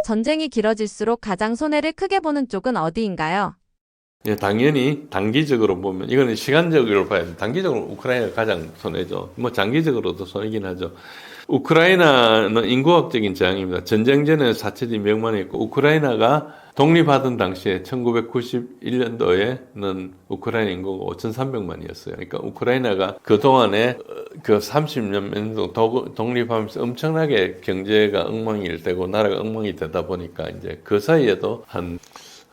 전쟁이 길어질수록 가장 손해를 크게 보는 쪽은 어디인가요? 예, 당연히 단기적으로 보면 이거는 시간적으로 봐야 돼. 단기적으로 우크라이나가 가장 손해죠. 뭐 장기적으로도 손해긴 하죠. 우크라이나는 인구학적인 재앙입니다. 전쟁 전에 4,200만이었고 우크라이나가 독립하던 당시에 1991년도에는 우크라이나 인구가 5,300만이었어요. 그러니까 우크라이나가 그동안에 그 30년 독립하면서 엄청나게 경제가 엉망이 되고 나라가 엉망이 되다 보니까 이제 그 사이에도 한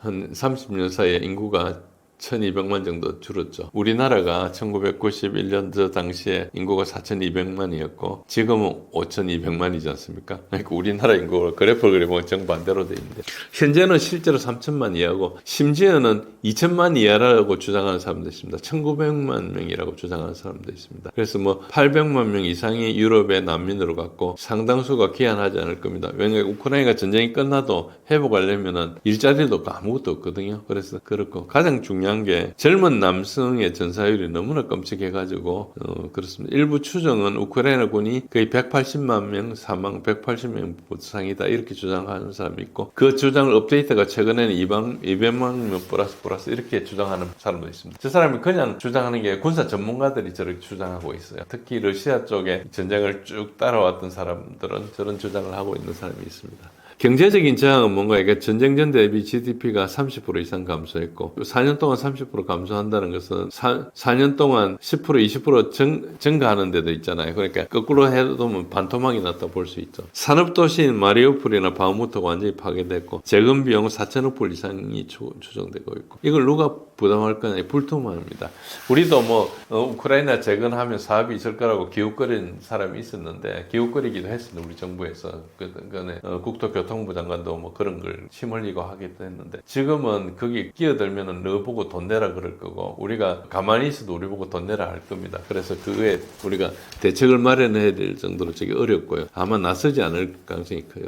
30년 사이에 인구가 1200만 정도 줄었죠. 우리나라가 1991년 당시에 인구가 4200만이었고 지금은 5200만이지 않습니까? 그러니까 우리나라 인구가 그래프를 그려보면 정반대로 돼 있는데 현재는 실제로 3000만 이하고 심지어는 2000만 이하라고 주장하는 사람도 있습니다. 1900만 명이라고 주장하는 사람도 있습니다. 그래서 뭐 800만 명 이상이 유럽의 난민으로 갔고 상당수가 귀환하지 않을 겁니다. 왜냐하면 우크라이나가 전쟁이 끝나도 회복하려면은 일자리도 없고 아무것도 없거든요. 그래서 그렇고 가장 중요한 게 젊은 남성의 전사율이 너무나 끔찍해가지고 그렇습니다. 일부 추정은 우크라이나군이 거의 180만 명 사망, 180명 부상이다 이렇게 주장하는 사람이 있고 그 주장을 업데이트가 최근에는 200만 명 플러스 이렇게 주장하는 사람도 있습니다. 저 사람이 그냥 주장하는 게 군사 전문가들이 저렇게 주장하고 있어요. 특히 러시아 쪽에 전쟁을 쭉 따라왔던 사람들은 저런 주장을 하고 있는 사람이 있습니다. 경제적인 저항은 뭔가 이게 전쟁 전 대비 GDP가 30% 이상 감소했고 4년 동안 30% 감소한다는 것은 4년 동안 10% 20% 증가하는 데도 있잖아요. 그러니까 거꾸로 해도 반토막이 났다 볼 수 있죠. 산업도시인 마리우폴이나 바흐무트가 완전히 파괴됐고 재건 비용 4천억 불 이상이 추정되고 있고 이걸 누가 부담할 거냐 불투명합니다. 우리도 뭐 우크라이나 재건하면 사업이 있을 거라고 기웃거린 사람이 있었는데 기웃거리기도 했습니다. 우리 정부에서 그전에 국토교통부 장관도 뭐 그런 걸 침흘리고 하기도 했는데 지금은 거기 끼어들면은 너 보고 돈 내라 그럴 거고 우리가 가만히 있어도 우리 보고 돈 내라 할 겁니다. 그래서 그에 우리가 대책을 마련해야 될 정도로 되게 어렵고요. 아마 나서지 않을 가능성이 커요.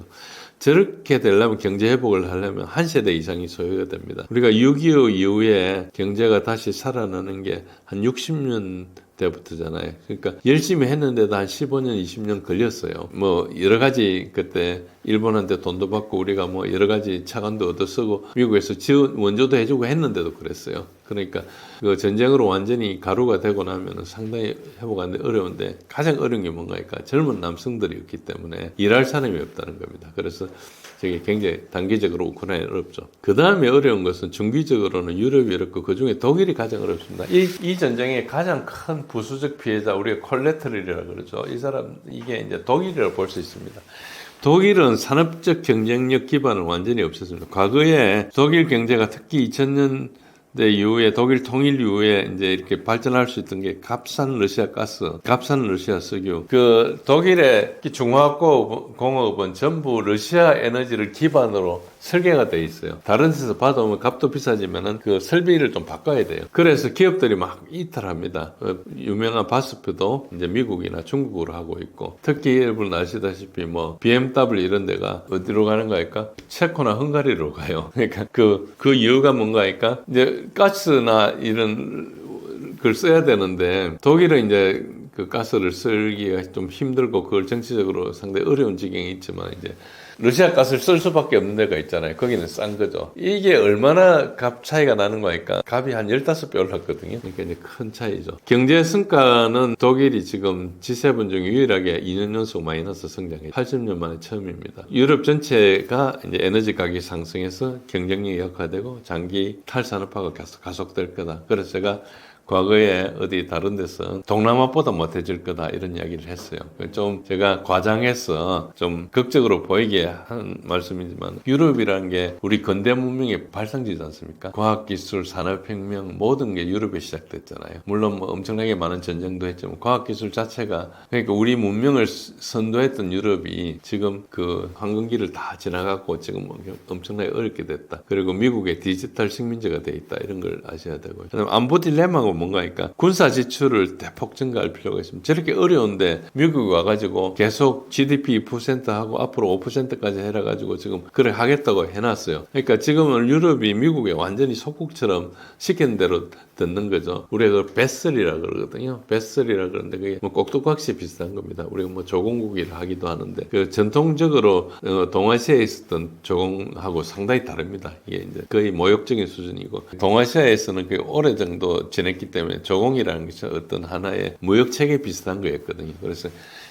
저렇게 되려면 경제 회복을 하려면 한 세대 이상이 소요가 됩니다. 우리가 6.25 이후에 경제가 다시 살아나는 게 한 60년 때부터잖아요. 그러니까 열심히 했는데도 한 15년, 20년 걸렸어요. 뭐 여러 가지 그때 일본한테 돈도 받고 우리가 뭐 여러 가지 차관도 얻어 쓰고 미국에서 지원 원조도 해주고 했는데도 그랬어요. 그러니까 그 전쟁으로 완전히 가루가 되고 나면 상당히 회복하는데 어려운데 가장 어려운 게 뭔가니까 젊은 남성들이 없기 때문에 일할 사람이 없다는 겁니다. 그래서 저게 굉장히 단기적으로 우크라이나 어렵죠. 그 다음에 어려운 것은 중기적으로는 유럽이 어렵고 그 중에 독일이 가장 어렵습니다. 이 전쟁의 가장 큰 부수적 피해자 우리가 콜레테럴이라고 그러죠. 이 사람 이게 이제 독일이라고 볼 수 있습니다. 독일은 산업적 경쟁력 기반을 완전히 없앴습니다. 과거에 독일 경제가 특히 2000년 이후에 독일 통일 이후에 이제 이렇게 발전할 수 있던 게 값싼 러시아 가스, 값싼 러시아 석유. 그 독일의 중화학공업은 전부 러시아 에너지를 기반으로 설계가 돼 있어요. 다른 데서 받아오면 값도 비싸지만은 그 설비를 좀 바꿔야 돼요. 그래서 기업들이 막 이탈합니다. 유명한 바스프도 이제 미국이나 중국으로 하고 있고 특히 여러분 아시다시피 뭐 BMW 이런 데가 어디로 가는 거니까 체코나 헝가리로 가요. 그러니까 그 이유가 뭔가 하니까 이제 가스나 이런 걸 써야 되는데 독일은 이제 그 가스를 쓰기가 좀 힘들고 그걸 정치적으로 상당히 어려운 지경이 있지만 이제 러시아 가스를 쓸 수밖에 없는 데가 있잖아요. 거기는 싼 거죠. 이게 얼마나 값 차이가 나는 거니까 값이 한 15배 올랐거든요. 그러니까 이제 큰 차이죠. 경제 성과는 독일이 지금 G7 중에 유일하게 2년 연속 마이너스 성장해 80년 만에 처음입니다. 유럽 전체가 이제 에너지 가격이 상승해서 경쟁력이 약화되고 장기 탈산업화가 가속될 거다. 그래서 제가 과거에 어디 다른 데서 동남아보다 못해질 거다 이런 이야기를 했어요. 좀 제가 과장해서 좀 극적으로 보이게 한 말씀이지만 유럽이라는 게 우리 근대 문명의 발상지지 않습니까? 과학기술, 산업혁명 모든 게 유럽에 시작됐잖아요. 물론 뭐 엄청나게 많은 전쟁도 했지만 과학기술 자체가 그러니까 우리 문명을 선도했던 유럽이 지금 그 황금기를 다 지나가고 지금 엄청나게 어렵게 됐다. 그리고 미국의 디지털 식민지가 돼 있다 이런 걸 아셔야 되고요. 그다음 안보 딜레마가 뭔가 하니까 군사 지출을 대폭 증가할 필요가 있습니다. 저렇게 어려운데 미국이 와가지고 계속 GDP 2%하고 앞으로 5%까지 해라가지고 지금 그래 하겠다고 해놨어요. 그러니까 지금은 유럽이 미국에 완전히 속국처럼 시키는 대로 듣는 거죠. 우리가 그 뱃슬이라 그러거든요. 뱃슬이라 그러는데 그게 뭐 꼭두각시 비슷한 겁니다. 우리가 뭐 조공국이라 하기도 하는데 그 전통적으로 동아시아에 있었던 조공하고 상당히 다릅니다. 이게 이제 거의 모욕적인 수준이고 동아시아에서는 그 오래 정도 지냈기 때문에 조공이라는 것이 어떤 하나의 무역 체계 비슷한 거였거든요. 그래서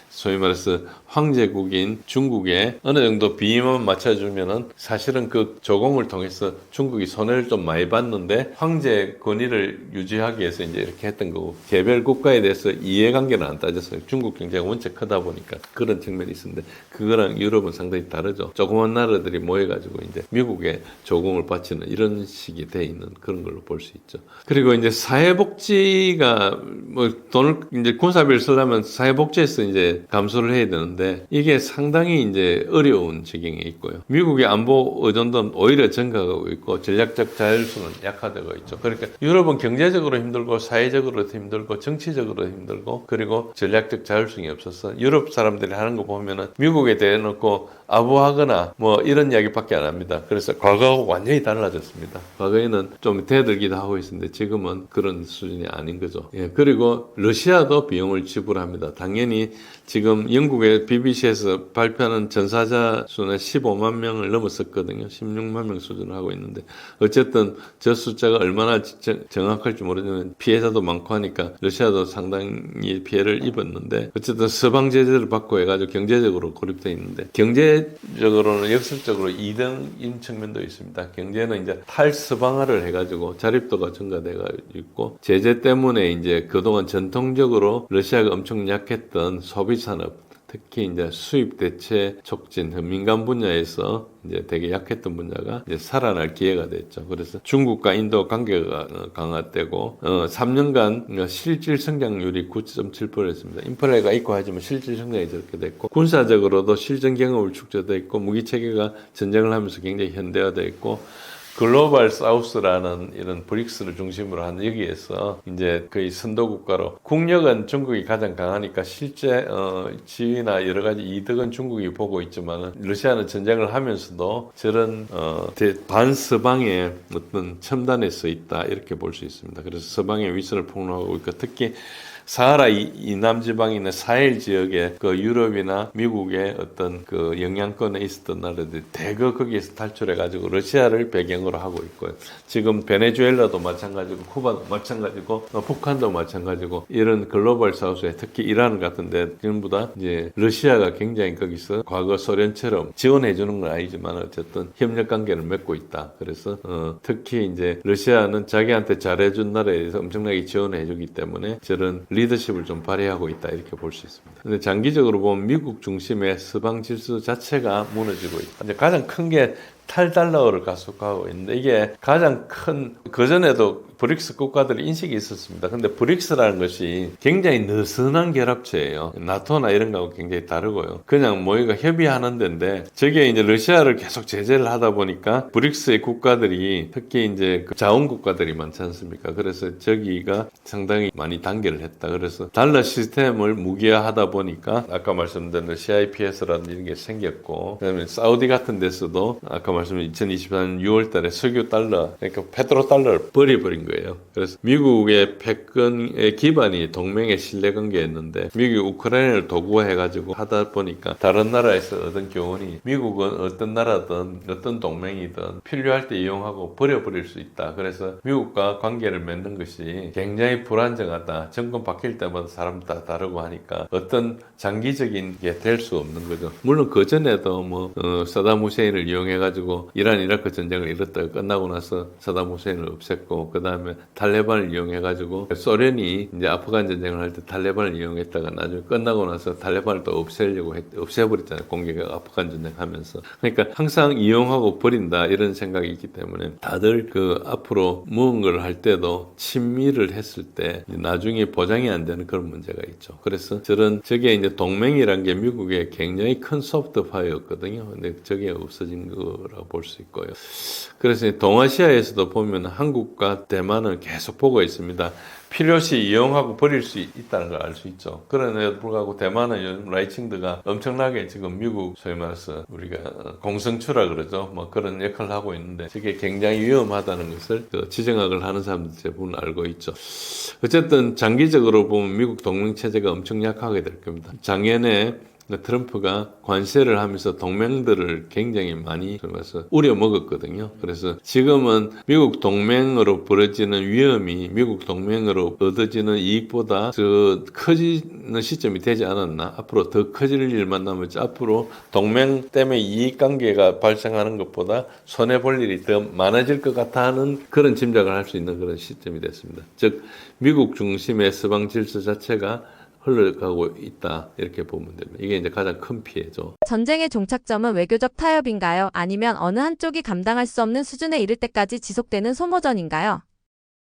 소위 말해서 황제국인 중국에 어느 정도 비임만 맞춰주면은 사실은 그 조공을 통해서 중국이 손해를 좀 많이 봤는데 황제 권위를 유지하기 위해서 이제 이렇게 했던 거고 개별 국가에 대해서 이해관계는 안 따졌어요. 중국 경제가 원체 크다 보니까 그런 측면이 있었는데 그거랑 유럽은 상당히 다르죠. 조그만 나라들이 모여가지고 이제 미국에 조공을 바치는 이런 식이 돼 있는 그런 걸로 볼 수 있죠. 그리고 이제 사회복지가 뭐 돈을 이제 군사비를 쓰려면 사회복지에서 이제 감소를 해야 되는데 이게 상당히 이제 어려운 지경에 있고요. 미국의 안보 의존도는 오히려 증가하고 있고 전략적 자율성은 약화되고 있죠. 그러니까 유럽은 경제적으로 힘들고 사회적으로도 힘들고 정치적으로도 힘들고 그리고 전략적 자율성이 없어서 유럽 사람들이 하는 거 보면은 미국에 대해놓고 아부하거나 뭐 이런 이야기밖에 안 합니다. 그래서 과거하고 완전히 달라졌습니다. 과거에는 좀 대들기도 하고 있었는데 지금은 그런 수준이 아닌 거죠. 예, 그리고 러시아도 비용을 지불합니다. 당연히 지금 영국의 BBC에서 발표하는 전사자 수는 15만 명을 넘었었거든요. 16만 명 수준을 하고 있는데 어쨌든 저 숫자가 얼마나 정확할지 모르지만 피해자도 많고 하니까 러시아도 상당히 피해를 입었는데 어쨌든 서방 제재를 받고 해가지고 경제적으로 고립되어 있는데 경제적으로는 역설적으로 2등인 측면도 있습니다. 경제는 이제 탈서방화를 해가지고 자립도가 증가되어 있고 제재 때문에 이제 그동안 전통적으로 러시아가 엄청 약했던 소비 산업 특히 이제 수입 대체 촉진 민간 분야에서 이제 되게 약했던 분야가 이제 살아날 기회가 됐죠. 그래서 중국과 인도 관계가 강화되고 3년간 실질 성장률이 9.7%였습니다. 인플레가 있고 하지만 실질 성장이 저렇게 됐고 군사적으로도 실전 경험을 축적돼 있고 무기 체계가 전쟁을 하면서 굉장히 현대화돼 있고 글로벌 사우스라는 이런 브릭스를 중심으로 한 여기에서 이제 거의 선도 국가로 국력은 중국이 가장 강하니까 실제 지위나 여러 가지 이득은 중국이 보고 있지만 러시아는 전쟁을 하면서도 저런 반서방의 어떤 첨단에 서 있다 이렇게 볼 수 있습니다. 그래서 서방의 위선을 폭로하고 있고 특히 사하라 이남 지방에 있는 사헬 지역의 그 유럽이나 미국의 어떤 그 영향권에 있었던 나라들이 대거 거기에서 탈출해가지고 러시아를 배경으로 하고 있고요. 지금 베네수엘라도 마찬가지고 쿠바도 마찬가지고 북한도 마찬가지고 이런 글로벌 사우스에 특히 이란 같은데 전부 다 이제 러시아가 굉장히 거기서 과거 소련처럼 지원해 주는 건 아니지만 어쨌든 협력 관계를 맺고 있다. 그래서 특히 이제 러시아는 자기한테 잘해준 나라에 대해서 엄청나게 지원해 주기 때문에 저런 리더십을 좀 발휘하고 있다 이렇게 볼 수 있습니다. 근데 장기적으로 보면 미국 중심의 서방 질서 자체가 무너지고 있다. 이제 가장 큰 게 탈달러를 가속화하고 있는데 이게 가장 큰 그전에도 브릭스 국가들의 인식이 있었습니다. 근데 브릭스라는 것이 굉장히 느슨한 결합체예요. 나토나 이런 거하고 굉장히 다르고요. 그냥 모이가 협의하는 데인데 저게 이제 러시아를 계속 제재를 하다 보니까 브릭스의 국가들이 특히 이제 자원 국가들이 많지 않습니까? 그래서 저기가 상당히 많이 단계를 했다. 그래서 달러 시스템을 무기화하다 보니까 아까 말씀드린 CIPS라는 이런 게 생겼고 그다음에 사우디 같은 데서도 아까 말씀드린 2024년 6월 달에 석유 달러 그러니까 페트로 달러를 버려버린 거예요. 그래서 미국의 패권의 기반이 동맹의 신뢰관계였는데 미국이 우크라이나를 도구화해가지고 하다 보니까 다른 나라에서 얻은 교훈이 미국은 어떤 나라든 어떤 동맹이든 필요할 때 이용하고 버려버릴 수 있다. 그래서 미국과 관계를 맺는 것이 굉장히 불안정하다. 정권 바뀔 때마다 사람 다 다르고 하니까 어떤 장기적인 게 될 수 없는 거죠. 물론 그 전에도 뭐 사담 후세인을 이용해가지고 이란 이라크 전쟁을 이뤘다가 끝나고 나서 사담 후세인을 없앴고 그 다음에 탈레반을 이용해가지고 소련이 이제 아프간 전쟁을 할 때 탈레반을 이용했다가 나중에 끝나고 나서 탈레반을 또 없애려고 없애버렸잖아요. 공개가 아프간 전쟁 하면서. 그러니까 항상 이용하고 버린다 이런 생각이 있기 때문에 다들 그 앞으로 무언가를 할 때도 친밀을 했을 때 나중에 보장이 안 되는 그런 문제가 있죠. 그래서 저게 이제 동맹이란 게 미국의 굉장히 큰 소프트 파워였거든요. 근데 저게 없어진 거라고 볼 수 있고요. 그래서 동아시아에서도 보면 한국과 대만은 계속 보고 있습니다. 필요시 이용하고 버릴 수 있다는 걸 알 수 있죠. 그럼에도 불구하고 대만은 요즘 라이칭드가 엄청나게 지금 미국 소위 말해서 우리가 공성추라 그러죠. 뭐 그런 역할을 하고 있는데 저게 굉장히 위험하다는 것을 지정학을 하는 사람들 대부분 알고 있죠. 어쨌든 장기적으로 보면 미국 동맹 체제가 엄청 약하게 될 겁니다. 작년에 트럼프가 관세를 하면서 동맹들을 굉장히 많이 우려 먹었거든요. 그래서 지금은 미국 동맹으로 벌어지는 위험이 미국 동맹으로 얻어지는 이익보다 커지는 시점이 되지 않았나? 앞으로 더 커질 일만 남았지. 앞으로 동맹 때문에 이익관계가 발생하는 것보다 손해볼 일이 더 많아질 것 같아 하는 그런 짐작을 할 수 있는 그런 시점이 됐습니다. 즉 미국 중심의 서방 질서 자체가 흘러가고 있다 이렇게 보면 됩니다. 이게 이제 가장 큰 피해죠. 전쟁의 종착점은 외교적 타협인가요? 아니면 어느 한쪽이 감당할 수 없는 수준에 이를 때까지 지속되는 소모전인가요?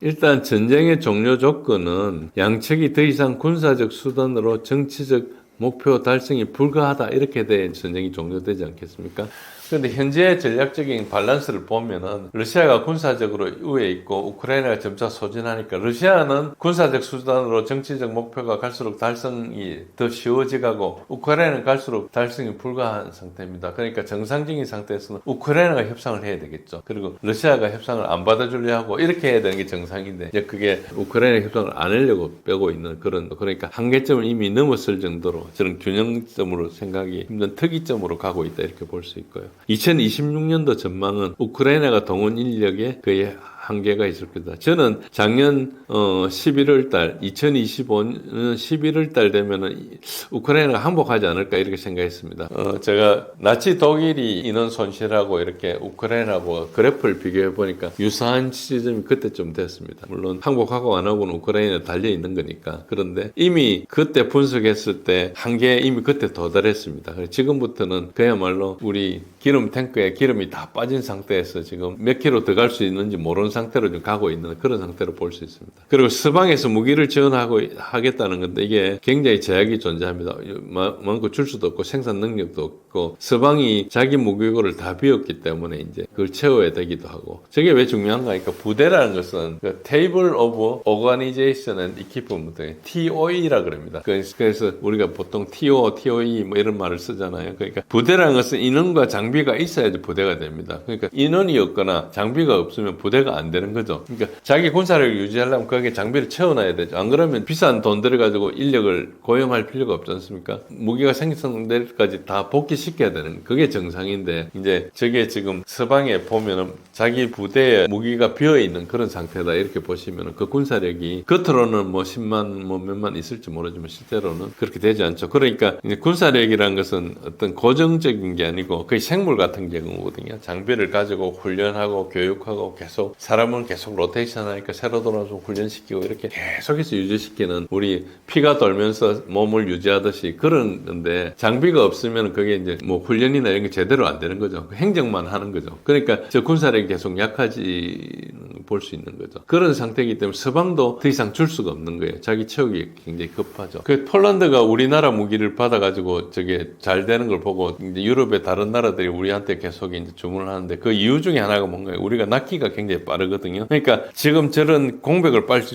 일단 전쟁의 종료 조건은 양측이 더 이상 군사적 수단으로 정치적 목표 달성이 불가하다 이렇게 돼 전쟁이 종료되지 않겠습니까? 그런데 현재 전략적인 밸런스를 보면은 러시아가 군사적으로 우위에 있고 우크라이나가 점차 소진하니까 러시아는 군사적 수단으로 정치적 목표가 갈수록 달성이 더 쉬워지고 우크라이나는 갈수록 달성이 불가한 상태입니다. 그러니까 정상적인 상태에서는 우크라이나가 협상을 해야 되겠죠. 그리고 러시아가 협상을 안 받아주려 하고 이렇게 해야 되는 게 정상인데 이제 그게 우크라이나 협상을 안 하려고 빼고 있는 그러니까 한계점을 이미 넘었을 정도로 저는 균형점으로 생각이 힘든 특이점으로 가고 있다 이렇게 볼 수 있고요. 2026년도 전망은 우크라이나가 동원 인력의 거의 한계가 있을 거다. 저는 작년 11월 달 2025년 11월 달 되면은 우크라이나가 항복하지 않을까 이렇게 생각했습니다. 제가 나치 독일이 인원 손실하고 이렇게 우크라이나하고 그래프를 비교해 보니까 유사한 시점이 그때쯤 됐습니다. 물론 항복하고 안 하고는 우크라이나에 달려 있는 거니까. 그런데 이미 그때 분석했을 때 한계에 이미 그때 도달했습니다. 지금부터는 그야말로 우리 기름 탱크에 기름이 다 빠진 상태에서 지금 몇 킬로 더 갈 수 있는지 모르는 상태로 좀 가고 있는 그런 상태로 볼 수 있습니다. 그리고 서방에서 무기를 지원하겠다는 건데 이게 굉장히 제약이 존재합니다. 많고 줄 수도 없고 생산 능력도 없고 서방이 자기 무기고를 다 비웠기 때문에 이제 그걸 채워야 되기도 하고 저게 왜 중요한가 하니까 부대라는 것은 그 Table of Organization and Equipment TOE라 그럽니다. 그래서 우리가 보통 TO, TOE 뭐 이런 말을 쓰잖아요. 그러니까 부대라는 것은 인원과 장비가 있어야지 부대가 됩니다. 그러니까 인원이 없거나 장비가 없으면 부대가 안 되는 거죠. 그러니까 자기 군사력을 유지하려면 거기에 장비를 채워놔야 되죠. 안 그러면 비싼 돈 들여가지고 인력을 고용할 필요가 없지 않습니까? 무기가 생성될 때까지 다 복귀시켜야 되는 그게 정상인데 이제 저게 지금 서방에 보면은 자기 부대에 무기가 비어있는 그런 상태다 이렇게 보시면은 그 군사력이 겉으로는 뭐 10만 뭐 몇만 있을지 모르지만 실제로는 그렇게 되지 않죠. 그러니까 이제 군사력이란 것은 어떤 고정적인 게 아니고 거의 생물 같은 경우거든요. 장비를 가지고 훈련하고 교육하고 계속 사람은 계속 로테이션 하니까 새로 돌아와서 훈련시키고 이렇게 계속해서 유지시키는 우리 피가 돌면서 몸을 유지하듯이 그런 건데 장비가 없으면 그게 이제 뭐 훈련이나 이런 게 제대로 안 되는 거죠. 행정만 하는 거죠. 그러니까 저 군사력이 계속 약해지는 볼 수 있는 거죠. 그런 상태이기 때문에 서방도 더 이상 줄 수가 없는 거예요. 자기 채우기 굉장히 급하죠. 그 폴란드가 우리나라 무기를 받아가지고 저게 잘 되는 걸 보고 이제 유럽의 다른 나라들이 우리한테 계속 이제 주문을 하는데 그 이유 중에 하나가 뭔가요? 우리가 낫기가 굉장히 빠르거든요. 그러니까 지금 저런 공백을 빨리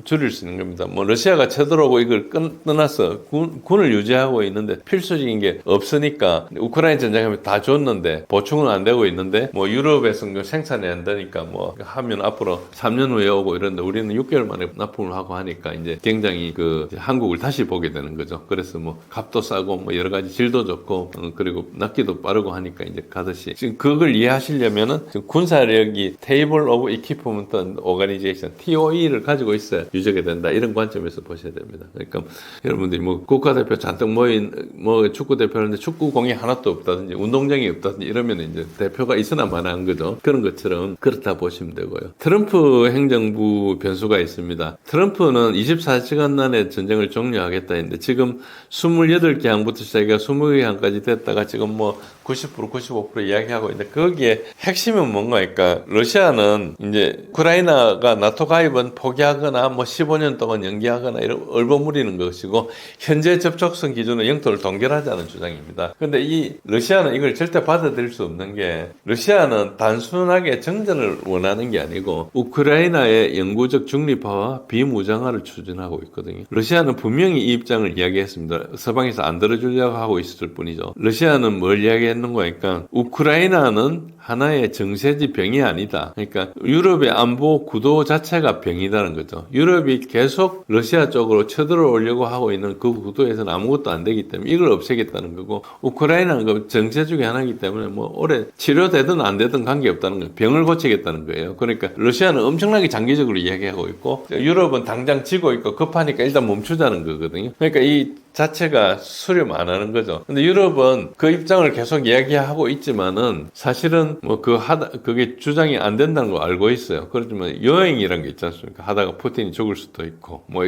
줄일 수 있는 겁니다. 뭐 러시아가 쳐들어오고 이걸 떠나서 군을 유지하고 있는데 필수적인 게 없으니까 우크라이나 전쟁하면 다 줬는데 보충은 안 되고 있는데 뭐 유럽에서는 생산이 안 되니까 뭐 하면 앞으로 3년 후에 오고 이런데 우리는 6개월 만에 납품을 하고 하니까 이제 굉장히 그 한국을 다시 보게 되는 거죠. 그래서 뭐 값도 싸고 뭐 여러 가지 질도 좋고 그리고 낫기도 빠르고 하니까 이제 가듯이 지금 그걸 이해하시려면은 지금 군사력이 Table of Equipment and Organization TOE를 가지고 있어야 유지가 된다 이런 관점에서 보셔야 됩니다. 그러니까 여러분들이 뭐 국가대표 잔뜩 모인 뭐 축구대표하는데 축구공이 하나도 없다든지 운동장이 없다든지 이러면 이제 대표가 있으나 마나한 거죠. 그런 것처럼 그렇다 보시면 되고요. 트럼프 행정부 변수가 있습니다. 트럼프는 24시간 안에 전쟁을 종료하겠다 했는데 지금 28개 항부터 시작해서 20개 항까지 됐다가 지금 뭐 90% 95% 이야기하고 있는데 거기에 핵심은 뭔가니까 러시아는 이제 우크라이나가 나토 가입은 포기하거나 뭐 15년 동안 연기하거나 이런 얼버무리는 것이고 현재 접촉성 기준으로 영토를 동결하자는 주장입니다. 근데 이 러시아는 이걸 절대 받아들일 수 없는 게 러시아는 단순하게 정전을 원하는 게 아니고 우크라이나의 영구적 중립화와 비무장화를 추진하고 있거든요. 러시아는 분명히 이 입장을 이야기했습니다. 서방에서 안 들어주려고 하고 있을 뿐이죠. 러시아는 뭘 이야기했는가 하니까 우크라이나는 하나의 정세지 병이 아니다. 그러니까 유럽의 안보 구도 자체가 병이라는 거죠. 유럽이 계속 러시아 쪽으로 쳐들어오려고 하고 있는 그 구도에서는 아무것도 안 되기 때문에 이걸 없애겠다는 거고 우크라이나는 그 정세 중에 하나이기 때문에 뭐 오래 치료되든 안 되든 관계없다는 거예요. 병을 고치겠다는 거예요. 그러니까 러시아는 엄청나게 장기적으로 이야기하고 있고 유럽은 당장 지고 있고 급하니까 일단 멈추자는 거거든요. 그러니까 이 자체가 수렴 안 하는 거죠. 근데 유럽은 그 입장을 계속 이야기하고 있지만은 사실은 뭐 그게 주장이 안 된다는 거 알고 있어요. 그렇지만 여행이란 게 있지 않습니까? 하다가 푸틴이 죽을 수도 있고 뭐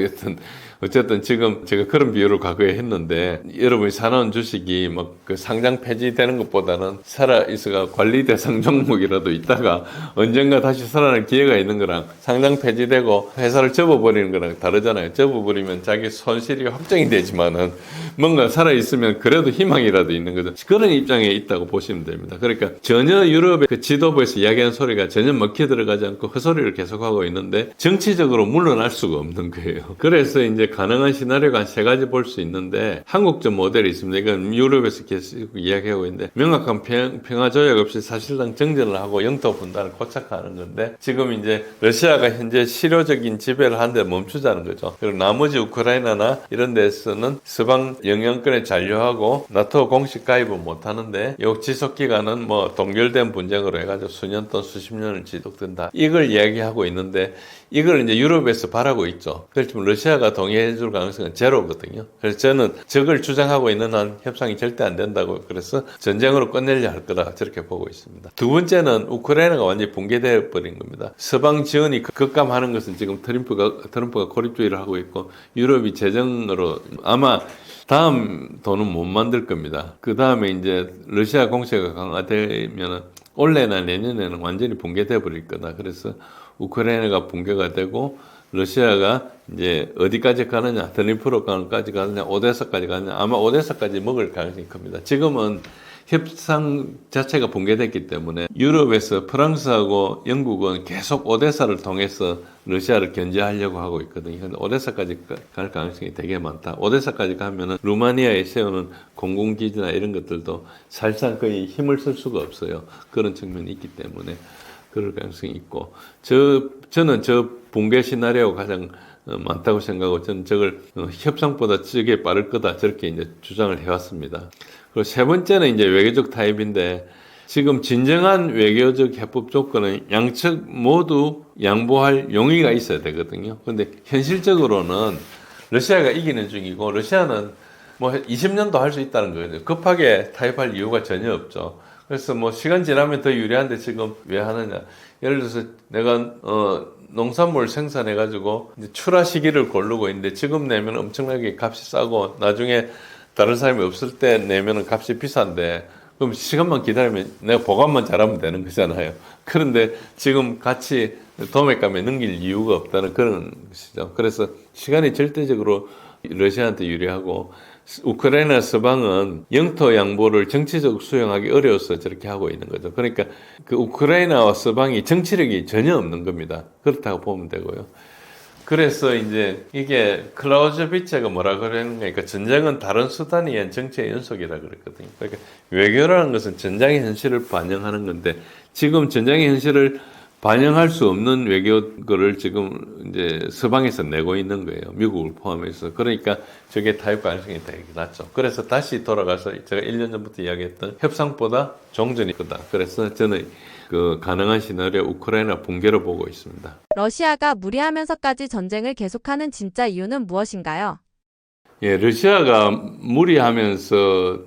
어쨌든 지금 제가 그런 비유를 과거에 했는데 여러분이 사놓은 주식이 뭐 그 상장 폐지되는 것보다는 살아 있어가 관리 대상 종목이라도 있다가 언젠가 다시 살아날 기회가 있는 거랑 상장 폐지되고 회사를 접어버리는 거랑 다르잖아요. 접어버리면 자기 손실이 확정이 되지만은 뭔가 살아 있으면 그래도 희망이라도 있는 거죠. 그런 입장에 있다고 보시면 됩니다. 그러니까 전혀 유럽의 그 지도부에서 이야기하는 소리가 전혀 먹혀 들어가지 않고 헛소리를 계속하고 있는데 정치적으로 물러날 수가 없는 거예요. 그래서 이제 가능한 시나리오가 한 세 가지 볼 수 있는데 한국적 모델이 있습니다. 이건 유럽에서 계속 이야기하고 있는데 명확한 평화 조약 없이 사실상 정전을 하고 영토 분단을 고착하는 건데 지금 이제 러시아가 현재 실효적인 지배를 하는데 멈추자는 거죠. 그리고 나머지 우크라이나나 이런 데서는 서방 영향권에 잔류하고 나토 공식 가입은 못 하는데 이 지속 기간은 뭐 동결된 분쟁으로 해가지고 수년 또는 수십 년을 지속된다. 이걸 이야기하고 있는데 이걸 이제 유럽에서 바라고 있죠. 그렇지만 러시아가 동의해줄 가능성은 제로거든요. 그래서 저는 저걸 주장하고 있는 한 협상이 절대 안 된다고 그래서 전쟁으로 끝내려 할 거다 저렇게 보고 있습니다. 두 번째는 우크라이나가 완전히 붕괴되어 버린 겁니다. 서방 지원이 급감하는 것은 지금 트럼프가 고립주의를 하고 있고 유럽이 재정으로 아마 다음 돈은 못 만들 겁니다. 그 다음에 이제 러시아 공세가 강화되면 올해나 내년에는 완전히 붕괴돼 버릴 거다. 그래서 우크라이나가 붕괴가 되고 러시아가 이제 어디까지 가느냐, 드니프로까지 가느냐, 오데사까지 가느냐, 아마 오데사까지 먹을 가능성이 큽니다. 지금은 협상 자체가 붕괴됐기 때문에 유럽에서 프랑스하고 영국은 계속 오데사를 통해서 러시아를 견제하려고 하고 있거든요. 근데 오데사까지 갈 가능성이 되게 많다. 오데사까지 가면은 루마니아에 세우는 공군기지나 이런 것들도 사실상 거의 힘을 쓸 수가 없어요. 그런 측면이 있기 때문에 그럴 가능성이 있고 저는 저 붕괴 시나리오가 가장 많다고 생각하고 저는 저걸 협상보다 저게 빠를 거다 저렇게 이제 주장을 해왔습니다. 그리고 세 번째는 이제 외교적 타협인데 지금 진정한 외교적 해법 조건은 양측 모두 양보할 용의가 있어야 되거든요. 그런데 현실적으로는 러시아가 이기는 중이고 러시아는 뭐 20년도 할 수 있다는 거예요. 급하게 타협할 이유가 전혀 없죠. 그래서 뭐 시간 지나면 더 유리한데 지금 왜 하느냐. 예를 들어서 내가 농산물 생산해가지고 이제 출하 시기를 고르고 있는데 지금 내면 엄청나게 값이 싸고 나중에 다른 사람이 없을 때 내면은 값이 비싼데 그럼 시간만 기다리면 내가 보관만 잘하면 되는 거잖아요. 그런데 지금 같이 도매감에 넘길 이유가 없다는 그런 것이죠. 그래서 시간이 절대적으로 러시아한테 유리하고 우크라이나 서방은 영토 양보를 정치적으로 수용하기 어려워서 저렇게 하고 있는 거죠. 그러니까 그 우크라이나와 서방이 정치력이 전혀 없는 겁니다. 그렇다고 보면 되고요. 그래서 이제 이게 클라우즈비체가 뭐라 그러는가 전쟁은 다른 수단이 아닌 정치의 연속이라 그랬거든요. 그러니까 외교라는 것은 전쟁의 현실을 반영하는 건데 지금 전쟁의 현실을 반영할 수 없는 외교를 지금 이제 서방에서 내고 있는 거예요. 미국을 포함해서. 그러니까 저게 타협 가능성이 되게 낮죠. 그래서 다시 돌아가서 제가 1년 전부터 이야기했던 협상보다 종전이 크다. 그래서 저는 그 가능한 시나리오 우크라이나 붕괴로 보고 있습니다. 러시아가 무리하면서까지 전쟁을 계속하는 진짜 이유는 무엇인가요? 예, 러시아가 무리하면서라는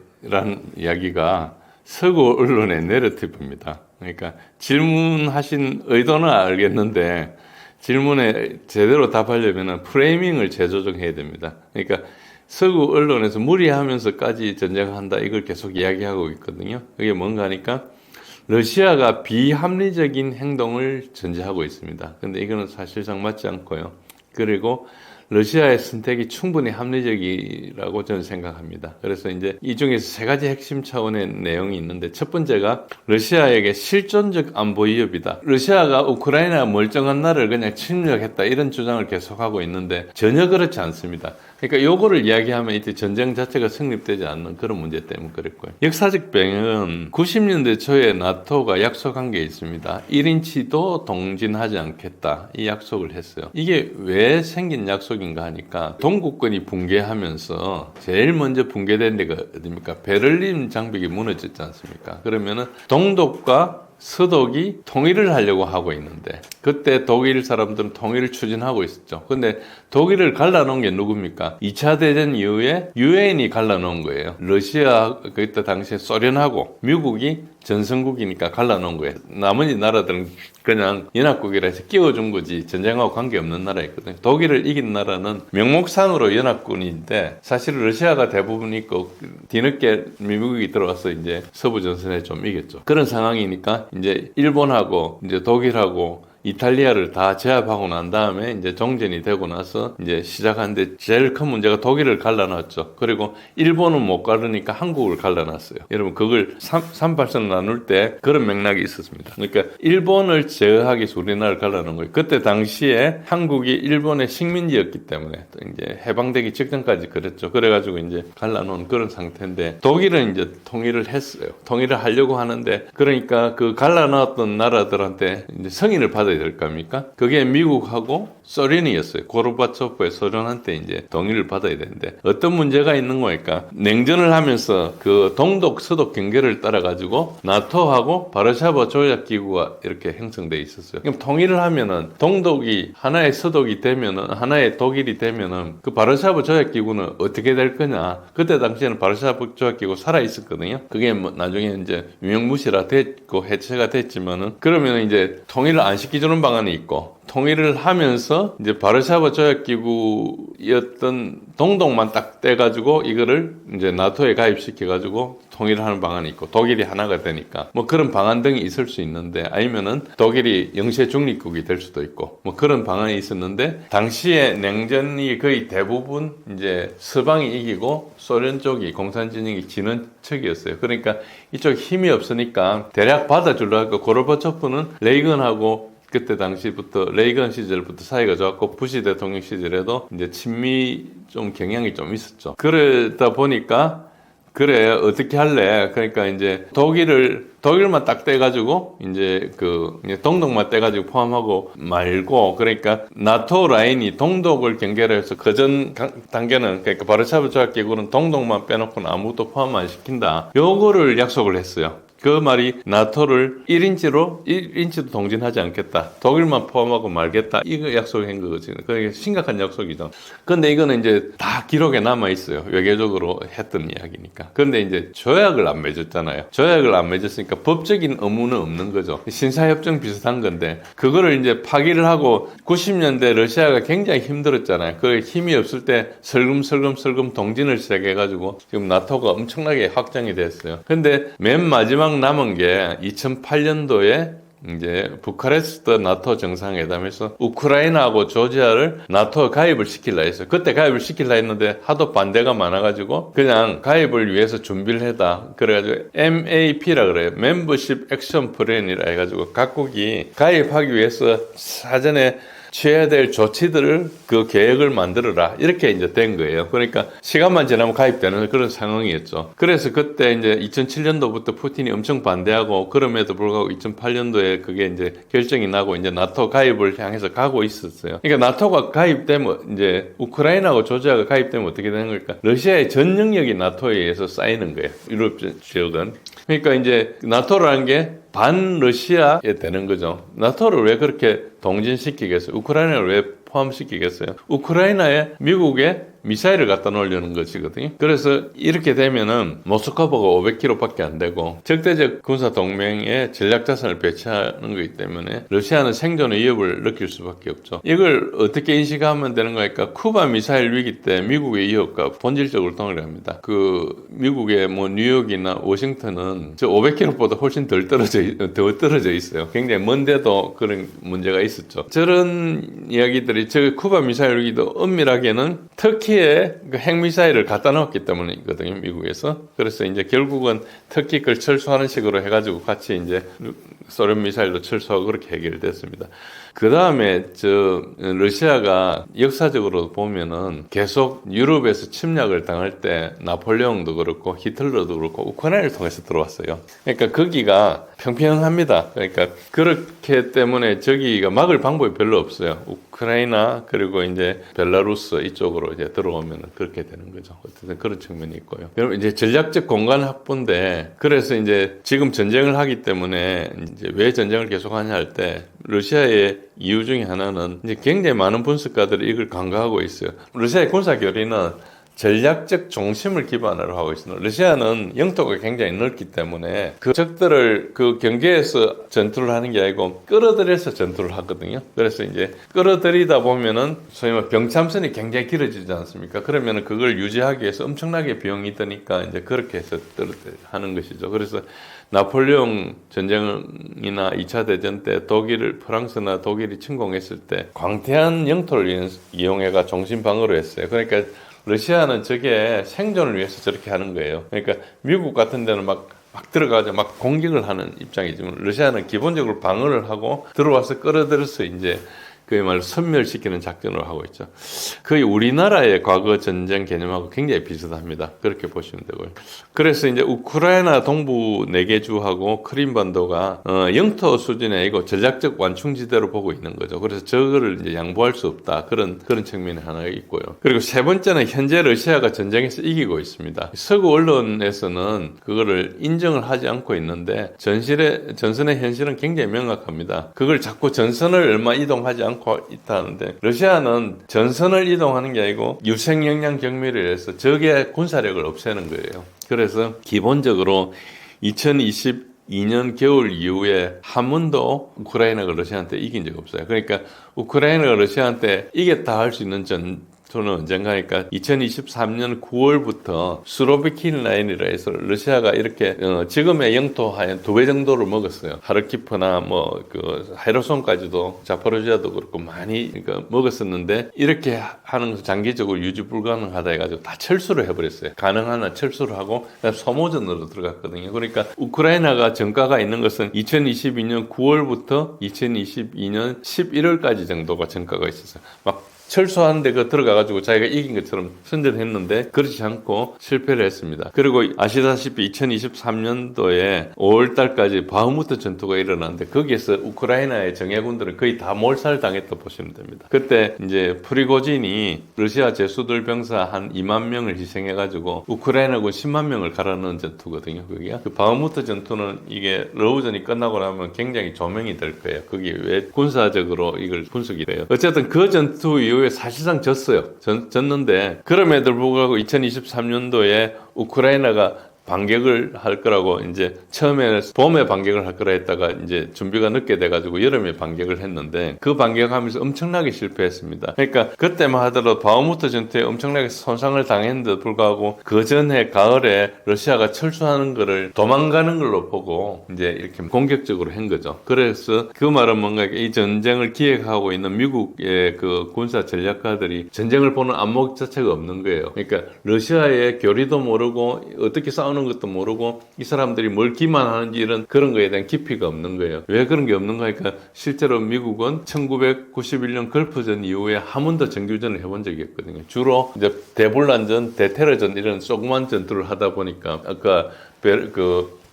이야기가 서구 언론의 내러티브입니다. 그러니까 질문하신 의도는 알겠는데 질문에 제대로 답하려면 프레이밍을 재조정해야 됩니다. 그러니까 서구 언론에서 무리하면서까지 전쟁한다 이걸 계속 이야기하고 있거든요. 그게 뭔가 하니까 러시아가 비합리적인 행동을 전제하고 있습니다. 근데 이거는 사실상 맞지 않고요. 그리고 러시아의 선택이 충분히 합리적이라고 저는 생각합니다. 그래서 이제 이 중에서 세 가지 핵심 차원의 내용이 있는데 첫 번째가 러시아에게 실존적 안보 위협이다. 러시아가 우크라이나 멀쩡한 나라를 그냥 침략했다 이런 주장을 계속하고 있는데 전혀 그렇지 않습니다. 그러니까 요거를 이야기하면 이때 전쟁 자체가 성립되지 않는 그런 문제 때문에 그랬고요. 역사적 배경은 90년대 초에 나토가 약속한 게 있습니다. 1인치도 동진하지 않겠다 이 약속을 했어요. 이게 왜 생긴 약속인가 하니까 동구권이 붕괴하면서 제일 먼저 붕괴된 데가 어디입니까? 베를린 장벽이 무너졌지 않습니까? 그러면은 동독과 서독이 통일을 하려고 하고 있는데 그때 독일 사람들은 통일을 추진하고 있었죠. 근데 독일을 갈라놓은 게 누굽니까? 2차 대전 이후에 유엔이 갈라놓은 거예요. 러시아 그때 당시에 소련하고 미국이 전성국이니까 갈라놓은 거예요. 나머지 나라들은 그냥 연합국이라 해서 끼워준 거지 전쟁하고 관계없는 나라였거든요. 독일을 이긴 나라는 명목상으로 연합군인데 사실 러시아가 대부분 있고 뒤늦게 미국이 들어와서 이제 서부전선에 좀 이겼죠. 그런 상황이니까 이제 일본하고 이제 독일하고 이탈리아를 다 제압하고 난 다음에 이제 정전이 되고 나서 이제 시작하는데 제일 큰 문제가 독일을 갈라놨죠. 그리고 일본은 못 가르니까 한국을 갈라놨어요. 여러분 그걸 38선 나눌 때 그런 맥락이 있었습니다. 그러니까 일본을 제어하기 위해서 우리나라를 갈라놓은 거예요. 그때 당시에 한국이 일본의 식민지였기 때문에 이제 해방되기 직전까지 그랬죠. 그래가지고 이제 갈라놓은 그런 상태인데 독일은 이제 통일을 했어요. 통일을 하려고 하는데 그러니까 그 갈라놨던 나라들한테 이제 승인을 받아야 될 겁니까? 그게 미국하고 소련이었어요. 고르바초프의 소련한테 이제 동의를 받아야 되는데 어떤 문제가 있는 거니까 냉전을 하면서 그 동독 서독 경계를 따라 가지고 나토하고 바르샤바 조약 기구가 이렇게 형성돼 있었어요. 그럼 통일을 하면은 동독이 하나의 서독이 되면은 하나의 독일이 되면은 그 바르샤바 조약 기구는 어떻게 될 거냐? 그때 당시에는 바르샤바 조약 기구 살아 있었거든요. 그게 뭐 나중에 이제 유명무실화 됐고 해체가 됐지만은 그러면 이제 통일을 안 시켜주는 방안이 있고 통일을 하면서 이제 바르샤바 조약기구였던 동독만 딱 떼가지고 이거를 이제 나토에 가입시켜가지고 통일을 하는 방안이 있고 독일이 하나가 되니까 뭐 그런 방안 등이 있을 수 있는데 아니면은 독일이 영세 중립국이 될 수도 있고 뭐 그런 방안이 있었는데 당시에 냉전이 거의 대부분 이제 서방이 이기고 소련 쪽이 공산진영이 지는 척이었어요. 그러니까 이쪽 힘이 없으니까 대략 받아주려고 고르바초프는 레이건하고 그때 당시부터 레이건 시절부터 사이가 좋았고 부시 대통령 시절에도 이제 친미 좀 경향이 좀 있었죠. 그러다 보니까 그래 어떻게 할래? 그러니까 이제 독일만 딱 떼가지고 이제 동독만 떼가지고 포함하고 말고 그러니까 나토 라인이 동독을 경계로 해서 그전 단계는 그러니까 바르샤바 조약 기구는 동독만 빼놓고는 아무것도 포함 안 시킨다. 요거를 약속을 했어요. 그 말이 나토를 1인치도 동진하지 않겠다. 독일만 포함하고 말겠다. 이거 약속을 한 거거든요. 그게 심각한 약속이죠. 근데 이거는 이제 다 기록에 남아있어요. 외교적으로 했던 이야기니까. 근데 이제 조약을 안 맺었잖아요. 조약을 안 맺었으니까 법적인 의무는 없는 거죠. 신사협정 비슷한 건데 그거를 이제 파기를 하고 90년대 러시아가 굉장히 힘들었잖아요. 그 힘이 없을 때 슬금슬금 동진을 시작해가지고 지금 나토가 엄청나게 확장이 됐어요. 근데 맨 마지막 남은 게 2008년도에 이제 부카레스트 나토 정상회담에서 우크라이나하고 조지아를 나토 가입을 시키려 했어요. 그때 가입을 시키려 했는데 하도 반대가 많아가지고 그냥 가입을 위해서 준비를 했다. 그래가지고 MAP라 그래요. Membership Action Plan이라 해가지고 각국이 가입하기 위해서 사전에 취해야 될 조치들을 그 계획을 만들어라. 이렇게 이제 된 거예요. 그러니까 시간만 지나면 가입되는 그런 상황이었죠. 그래서 그때 이제 2007년도부터 푸틴이 엄청 반대하고 그럼에도 불구하고 2008년도에 그게 이제 결정이 나고 이제 나토 가입을 향해서 가고 있었어요. 그러니까 나토가 가입되면 이제 우크라이나하고 조지아가 가입되면 어떻게 되는 걸까? 러시아의 전 영역이 나토에 의해서 쌓이는 거예요. 유럽 지역은. 그러니까 이제 나토라는 게 반 러시아에 되는 거죠. 나토를 왜 그렇게 동진시키겠어요? 우크라이나를 왜 포함시키겠어요? 우크라이나에 미국의 미사일을 갖다 놓으려는 것이거든요. 그래서 이렇게 되면은 모스크바가 500km밖에 안 되고 적대적 군사 동맹에 전략 자산을 배치하는 거기 때문에 러시아는 생존의 위협을 느낄 수밖에 없죠. 이걸 어떻게 인식하면 되는 거니까 쿠바 미사일 위기 때 미국의 위협과 본질적으로 동일합니다. 그 미국의 뭐 뉴욕이나 워싱턴은 저 500km보다 훨씬 더 떨어져 있어요. 굉장히 먼데도 그런 문제가 있었죠. 저런 이야기들이 저 쿠바 미사일 위기도 엄밀하게는 터키의 그 핵미사일을 갖다 놓았기 때문이거든요, 미국에서. 그래서 이제 결국은 터키 걸 철수하는 식으로 해가지고 같이 이제 소련 미사일도 철수하고 그렇게 해결됐습니다. 그 다음에 러시아가 역사적으로 보면은 계속 유럽에서 침략을 당할 때 나폴레옹도 그렇고 히틀러도 그렇고 우크라이나를 통해서 들어왔어요. 그러니까 거기가 평평합니다. 그러니까 그렇기 때문에 저기가 막을 방법이 별로 없어요. 우크라이나 그리고 이제 벨라루스 이쪽으로 이제 들어오면 그렇게 되는 거죠. 어쨌든 그런 측면이 있고요. 그럼 이제 전략적 공간 확보인데 그래서 이제 지금 전쟁을 하기 때문에 이제 왜 전쟁을 계속하냐 할 때 러시아의 이유 중에 하나는 이제 굉장히 많은 분석가들이 이걸 간과하고 있어요. 러시아의 군사 교리는 전략적 중심을 기반으로 하고 있습니다. 러시아는 영토가 굉장히 넓기 때문에 그 적들을 그 경계에서 전투를 하는 게 아니고 끌어들여서 전투를 하거든요. 그래서 이제 끌어들이다 보면은 소위 말해 병참선이 굉장히 길어지지 않습니까? 그러면은 그걸 유지하기 위해서 엄청나게 비용이 드니까 이제 그렇게 해서 하는 것이죠. 그래서 나폴레옹 전쟁이나 2차 대전 때 프랑스나 독일이 침공했을 때 광대한 영토를 이용해가 중심 방어를 했어요. 그러니까 러시아는 저게 생존을 위해서 저렇게 하는 거예요. 그러니까 미국 같은 데는 막 들어가서 막 공격을 하는 입장이지만 러시아는 기본적으로 방어를 하고 들어와서 끌어들여서 이제 그야말로 섬멸시키는 작전을 하고 있죠. 거의 우리나라의 과거 전쟁 개념하고 굉장히 비슷합니다. 그렇게 보시면 되고요. 그래서 이제 우크라이나 동부 4개 주하고 크림반도가 영토 수준이 아니고 전략적 완충지대로 보고 있는 거죠. 그래서 저거를 이제 양보할 수 없다. 그런 측면이 하나 있고요. 그리고 세 번째는 현재 러시아가 전쟁에서 이기고 있습니다. 서구 언론에서는 그거를 인정을 하지 않고 있는데 전선의 현실은 굉장히 명확합니다. 그걸 자꾸 전선을 얼마 이동하지 않고 있다는데 러시아는 전선을 이동하는 게 아니고 유생 역량 경미를 해서 적의 군사력을 없애는 거예요. 그래서 기본적으로 2022년 겨울 이후에 한 번도 우크라이나가 러시아한테 이긴 적 없어요. 그러니까 우크라이나가 러시아한테 이겼다 할 수 있는 전투는 언젠가니까 2023년 9월부터 수로비킨 라인이라 해서 러시아가 이렇게 지금의 영토 한 2배 정도를 먹었어요. 하르키프나 뭐 그 헤르손까지도 자포로지아도 그렇고 많이 그러니까 먹었었는데 이렇게 하는 것은 장기적으로 유지 불가능하다 해가지고 다 철수를 해버렸어요. 가능한 한 철수를 하고 소모전으로 들어갔거든요. 그러니까 우크라이나가 전가가 있는 것은 2022년 9월부터 2022년 11월까지 정도가 전가가 있었어요. 막 철수하는데 그 들어가가지고 자기가 이긴 것처럼 선전했는데 그렇지 않고 실패를 했습니다. 그리고 아시다시피 2023년도에 5월달까지 바흐무트 전투가 일어났는데 거기에서 우크라이나의 정예군들은 거의 다 몰살당했다 보시면 됩니다. 그때 이제 프리고진이 러시아 제수들 병사 한 2만 명을 희생해가지고 우크라이나군 10만 명을 갈아넣은 전투거든요. 그게 그 바흐무트 전투는 이게 러우전이 끝나고 나면 굉장히 조명이 될 거예요. 그게 왜 군사적으로 이걸 분석이 돼요. 어쨌든 그 전투 이후에 사실상 졌어요. 졌는데 그럼에도 불구하고 2023년도에 우크라이나가 반격을 할 거라고 이제 처음에는 봄에 반격을 할 거라 했다가 이제 준비가 늦게 돼가지고 여름에 반격을 했는데 그 반격하면서 엄청나게 실패했습니다. 그러니까 그때만 하더라도 바흐무트 전투에 엄청나게 손상을 당했는데도 불구하고 그 전에 가을에 러시아가 철수하는 거를 도망가는 걸로 보고 이제 이렇게 공격적으로 한 거죠. 그래서 그 말은 뭔가 이 전쟁을 기획하고 있는 미국의 그 군사 전략가들이 전쟁을 보는 안목 자체가 없는 거예요. 그러니까 러시아의 교리도 모르고 어떻게 싸우는 것도 모르고 이 사람들이 뭘 기만하는지 이런 그런 거에 대한 깊이가 없는 거예요. 왜 그런 게 없는가 하니까 실제로 미국은 1991년 걸프전 이후에 한 번도 정규전을 해본 적이 없거든요. 주로 이제 대불란전, 대테러전 이런 조그만 전투를 하다 보니까 아까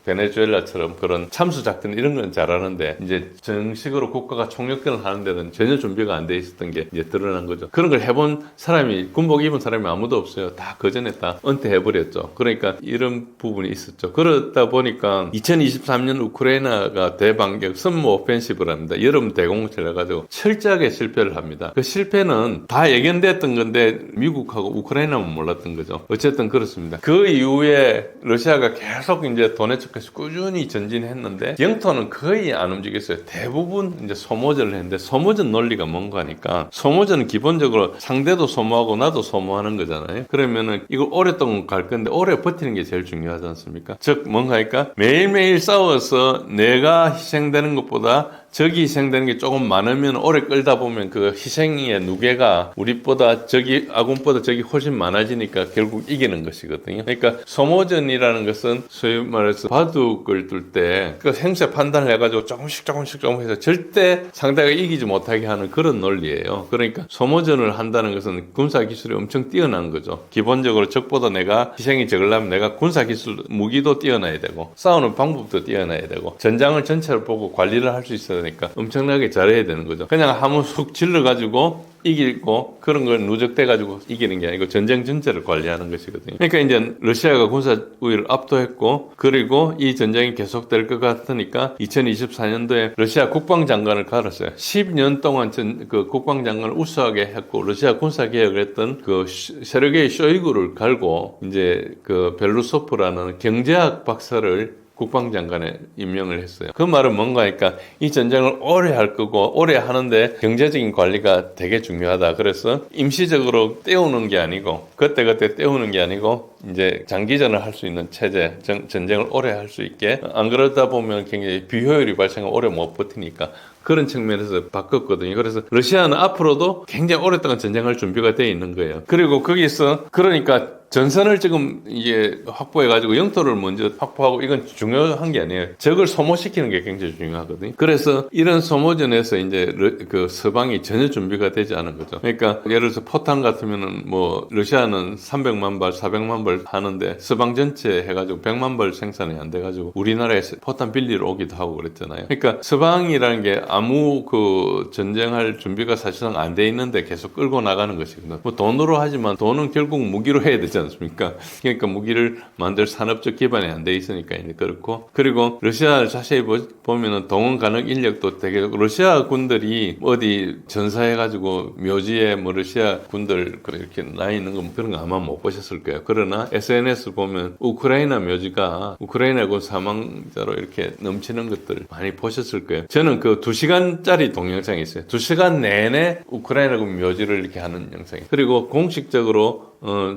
베네수엘라처럼 그런 참수 작전 이런 건 잘하는데 이제 정식으로 국가가 총력전을 하는 데는 전혀 준비가 안 돼 있었던 게 이제 드러난 거죠. 그런 걸 해본 사람이 군복 입은 사람이 아무도 없어요. 다 그전에 다 은퇴해버렸죠. 그러니까 이런 부분이 있었죠. 그러다 보니까 2023년 우크라이나가 대반격 선모 오펜시브를 합니다. 여름 대공격을 해가지고 철저하게 실패를 합니다. 그 실패는 다 예견됐던 건데 미국하고 우크라이나만 몰랐던 거죠. 어쨌든 그렇습니다. 그 이후에 러시아가 계속 이제 도네츠크에서 꾸준히 전진했는데 영토는 거의 안 움직였어요. 대부분 이제 소모전을 했는데 소모전 논리가 뭔가 하니까 소모전은 기본적으로 상대도 소모하고 나도 소모하는 거잖아요. 그러면은 이걸 오랫동안 갈 건데 오래 버티는 게 제일 중요하지 않습니까? 즉 뭔가 하니까 매일매일 싸워서 내가 희생되는 것보다 적이 희생되는 게 조금 많으면 오래 끌다 보면 그 희생의 누계가 우리보다 적이 아군보다 적이 훨씬 많아지니까 결국 이기는 것이거든요. 그러니까 소모전이라는 것은 소위 말해서 바둑을 둘 때 그 행세 판단을 해가지고 조금씩 해서 절대 상대가 이기지 못하게 하는 그런 논리예요. 그러니까 소모전을 한다는 것은 군사 기술이 엄청 뛰어난 거죠. 기본적으로 적보다 내가 희생이 적으려면 내가 군사 기술 무기도 뛰어나야 되고 싸우는 방법도 뛰어나야 되고 전장을 전체를 보고 관리를 할 수 있어야 되니까 엄청나게 잘해야 되는 거죠. 그냥 한번 훅 질러가지고 이기고 그런 걸 누적돼가지고 이기는 게 아니고 전쟁 전체를 관리하는 것이거든요. 그러니까 이제 러시아가 군사 우위를 압도했고 그리고 이 전쟁이 계속될 것 같으니까 2024년도에 러시아 국방장관을 갈았어요. 10년 동안 그 국방장관을 우수하게 했고 러시아 군사개혁을 했던 그 세르게이 쇼이구를 갈고 이제 그 벨루소프라는 경제학 박사를 국방장관에 임명을 했어요. 그 말은 뭔가 하니까 이 전쟁을 오래 할 거고 오래 하는데 경제적인 관리가 되게 중요하다. 그래서 임시적으로 때우는 게 아니고 그때 때우는 게 아니고 이제 장기전을 할 수 있는 체제, 전쟁을 오래 할 수 있게 안 그러다 보면 굉장히 비효율이 발생하고 오래 못 버티니까 그런 측면에서 바꿨거든요. 그래서 러시아는 앞으로도 굉장히 오랫동안 전쟁할 준비가 되어 있는 거예요. 그리고 거기서 그러니까 전선을 지금 이게 확보해가지고 영토를 먼저 확보하고 이건 중요한 게 아니에요. 적을 소모시키는 게 굉장히 중요하거든요. 그래서 이런 소모전에서 이제 그 서방이 전혀 준비가 되지 않은 거죠. 그러니까 예를 들어서 포탄 같으면은 뭐 러시아는 300만 발, 400만 발 하는데 서방 전체 해가지고 100만 발 생산이 안 돼가지고 우리나라에서 포탄 빌리러 오기도 하고 그랬잖아요. 그러니까 서방이라는 게 아무 그 전쟁할 준비가 사실상 안 돼 있는데 계속 끌고 나가는 것이거든요. 뭐 돈으로 하지만 돈은 결국 무기로 해야 되잖아요. 않습니까? 그러니까 무기를 만들 산업적 기반이 안 돼 있으니까 이제 그렇고 그리고 러시아를 자세히 보면은 동원 가능 인력도 되게 러시아 군들이 어디 전사해가지고 묘지에 뭐 러시아 군들 이렇게 나 있는 거 그런 거 아마 못 보셨을 거예요. 그러나 SNS 보면 우크라이나 묘지가 우크라이나군 사망자로 이렇게 넘치는 것들 많이 보셨을 거예요. 저는 그 2시간짜리 동영상이 있어요. 2시간 내내 우크라이나군 묘지를 이렇게 하는 영상이. 그리고 공식적으로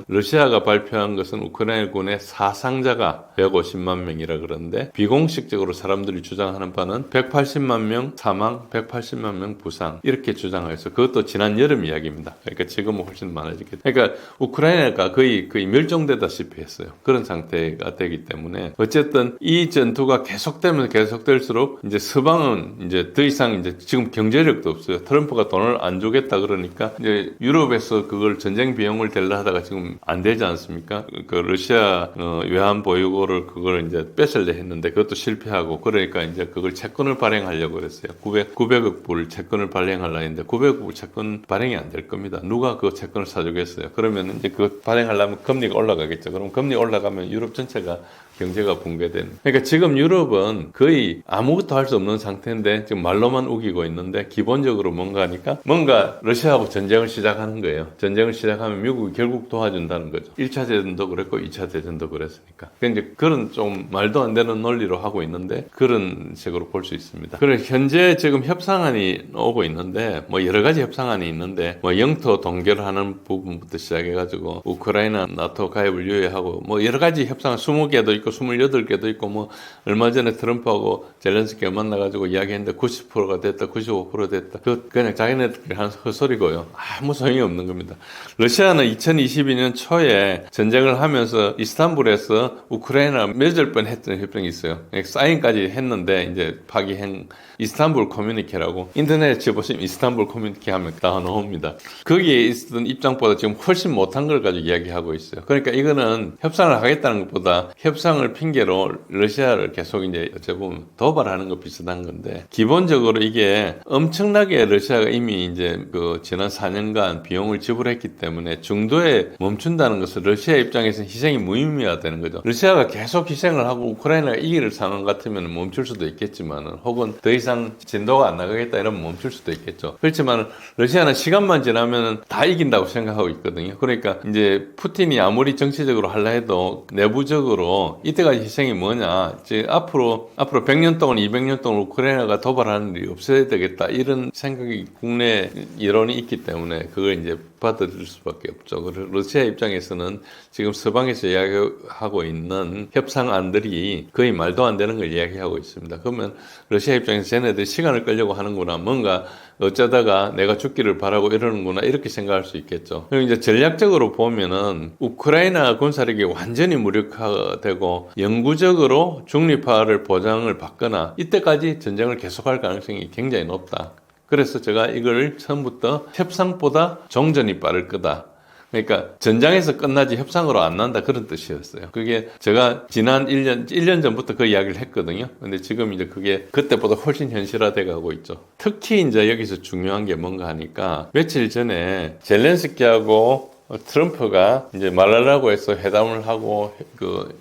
러시아가 발표한 것은 우크라이나군의 사상자가 150만 명이라 그러는데 비공식적으로 사람들이 주장하는 바는 180만 명 사망, 180만 명 부상 이렇게 주장해서 그것도 지난 여름 이야기입니다. 그러니까 지금은 훨씬 많아지겠죠. 그러니까 우크라이나가 거의 멸종되다시피 했어요. 그런 상태가 되기 때문에 어쨌든 이 전투가 계속되면 계속될수록 이제 서방은 이제 더 이상 이제 지금 경제력도 없어요. 트럼프가 돈을 안 주겠다 그러니까 이제 유럽에서 그걸 전쟁 비용을 댈라 하다가 지금 안 되지 않습니까? 그 러시아 외환 보유고를 그걸 이제 뺏으려 했는데 그것도 실패하고 그러니까 이제 그걸 채권을 발행하려고 그랬어요. 900억 불 채권을 발행하려고 했는데 900억 불 채권 발행이 안 될 겁니다. 누가 그 채권을 사주겠어요? 그러면 이제 그거 발행하려면 금리가 올라가겠죠. 그럼 금리 올라가면 유럽 전체가 경제가 붕괴된. 그러니까 지금 유럽은 거의 아무것도 할 수 없는 상태인데 지금 말로만 우기고 있는데 기본적으로 뭔가 하니까 뭔가 러시아하고 전쟁을 시작하는 거예요. 전쟁을 시작하면 미국이 결국 도와준다는 거죠. 1차 대전도 그랬고 2차 대전도 그랬으니까. 그러니까 그런 좀 말도 안 되는 논리로 하고 있는데 그런 식으로 볼 수 있습니다. 그래서 현재 지금 협상안이 오고 있는데 뭐 여러 가지 협상안이 있는데 뭐 영토 동결하는 부분부터 시작해가지고 우크라이나 나토 가입을 유예하고 뭐 여러 가지 협상안 20개도 있고 28개도 있고 뭐 얼마 전에 트럼프하고 젤렌스키가 만나가지고 이야기했는데 90%가 됐다 95% 됐다 그냥 자기네들끼리 하는 헛소리고요. 아무 소용이 없는 겁니다. 러시아는 2022년 초에 전쟁을 하면서 이스탄불에서 우크라이나 맺을 뻔했던 협정이 있어요. 사인까지 했는데 이제 파기행 이스탄불 커뮤니케라고 인터넷에 쳐보시면 이스탄불 커뮤니케 하면 다 나옵니다. 거기에 있었던 입장보다 지금 훨씬 못한 걸 가지고 이야기하고 있어요. 그러니까 이거는 협상을 하겠다는 것보다 협상을 협상을 핑계로 러시아를 계속 이제 어째 보면 도발하는 거 비슷한 건데, 기본적으로 이게 엄청나게 러시아가 이미 이제 그 지난 4년간 비용을 지불했기 때문에 중도에 멈춘다는 것은 러시아 입장에서는 희생이 무의미하다는 거죠. 러시아가 계속 희생을 하고 우크라이나가 이길 상황 같으면 멈출 수도 있겠지만, 혹은 더 이상 진도가 안 나가겠다 이러면 멈출 수도 있겠죠. 그렇지만 러시아는 시간만 지나면 다 이긴다고 생각하고 있거든요. 그러니까 이제 푸틴이 아무리 정치적으로 하려 해도 내부적으로 이때까지 희생이 뭐냐, 이제 앞으로 100년 동안 200년 동안 우크라이나가 도발하는 일이 없어야 되겠다 이런 생각이 국내 여론이 있기 때문에 그걸 이제 받아들일 수밖에 없죠. 그리고 러시아 입장에서는 지금 서방에서 이야기하고 있는 협상안들이 거의 말도 안 되는 걸 이야기하고 있습니다. 그러면 러시아 입장에서 쟤네들 시간을 끌려고 하는구나, 뭔가 어쩌다가 내가 죽기를 바라고 이러는구나 이렇게 생각할 수 있겠죠. 그리고 이제 전략적으로 보면은 우크라이나 군사력이 완전히 무력화되고 영구적으로 중립화를 보장을 받거나 이때까지 전쟁을 계속할 가능성이 굉장히 높다. 그래서 제가 이걸 처음부터 협상보다 종전이 빠를 거다. 그러니까 전장에서 끝나지 협상으로 안 난다, 그런 뜻이었어요. 그게 제가 지난 1년 전부터 그 이야기를 했거든요. 근데 지금 이제 그게 그때보다 훨씬 현실화돼 가고 있죠. 특히 이제 여기서 중요한 게 뭔가 하니까, 며칠 전에 젤렌스키하고 트럼프가 이제 말하려고 해서 회담을 하고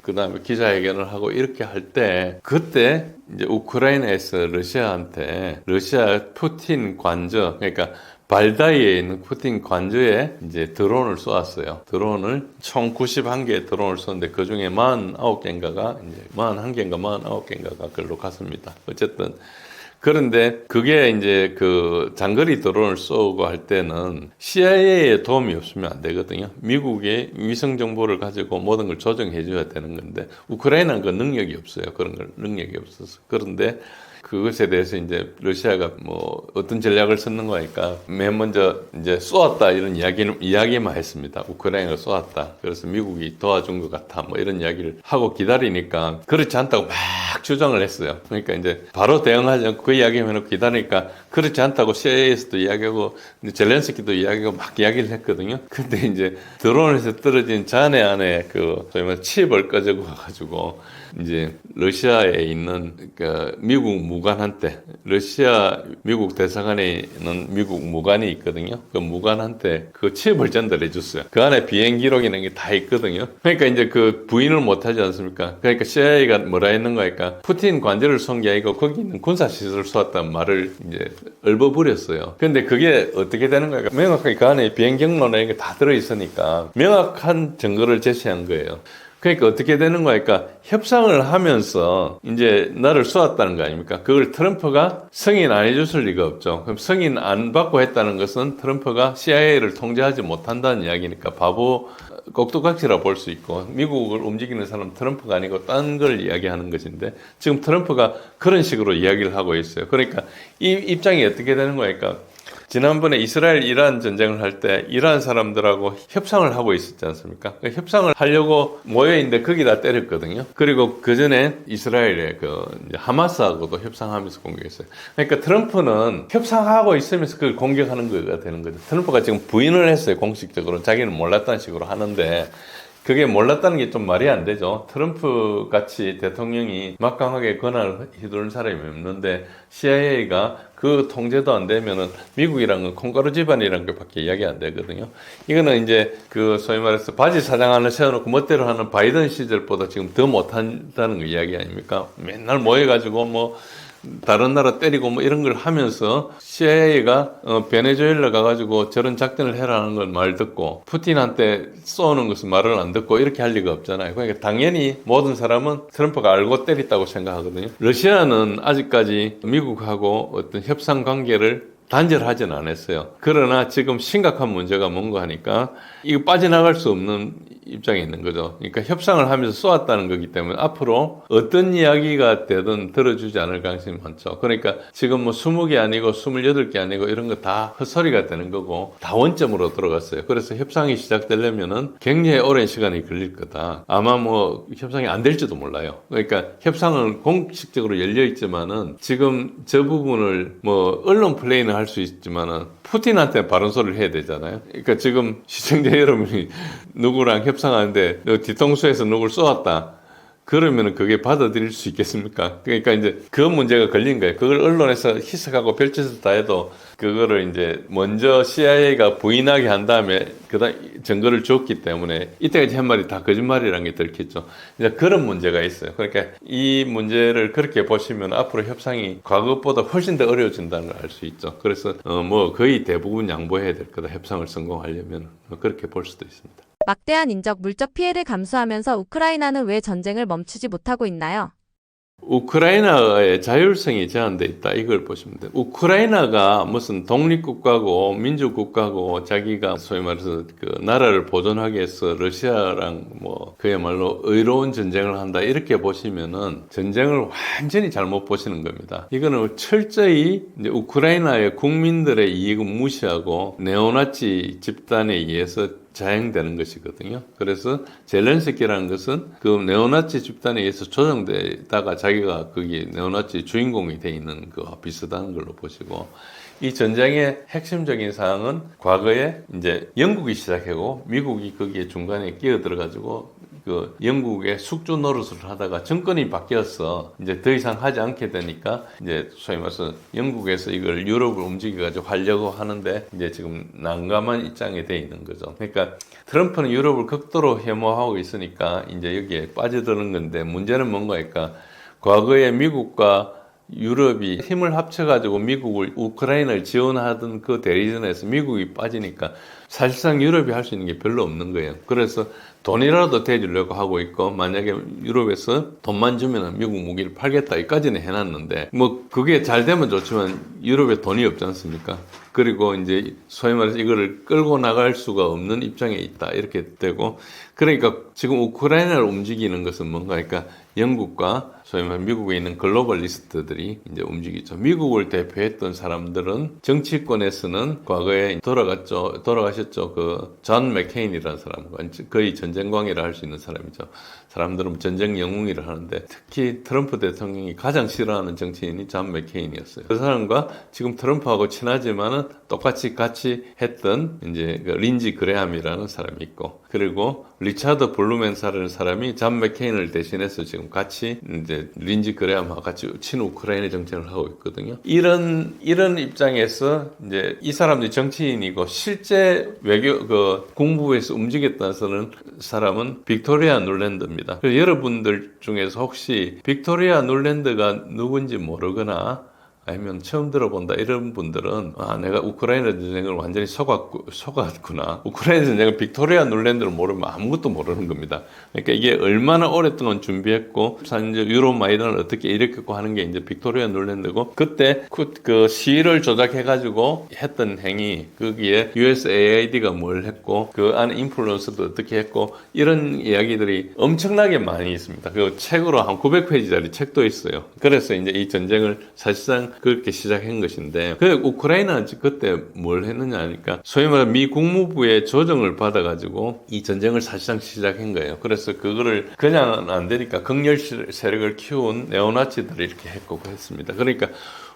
그다음에 기자회견을 하고 이렇게 할 때, 그때 이제 우크라이나에서 러시아한테 러시아 푸틴 관저, 그러니까 발다이에 있는 푸틴 관저에 이제 드론을 쏘았어요. 드론을 총 91개의 드론을 쏘는데 그 중에 49개인가가 이제 41개인가 49개인가가 그걸로 갔습니다. 어쨌든 그런데 그게 이제 그 장거리 드론을 쏘고 할 때는 CIA의 도움이 없으면 안 되거든요. 미국의 위성 정보를 가지고 모든 걸 조정해 줘야 되는 건데 우크라이나는 그 능력이 없어요. 그런 걸 능력이 없어서. 그런데 그것에 대해서 이제 러시아가 뭐 어떤 전략을 썼는 거니까 맨 먼저 이제 쏘았다 이런 이야기만 했습니다. 우크라이나가 쏘았다. 그래서 미국이 도와준 것 같아. 뭐 이런 이야기를 하고 기다리니까 그렇지 않다고 막 주장을 했어요. 그러니까 이제 바로 대응하지 않고 그 이야기만 해놓고 기다리니까 그렇지 않다고 CIA에서도 이야기하고 젤렌스키도 이야기하고 막 이야기를 했거든요. 근데 이제 드론에서 떨어진 잔해 안에 그 소위 말해 칩을 가지고 와가지고 이제 러시아에 있는 그 미국 무관한테, 러시아 미국 대사관에 있는 미국 무관이 있거든요. 그 무관한테 그 칩을 전달해 줬어요. 그 안에 비행 기록이라는 게 다 있거든요. 그러니까 이제 그 부인을 못 하지 않습니까? 그러니까 CIA가 뭐라 했는 거니까 푸틴 관저를 쏜 게 아니고 거기 있는 군사시설을 쏘았다는 말을 이제 읊어버렸어요. 근데 그게 어떻게 되는 거니까 명확하게 그 안에 비행 경로나 이게 다 들어있으니까 명확한 증거를 제시한 거예요. 그러니까 어떻게 되는 거니까 협상을 하면서 이제 나를 쏘았다는 거 아닙니까? 그걸 트럼프가 승인 안 해줬을 리가 없죠. 그럼 승인 안 받고 했다는 것은 트럼프가 CIA를 통제하지 못한다는 이야기니까 바보 꼭두각시라 볼 수 있고, 미국을 움직이는 사람 트럼프가 아니고 딴 걸 이야기하는 것인데 지금 트럼프가 그런 식으로 이야기를 하고 있어요. 그러니까 이 입장이 어떻게 되는 거니까 지난번에 이스라엘 이란 전쟁을 할 때 이란 사람들하고 협상을 하고 있었지 않습니까? 그 협상을 하려고 모여있는데 거기다 때렸거든요. 그리고 그 전에 이스라엘의 그 하마스하고도 협상하면서 공격했어요. 그러니까 트럼프는 협상하고 있으면서 그걸 공격하는 거가 되는 거죠. 트럼프가 지금 부인을 했어요. 공식적으로 자기는 몰랐다는 식으로 하는데 그게 몰랐다는 게 좀 말이 안 되죠. 트럼프 같이 대통령이 막강하게 권한을 휘두른 사람이 없는데 CIA가 그 통제도 안 되면은 미국이란 건 콩가루 집안이란 것밖에 이야기 안 되거든요. 이거는 이제 그 소위 말해서 바지 사장 하나 세워놓고 멋대로 하는 바이든 시절보다 지금 더 못한다는 거 이야기 아닙니까? 맨날 모여가지고 뭐 다른 나라 때리고 뭐 이런 걸 하면서 CIA가 베네수엘라 가가지고 저런 작전을 해라는 걸 말 듣고 푸틴한테 쏘는 것은 말을 안 듣고 이렇게 할 리가 없잖아요. 그러니까 당연히 모든 사람은 트럼프가 알고 때렸다고 생각하거든요. 러시아는 아직까지 미국하고 어떤 협상 관계를 단절하지는 않았어요. 그러나 지금 심각한 문제가 뭔가 하니까 이거 빠져나갈 수 없는 입장에 있는 거죠. 그러니까 협상을 하면서 쏘았다는 거기 때문에 앞으로 어떤 이야기가 되든 들어주지 않을 가능성이 많죠. 그러니까 지금 뭐 20개 아니고 28개 아니고 이런 거 다 헛소리가 되는 거고 다 원점으로 들어갔어요. 그래서 협상이 시작되려면은 굉장히 오랜 시간이 걸릴 거다. 아마 뭐 협상이 안 될지도 몰라요. 그러니까 협상은 공식적으로 열려 있지만은 지금 저 부분을 뭐 언론 플레이는 할 수 있지만은 푸틴한테 바른 소리를 해야 되잖아요. 그러니까 지금 시청자 여러분이 누구랑 협상하는데 뒤통수에서 누굴 쏘았다. 그러면은 그게 받아들일 수 있겠습니까? 그러니까 이제 그 문제가 걸린 거예요. 그걸 언론에서 희석하고 별짓을 다 해도 그거를 이제 먼저 CIA가 부인하게 한 다음에 그다음 증거를 줬기 때문에 이때까지 한 말이 다 거짓말이라는 게 들켰죠. 이제 그런 문제가 있어요. 그러니까 이 문제를 그렇게 보시면 앞으로 협상이 과거보다 훨씬 더 어려워진다는 걸 알 수 있죠. 그래서 뭐 거의 대부분 양보해야 될 거다. 협상을 성공하려면 그렇게 볼 수도 있습니다. 막대한 인적, 물적 피해를 감수하면서 우크라이나는 왜 전쟁을 멈추지 못하고 있나요? 우크라이나의 자율성이 제한돼 있다. 이걸 보시면 돼요. 우크라이나가 무슨 독립국가고 민주국가고 자기가 소위 말해서 그 나라를 보존하기 위해서 러시아랑 뭐 그야말로 의로운 전쟁을 한다. 이렇게 보시면은 전쟁을 완전히 잘못 보시는 겁니다. 이거는 철저히 이제 우크라이나의 국민들의 이익을 무시하고 네오나치 집단에 의해서 자행되는 것이거든요. 그래서 젤렌스키라는 것은 그 네오나치 집단에 의해서 조정되다가 자기가 거기 네오나치 주인공이 돼 있는 거와 비슷한 걸로 보시고, 이 전쟁의 핵심적인 사항은 과거에 이제 영국이 시작하고 미국이 거기에 중간에 끼어들어가지고 그 영국의 숙주 노릇을 하다가 정권이 바뀌어서 이제 더 이상 하지 않게 되니까 이제 소위 말해서 영국에서 이걸 유럽을 움직여가지고 하려고 하는데 이제 지금 난감한 입장에 돼 있는 거죠. 그러니까 트럼프는 유럽을 극도로 혐오하고 있으니까 이제 여기에 빠져드는 건데, 문제는 뭔가 할까? 과거에 미국과 유럽이 힘을 합쳐가지고 미국을 우크라이나를 지원하던 그 대리전에서 미국이 빠지니까 사실상 유럽이 할 수 있는 게 별로 없는 거예요. 그래서 돈이라도 대주려고 하고 있고, 만약에 유럽에서 돈만 주면 미국 무기를 팔겠다 이까지는 해놨는데, 뭐 그게 잘 되면 좋지만 유럽에 돈이 없지 않습니까? 그리고 이제 소위 말해서 이거를 끌고 나갈 수가 없는 입장에 있다 이렇게 되고, 그러니까 지금 우크라이나를 움직이는 것은 뭔가, 그러니까 영국과 소위 말해 미국에 있는 글로벌리스트들이 이제 움직이죠. 미국을 대표했던 사람들은 정치권에서는 과거에 돌아가셨죠. 그 존 맥케인이라는 사람, 거의 전쟁광이라 할 수 있는 사람이죠. 사람들은 전쟁 영웅이라 하는데, 특히 트럼프 대통령이 가장 싫어하는 정치인이 존 맥케인이었어요. 그 사람과 지금 트럼프하고 친하지만은 똑같이 같이 했던 이제 그 린지 그레함이라는 사람이 있고, 그리고 리차드 블루멘사라는 사람이 존 맥케인을 대신해서 지금 같이 이제 린지 그레함하고 같이 친우크라이나 정책을 하고 있거든요. 이런 입장에서 이제 이 사람들이 정치인이고 실제 외교 국무부에서 움직였다는 사람은 빅토리아 눌랜드입니다. 그래서 여러분들 중에서 혹시 빅토리아 눌랜드가 누군지 모르거나 아니면 처음 들어본다 이런 분들은, 내가 우크라이나 전쟁을 완전히 속았구나. 우크라이나 전쟁을 빅토리아 눌랜드를 모르면 아무것도 모르는 겁니다. 그러니까 이게 얼마나 오랫동안 준비했고, 유럽 마이단을 어떻게 일으켰고 하는 게 이제 빅토리아 눌랜드고, 그때 그 시위를 조작해가지고 했던 행위, 거기에 USAID가 뭘 했고, 그 안에 인플루언서도 어떻게 했고, 이런 이야기들이 엄청나게 많이 있습니다. 그 책으로 한 900페이지짜리 책도 있어요. 그래서 이제 이 전쟁을 사실상 그렇게 시작한 것인데, 그 우크라이나는 그때 뭘 했느냐 하니까 소위 말해 미 국무부의 조정을 받아가지고 이 전쟁을 사실상 시작한 거예요. 그래서 그거를 그냥 안 되니까 극렬 세력을 키운 네오나치들이 이렇게 했고 했습니다. 그러니까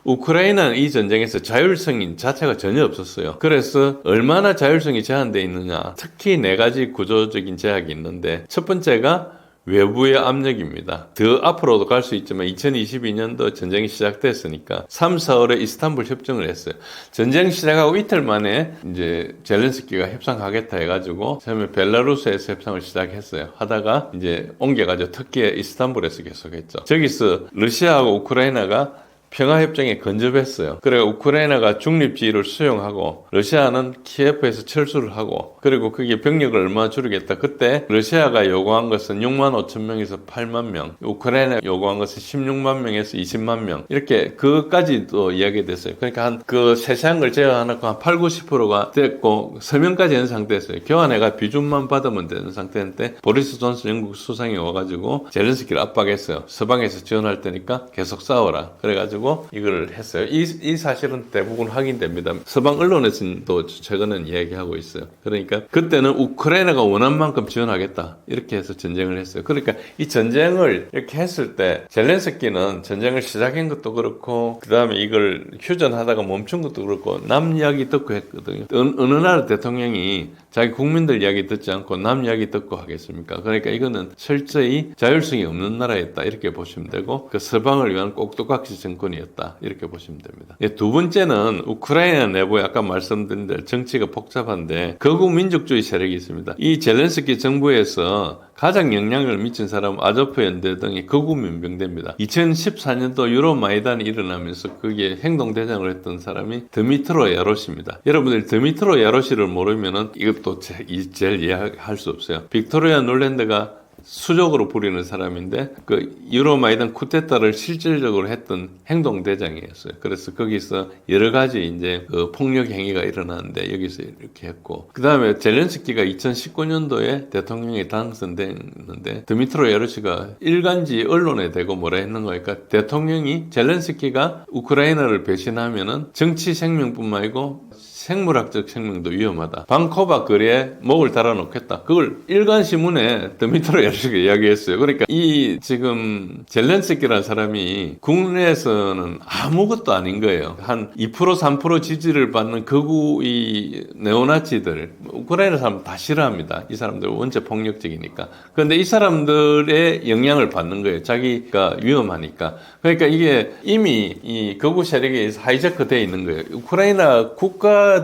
우크라이나는 이 전쟁에서 자율성이 자체가 전혀 없었어요. 그래서 얼마나 자율성이 제한되어 있느냐, 특히 4가지 구조적인 제약이 있는데, 첫 번째가 외부의 압력입니다. 더 앞으로도 갈 수 있지만 2022년도 전쟁이 시작됐으니까 3, 4월에 이스탄불 협정을 했어요. 전쟁 시작하고 이틀 만에 이제 젤렌스키가 협상하겠다 해가지고 처음에 벨라루스에서 협상을 시작했어요. 하다가 이제 옮겨가지고 터키의 이스탄불에서 계속했죠. 저기서 러시아하고 우크라이나가 평화협정에 건접했어요. 그래 우크라이나가 중립지위를 수용하고 러시아는 키예프에서 철수를 하고, 그리고 거기에 병력을 얼마나 줄이겠다. 그때 러시아가 요구한 것은 6만 5천 명에서 8만 명, 우크라이나가 요구한 것은 16만 명에서 20만 명, 이렇게 그것까지도 이야기됐어요. 그러니까 한 그 세세한 걸 제외하고 한 8, 90%가 됐고 서명까지 한 상태였어요. 교환해가 비준만 받으면 되는 상태인데, 보리스 존슨 영국 수상이 와가지고 젤렌스키를 압박했어요. 서방에서 지원할 테니까 계속 싸워라. 그래가지고 가지고 이걸 했어요. 이 사실은 대부분 확인됩니다. 서방 언론에서도 최근에 이야기하고 있어요. 그러니까 그때는 우크라이나가 원한 만큼 지원하겠다 이렇게 해서 전쟁을 했어요. 그러니까 이 전쟁을 이렇게 했을 때 젤렌스키는 전쟁을 시작한 것도 그렇고 그 다음에 이걸 휴전하다가 멈춘 것도 그렇고 남 이야기 듣고 했거든요. 어느 나라 대통령이 자기 국민들 이야기 듣지 않고 남 이야기 듣고 하겠습니까? 그러니까 이거는 철저히 자율성이 없는 나라였다 이렇게 보시면 되고 그 서방을 위한 꼭두각시 정권이었다 이렇게 보시면 됩니다. 두 번째는 우크라이나 내부에 아까 말씀드린 대로 정치가 복잡한데 극우 민족주의 세력이 있습니다. 이 젤렌스키 정부에서 가장 영향을 미친 사람은 아조프 연대 등의 극우 민병대입니다. 2014년도 유로마이단이 일어나면서 거기에 행동대장을 했던 사람이 드미트로 야로시입니다. 여러분들 드미트로 야로시를 모르면은 이것도 제일 이해할 수 없어요. 빅토리아 놀랜드가 수적으로 부리는 사람인데 그 유로마이단 쿠데타를 실질적으로 했던 행동대장이었어요. 그래서 거기서 여러 가지 이제 그 폭력 행위가 일어났는데 여기서 이렇게 했고 그 다음에 젤렌스키가 2019년도에 대통령에 당선됐는데 드미트로 야르시가 일간지 언론에 대고 뭐라 했는 거니까 대통령이 젤렌스키가 우크라이나를 배신하면은 정치 생명뿐만 아니고 생물학적 생명도 위험하다. 방코바 거리에 목을 달아놓겠다. 그걸 일간신문에 드미트로 야르시가 이야기했어요. 그러니까 이 지금 젤렌스키라는 사람이 국내에서는 아무것도 아닌 거예요. 한 2% 3% 지지를 받는 극우 이 네오나치들 우크라이나 사람 다 싫어합니다. 이 사람들 원체 폭력적이니까. 그런데 이 사람들의 영향을 받는 거예요. 자기가 위험하니까. 그러니까 이게 이미 이 극우 세력에 의해서 하이제크 되어 있는 거예요. 우크라이나 국가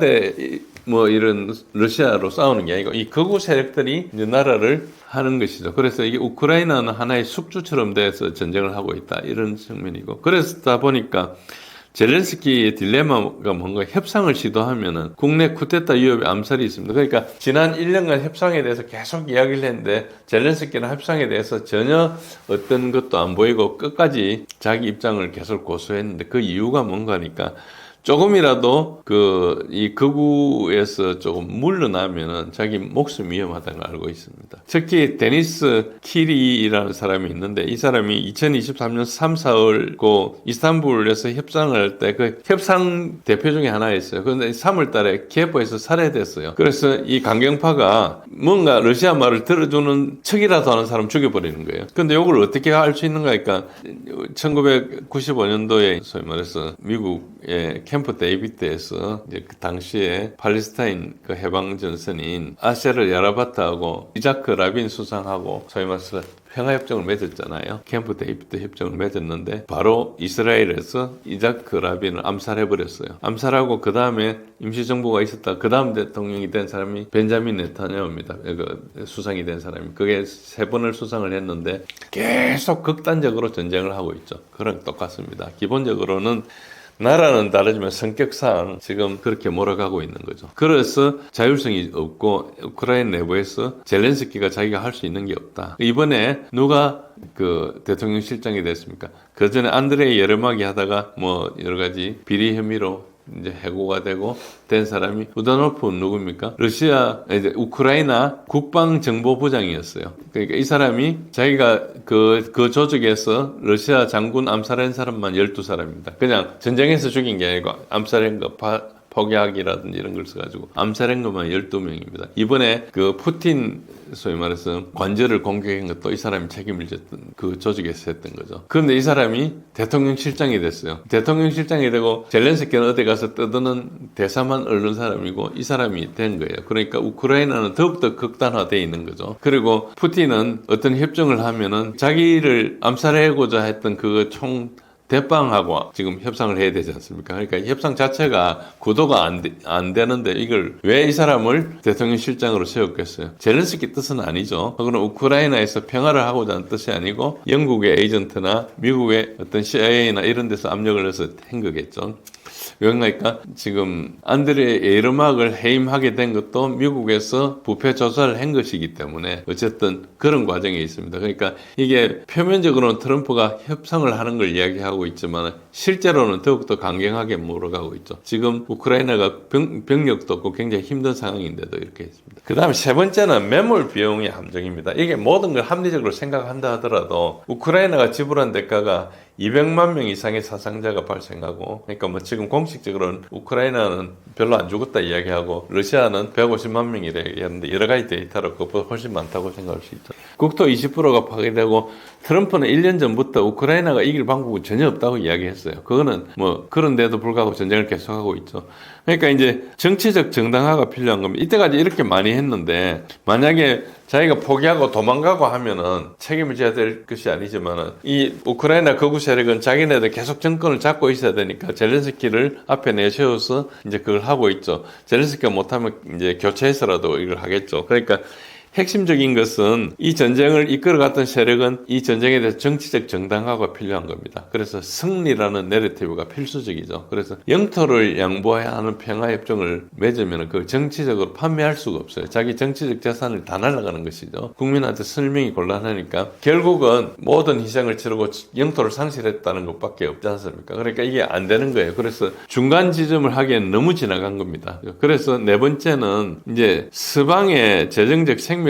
뭐 이런 러시아로 싸우는 게 아니고 이 극우 세력들이 이제 나라를 하는 것이죠. 그래서 이게 우크라이나는 하나의 숙주처럼 돼서 전쟁을 하고 있다 이런 측면이고 그러다 보니까 젤렌스키의 딜레마가 뭔가 협상을 시도하면은 국내 쿠데타 위협의 암살이 있습니다. 그러니까 지난 1년간 협상에 대해서 계속 이야기를 했는데 젤렌스키는 협상에 대해서 전혀 어떤 것도 안 보이고 끝까지 자기 입장을 계속 고수했는데 그 이유가 뭔가 하니까 조금이라도 이 극우에서 조금 물러나면은 자기 목숨이 위험하다는 걸 알고 있습니다. 특히 데니스 키리라는 사람이 있는데 이 사람이 2023년 3, 4월 그 이스탄불에서 협상을 할 때 그 협상 대표 중에 하나였어요. 그런데 3월 달에 키예프에서 살해됐어요. 그래서 이 강경파가 뭔가 러시아 말을 들어주는 척이라도 하는 사람 죽여버리는 거예요. 근데 이걸 어떻게 할 수 있는가 하니까 1995년도에 소위 말해서 미국의 캠프 데이비드에서 이제 그 당시에 팔레스타인 그 해방 전선인 아세르 야라바트하고 이자크 라빈 수상하고 소위 말해서 평화협정을 맺었잖아요. 캠프 데이비드 협정을 맺었는데 바로 이스라엘에서 이자크 라빈을 암살해버렸어요. 암살하고 그 다음에 임시정부가 있었다. 그 다음 대통령이 된 사람이 벤자민 네타냐후입니다. 그 수상이 된 사람이. 그게 3번을 수상을 했는데 계속 극단적으로 전쟁을 하고 있죠. 그런 똑같습니다. 기본적으로는 나라는 다르지만 성격상 지금 그렇게 몰아가고 있는 거죠. 그래서 자율성이 없고 우크라이나 내부에서 젤렌스키가 자기가 할 수 있는 게 없다. 이번에 누가 그 대통령 실장이 됐습니까? 그 전에 안드레이 예르마기 하다가 뭐 여러 가지 비리 혐의로 이제 해고가 되고 된 사람이 부다노프는 누굽니까? 이제 우크라이나 국방정보부장이었어요. 그러니까 이 사람이 자기가 그 조직에서 러시아 장군 암살한 사람만 12사람입니다. 그냥 전쟁에서 죽인 게 아니고 암살한 거 폭약이라든지 이런 걸 써가지고 암살한 것만 12명입니다. 이번에 그 푸틴 소위 말해서 관절을 공격한 것도 이 사람이 책임을 졌던 그 조직에서 했던 거죠. 그런데 이 사람이 대통령 실장이 됐어요. 대통령 실장이 되고 젤렌스키는 어디 가서 떠드는 대사만 얻는 사람이고 이 사람이 된 거예요. 그러니까 우크라이나는 더욱더 극단화되어 있는 거죠. 그리고 푸틴은 어떤 협정을 하면은 자기를 암살하고자 했던 그 대빵하고 지금 협상을 해야 되지 않습니까? 그러니까 협상 자체가 구도가 안 되는데 이걸 왜 이 사람을 대통령 실장으로 세웠겠어요? 젤렌스키 뜻은 아니죠. 그건 우크라이나에서 평화를 하고자 하는 뜻이 아니고 영국의 에이전트나 미국의 어떤 CIA나 이런 데서 압력을 해서 한 거겠죠. 왜냐니까 지금 안드레 예르막을 해임하게 된 것도 미국에서 부패 조사를 한 것이기 때문에 어쨌든 그런 과정이 있습니다. 그러니까 이게 표면적으로는 트럼프가 협상을 하는 걸 이야기하고 있지만 실제로는 더욱더 강경하게 몰아가고 있죠. 지금 우크라이나가 병력도 없고 굉장히 힘든 상황인데도 이렇게 있습니다. 그 다음에 세 번째는 매몰 비용의 함정입니다. 이게 모든 걸 합리적으로 생각한다 하더라도 우크라이나가 지불한 대가가 200만 명 이상의 사상자가 발생하고, 그러니까 뭐 지금 공식적으로는 우크라이나는 별로 안 죽었다 이야기하고 러시아는 150만 명이라 얘기하는데 여러 가지 데이터로 그것보다 훨씬 많다고 생각할 수 있죠. 국토 20%가 파괴되고 트럼프는 1년 전부터 우크라이나가 이길 방법은 전혀 없다고 이야기했어요. 그거는 뭐 그런데도 불구하고 전쟁을 계속하고 있죠. 그러니까 이제 정치적 정당화가 필요한 겁니다. 이때까지 이렇게 많이 했는데 만약에 자기가 포기하고 도망가고 하면은 책임을 져야 될 것이 아니지만은 이 우크라이나 극우 세력은 자기네들 계속 정권을 잡고 있어야 되니까 젤렌스키를 앞에 내세워서 이제 그걸 하고 있죠. 젤렌스키가 못하면 이제 교체해서라도 이걸 하겠죠. 그러니까 핵심적인 것은 이 전쟁을 이끌어갔던 세력은 이 전쟁에 대해서 정치적 정당화가 필요한 겁니다. 그래서 승리라는 내러티브가 필수적이죠. 그래서 영토를 양보해야 하는 평화협정을 맺으면 그걸 정치적으로 판매할 수가 없어요. 자기 정치적 재산을 다 날아가는 것이죠. 국민한테 설명이 곤란하니까 결국은 모든 희생을 치르고 영토를 상실했다는 것밖에 없지 않습니까? 그러니까 이게 안 되는 거예요. 그래서 중간 지점을 하기엔 너무 지나간 겁니다. 그래서 네 번째는 이제 서방의 재정적 생명을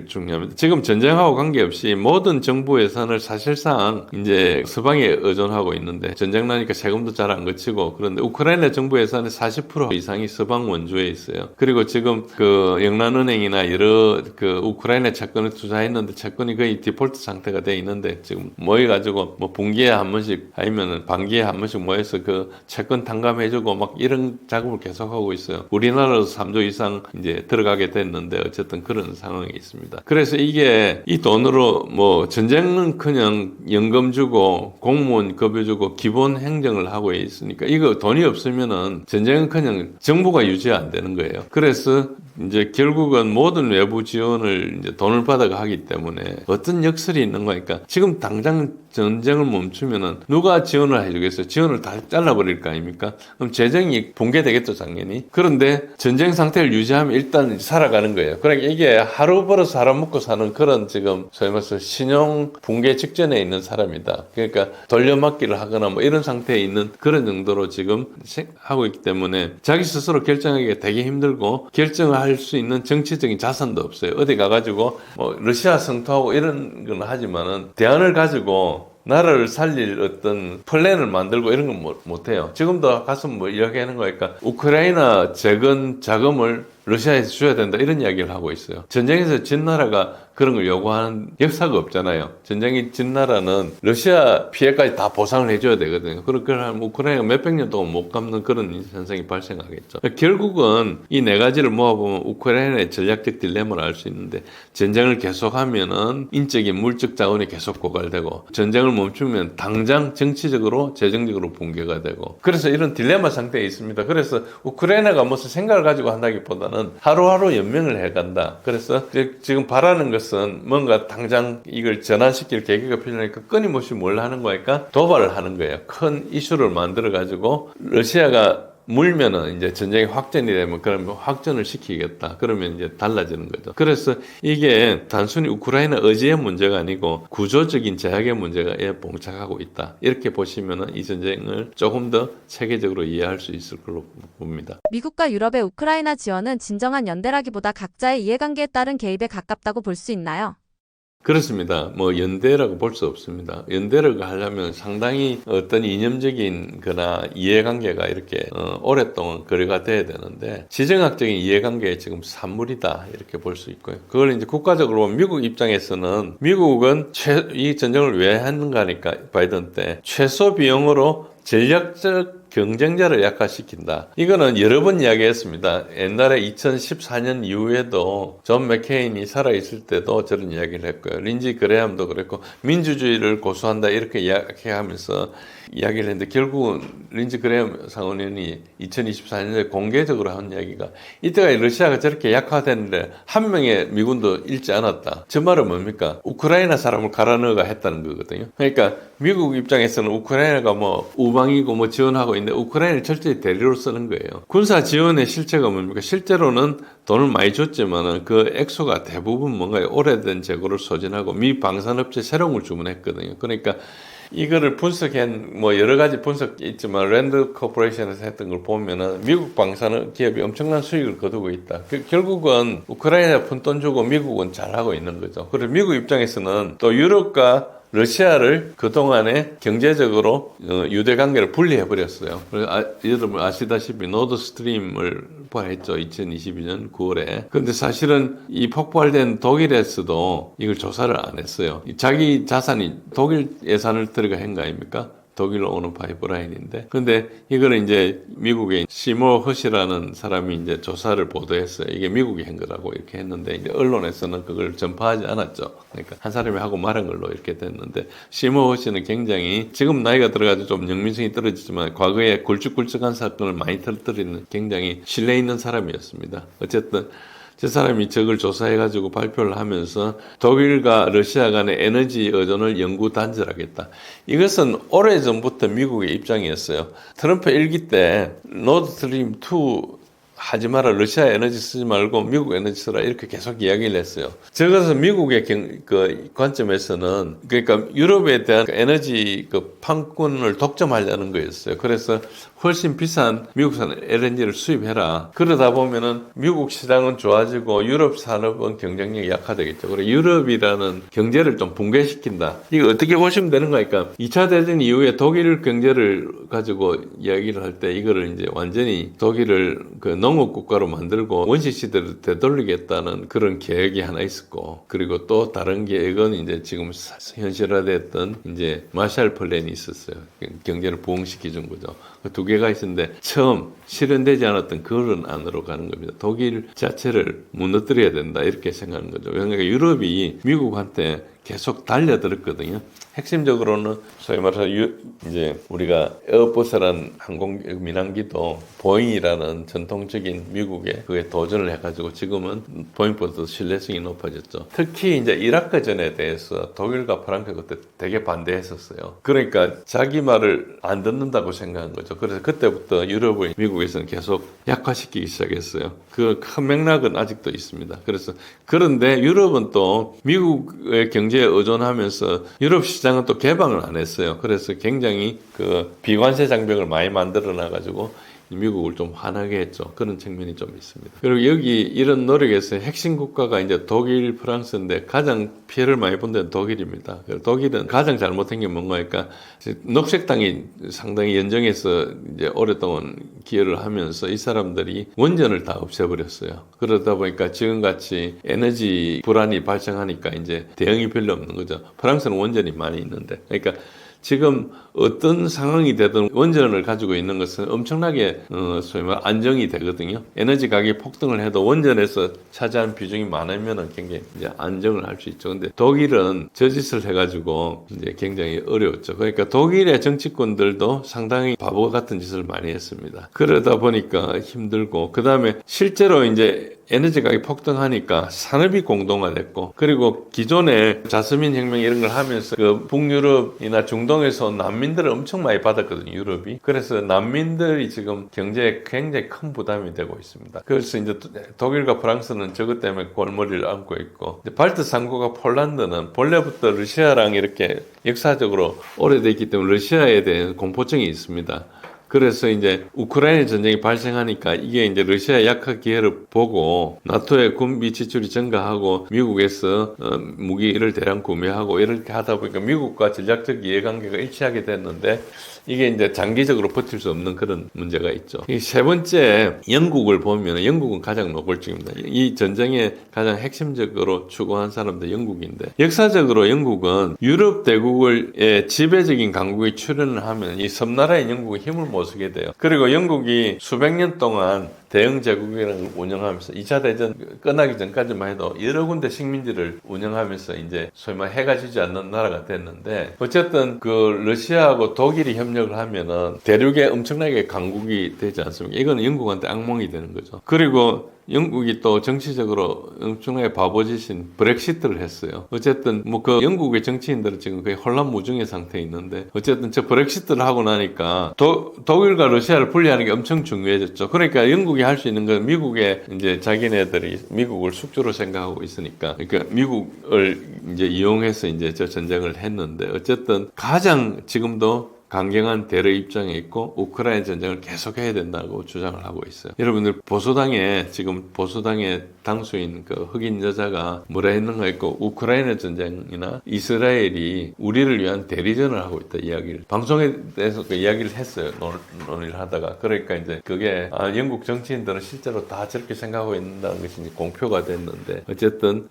중요합니다. 지금 전쟁하고 관계없이 모든 정부 예산을 사실상 이제 서방에 의존하고 있는데 전쟁 나니까 세금도 잘 안 거치고 그런데 우크라이나 정부 예산의 40% 이상이 서방 원조에 있어요. 그리고 지금 그 영란은행이나 여러 그 우크라이나 채권을 투자했는데 채권이 거의 디폴트 상태가 돼 있는데 지금 모여가지고 뭐 분기에 한 번씩 아니면은 반기에 한 번씩 모여서 그 채권 탕감해주고 막 이런 작업을 계속하고 있어요. 우리나라도 3조 이상 이제 들어가게 됐는데 어쨌든 그런 상황. 있습니다. 그래서 이게 이 돈으로 뭐 전쟁은 그냥 연금 주고 공무원 급여 주고 기본 행정을 하고 있으니까 이거 돈이 없으면은 전쟁은 그냥 정부가 유지 안 되는 거예요. 그래서 이제 결국은 모든 외부 지원을 이제 돈을 받아가 하기 때문에 어떤 역설이 있는 거니까 지금 당장 전쟁을 멈추면은 누가 지원을 해주겠어요? 지원을 다 잘라버릴 거 아닙니까? 그럼 재정이 붕괴되겠죠, 당연히. 그런데 전쟁 상태를 유지하면 일단 살아가는 거예요. 그러니까 이게 하루 벌어서 하루 먹고 사는 그런 지금 소위 말해서 신용 붕괴 직전에 있는 사람이다. 그러니까 돌려막기를 하거나 뭐 이런 상태에 있는 그런 정도로 지금 하고 있기 때문에 자기 스스로 결정하기가 되게 힘들고 결정을 할 수 있는 정치적인 자산도 없어요. 어디 가가지고 뭐 러시아 성토하고 이런 건 하지만은 대안을 가지고 나라를 살릴 어떤 플랜을 만들고 이런 건 못해요. 지금도 가서 뭐 이야기하는 거니까 우크라이나 재건 자금을 러시아에서 줘야 된다 이런 이야기를 하고 있어요. 전쟁에서 진 나라가 그런 걸 요구하는 역사가 없잖아요. 전쟁이 진 나라는 러시아 피해까지 다 보상을 해줘야 되거든요. 그러면 우크라이나가 몇백 년 동안 못 갚는 그런 현상이 발생하겠죠. 결국은 이 네 가지를 모아보면 우크라이나의 전략적 딜레마를 알 수 있는데 전쟁을 계속하면은 인적인 물적 자원이 계속 고갈되고 전쟁을 멈추면 당장 정치적으로 재정적으로 붕괴가 되고 그래서 이런 딜레마 상태에 있습니다. 그래서 우크라이나가 무슨 생각을 가지고 한다기보다는 하루하루 연명을 해간다. 그래서 지금 바라는 것은 뭔가 당장 이걸 전환시킬 계기가 필요하니까 끊임없이 뭘 하는 거니까 도발을 하는 거예요. 큰 이슈를 만들어가지고 러시아가 물면은 이제 전쟁이 확전이 되면 그러면 확전을 시키겠다. 그러면 이제 달라지는 거죠. 그래서 이게 단순히 우크라이나 의지의 문제가 아니고 구조적인 제약의 문제에 봉착하고 있다. 이렇게 보시면은 이 전쟁을 조금 더 체계적으로 이해할 수 있을 걸로 봅니다. 미국과 유럽의 우크라이나 지원은 진정한 연대라기보다 각자의 이해관계에 따른 개입에 가깝다고 볼 수 있나요? 그렇습니다. 뭐 연대라고 볼 수 없습니다. 연대를 하려면 상당히 어떤 이념적인 거나 이해관계가 이렇게 오랫동안 거래가 돼야 되는데 지정학적인 이해관계에 지금 산물이다 이렇게 볼 수 있고요. 그걸 이제 국가적으로 보면 미국 입장에서는 미국은 이 전쟁을 왜 했는가 하니까 바이든 때 최소 비용으로 전략적 경쟁자를 약화시킨다. 이거는 여러 번 이야기했습니다. 옛날에 2014년 이후에도 존 맥케인이 살아있을 때도 저런 이야기를 했고요. 린지 그레함도 그랬고 민주주의를 고수한다 이렇게 이야기하면서 이야기를 했는데 결국은 린지 그레함 상원의원이 2024년에 공개적으로 한 이야기가 이때가 러시아가 저렇게 약화됐는데 한 명의 미군도 잃지 않았다. 저 말은 뭡니까? 우크라이나 사람을 갈아 넣어가 했다는 거거든요. 그러니까 미국 입장에서는 우크라이나가 뭐 우방이고 뭐 지원하고 있는데 우크라이나를 철저히 대리로 쓰는 거예요. 군사 지원의 실체가 뭡니까? 실제로는 돈을 많이 줬지만은 그 액수가 대부분 뭔가 오래된 재고를 소진하고 미 방산업체 새로운 걸 주문했거든요. 그러니까 이거를 분석한 뭐 여러 가지 분석이 있지만 랜드 코퍼레이션에서 했던 걸 보면은 미국 방산 기업이 엄청난 수익을 거두고 있다. 결국은 우크라이나 푼 돈 주고 미국은 잘하고 있는 거죠. 그래서 미국 입장에서는 또 유럽과 러시아를 그동안에 경제적으로 유대 관계를 분리해 버렸어요. 여러분 아시다시피 노드 스트림을 폭발했죠. 2022년 9월에. 그런데 사실은 이 폭발된 독일에서도 이걸 조사를 안 했어요. 자기 자산이 독일 예산을 들어가 한 거 아닙니까? 독일로 오는 파이프라인인데. 근데 이거는 이제 미국의 시모 허시라는 사람이 이제 조사를 보도했어요. 이게 미국이 한 거라고 이렇게 했는데, 이제 언론에서는 그걸 전파하지 않았죠. 그러니까 한 사람이 하고 말한 걸로 이렇게 됐는데, 시모 허시는 굉장히 지금 나이가 들어가지고 좀 영민성이 떨어지지만 과거에 굵직굵직한 사건을 많이 터뜨리는 굉장히 신뢰 있는 사람이었습니다. 어쨌든 저 사람이 저걸 조사해가지고 발표를 하면서 독일과 러시아 간의 에너지 의존을 영구 단절하겠다. 이것은 오래전부터 미국의 입장이었어요. 트럼프 1기 때 노드스트림 2 하지 마라, 러시아 에너지 쓰지 말고 미국 에너지 쓰라, 이렇게 계속 이야기를 했어요. 저것은 미국의 그 관점에서는, 그러니까 유럽에 대한 에너지 그 판권을 독점하려는 거였어요. 그래서 훨씬 비싼 미국산 LNG를 수입해라. 그러다 보면은 미국 시장은 좋아지고 유럽 산업은 경쟁력이 약화되겠죠. 그리고 유럽이라는 경제를 좀 붕괴시킨다. 이거 어떻게 보시면 되는 거니까 2차 대전 이후에 독일 경제를 가지고 이야기를 할 때 이거를 이제 완전히 독일을 그 농업 국가로 만들고 원시 시대를 되돌리겠다는 그런 계획이 하나 있었고, 그리고 또 다른 계획은 이제 지금 현실화됐던 이제 마샬 플랜이 있었어요. 경제를 부흥시켜 준 거죠. 두 개가 있었는데 처음 실현되지 않았던 그런 안으로 가는 겁니다. 독일 자체를 무너뜨려야 된다, 이렇게 생각하는 거죠. 왜냐하면 유럽이 미국한테 계속 달려들었거든요. 핵심적으로는 소위 말해서 이제 우리가 에어버스라는 항공 민항기도 보잉이라는 전통적인 미국의 그에 도전을 해가지고 지금은 보잉보다 신뢰성이 높아졌죠. 특히 이제 이라크전에 대해서 독일과 프랑스 그때 되게 반대했었어요. 그러니까 자기 말을 안 듣는다고 생각한 거죠. 그래서 그때부터 유럽을 미국에서는 계속 약화시키기 시작했어요. 그 큰 맥락은 아직도 있습니다. 그래서 그런데 유럽은 또 미국의 경제에 의존하면서 유럽 시장은 또 개방을 안 했어요. 그래서 굉장히 그 비관세 장벽을 많이 만들어 놔가지고 미국을 좀 화나게 했죠. 그런 측면이 좀 있습니다. 그리고 여기 이런 노력에서 핵심 국가가 이제 독일, 프랑스인데 가장 피해를 많이 본 데는 독일입니다. 독일은 가장 잘못한 게 뭔가니까 녹색당이 상당히 연정해서 이제 오랫동안 기여를 하면서 이 사람들이 원전을 다 없애버렸어요. 그러다 보니까 지금같이 에너지 불안이 발생하니까 이제 대응이 별로 없는 거죠. 프랑스는 원전이 많이 있는데. 그러니까 지금 어떤 상황이 되든 원전을 가지고 있는 것은 엄청나게 소위 말 안정이 되거든요. 에너지 가격이 폭등을 해도 원전에서 차지하는 비중이 많으면은 굉장히 이제 안정을 할 수 있죠. 근데 독일은 저 짓을 해가지고 이제 굉장히 어려웠죠. 그러니까 독일의 정치권들도 상당히 바보 같은 짓을 많이 했습니다. 그러다 보니까 힘들고, 그 다음에 실제로 이제 에너지 가격이 폭등하니까 산업이 공동화됐고, 그리고 기존에 자스민 혁명 이런 걸 하면서 그 북유럽이나 중동에서 온 난민들을 엄청 많이 받았거든요, 유럽이. 그래서 난민들이 지금 경제에 굉장히 큰 부담이 되고 있습니다. 그래서 이제 독일과 프랑스는 저것 때문에 골머리를 앓고 있고, 발트 삼국과 폴란드는 본래부터 러시아랑 이렇게 역사적으로 오래됐기 때문에 러시아에 대한 공포증이 있습니다. 그래서 이제 우크라이나 전쟁이 발생하니까 이게 이제 러시아의 약화 기회를 보고 나토의 군비 지출이 증가하고 미국에서 무기를 대량 구매하고 이렇게 하다 보니까 미국과 전략적 이해관계가 일치하게 됐는데, 이게 이제 장기적으로 버틸 수 없는 그런 문제가 있죠. 이 세 번째, 영국을 보면 영국은 가장 노골적입니다. 이 전쟁에 가장 핵심적으로 추구한 사람도 영국인데, 역사적으로 영국은 유럽 대국의 지배적인 강국이 출현을 하면 이 섬나라의 영국이 힘을 못 쓰게 돼요. 그리고 영국이 수백 년 동안 대영 제국이라는 걸 운영하면서 2차 대전 끝나기 전까지만 해도 여러 군데 식민지를 운영하면서 이제 소위 말 해가 지지 않는 나라가 됐는데, 어쨌든 그 러시아하고 독일이 협력을 하면은 대륙에 엄청나게 강국이 되지 않습니까? 이건 영국한테 악몽이 되는 거죠. 그리고 영국이 또 정치적으로 엄청나게 바보짓인 브렉시트를 했어요. 어쨌든 뭐 그 영국의 정치인들은 지금 거의 혼란무중의 상태에 있는데, 어쨌든 저 브렉시트를 하고 나니까 독일과 러시아를 분리하는 게 엄청 중요해졌죠. 그러니까 영국이 할 수 있는 건 미국의 이제 자기네들이 미국을 숙주로 생각하고 있으니까, 그러니까 미국을 이제 이용해서 이제 저 전쟁을 했는데, 어쨌든 가장 지금도 강경한 대러 입장에 있고 우크라이나 전쟁을 계속해야 된다고 주장을 하고 있어요. 여러분들 보수당에 지금 보수당의 당수인 그 흑인 여자가 뭐라 했는가 했고 우크라이나 전쟁이나 이스라엘이 우리를 위한 대리전을 하고 있다 이야기를 방송에 대해서 그 이야기를 했어요. 논의를 하다가 그러니까 이제 그게 영국 정치인들은 실제로 다 저렇게 생각하고 있다는 것이 이제 공표가 됐는데 어쨌든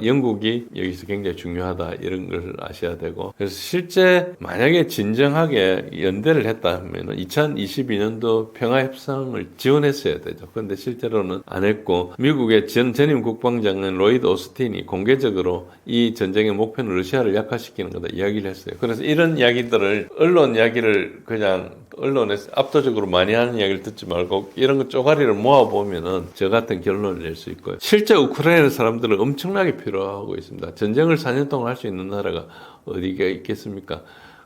영국이 여기서 굉장히 중요하다 이런 걸 아셔야 되고 그래서 실제 만약에 진정하게 연대를 했다 하면은 2022년도 평화협상을 지원했어야 되죠. 그런데 실제로는 안 했고 미국의 전임 국방장관 로이드 오스틴이 공개적으로 이 전쟁의 목표는 러시아를 약화시키는 거다 이야기를 했어요. 그래서 이런 이야기들을 언론 이야기를 그냥 언론에서 압도적으로 많이 하는 이야기를 듣지 말고 이런 거 쪼가리를 모아보면은 저 같은 결론을 낼 수 있고요. 실제 우크라이나 사람들은 엄청나게 필요하고 있습니다. 전쟁을 4년 동안 할 수 있는 나라가 어디가 있겠습니까?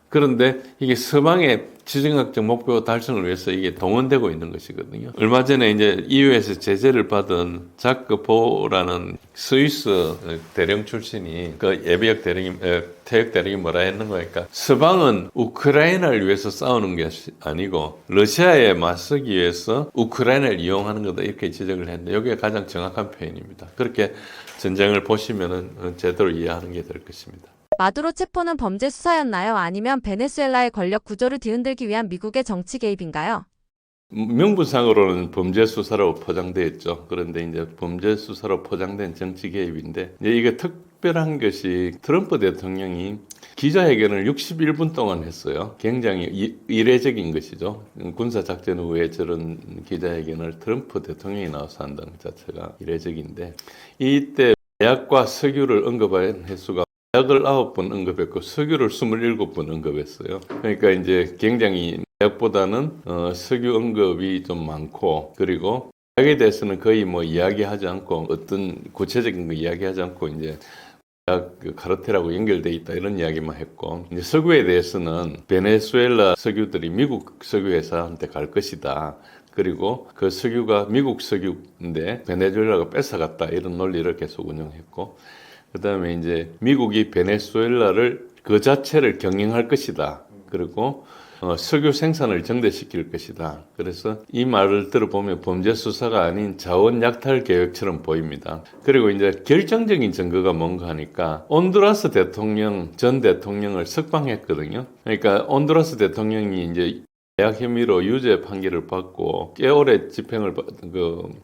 그런데 이게 서방의 지정학적 목표 달성을 위해서 이게 동원되고 있는 것이거든요. 얼마 전에 이제 EU에서 제재를 받은 자크 보라는 스위스 대령 출신이 그 예비역 대령이 퇴역 대령이 뭐라 했는 거니까 서방은 우크라이나를 위해서 싸우는 게 아니고 러시아에 맞서기 위해서 우크라이나를 이용하는 거다 이렇게 지적을 했는데 여기가 가장 정확한 표현입니다. 그렇게 전쟁을 보시면은 제대로 이해하는 게 될 것입니다. 마두로 체포는 범죄 수사였나요? 아니면 베네수엘라의 권력 구조를 뒤흔들기 위한 미국의 정치 개입인가요? 명분상으로는 범죄 수사로 포장되어 있죠. 그런데 이제 범죄 수사로 포장된 정치 개입인데 이제 이게 특별한 것이 트럼프 대통령이 기자회견을 61분 동안 했어요. 굉장히 이례적인 것이죠. 군사작전 후에 저런 기자회견을 트럼프 대통령이 나와서 한다는 것 자체가 이례적인데 이때 마약과 석유를 언급한 횟수가 마약을 9번 언급했고 석유를 27번 언급했어요. 그러니까 이제 굉장히 마약보다는 석유 언급이 좀 많고 그리고 마약에 대해서는 거의 뭐 이야기하지 않고 어떤 구체적인 거 이야기하지 않고 이제 마약 그 카르텔하고 연결돼 있다 이런 이야기만 했고 이제 석유에 대해서는 베네수엘라 석유들이 미국 석유 회사한테 갈 것이다. 그리고 그 석유가 미국 석유인데 베네수엘라가 뺏어갔다 이런 논리를 계속 운영했고 그 다음에 이제 미국이 베네수엘라를 그 자체를 경영할 것이다. 그리고 석유 생산을 정대시킬 것이다. 그래서 이 말을 들어보면 범죄 수사가 아닌 자원 약탈 계획처럼 보입니다. 그리고 이제 결정적인 증거가 뭔가 하니까 온두라스 대통령, 전 대통령을 석방했거든요. 그러니까 온두라스 대통령이 이제 마약 혐의로 유죄 판결을 받고 꽤 오래 집행을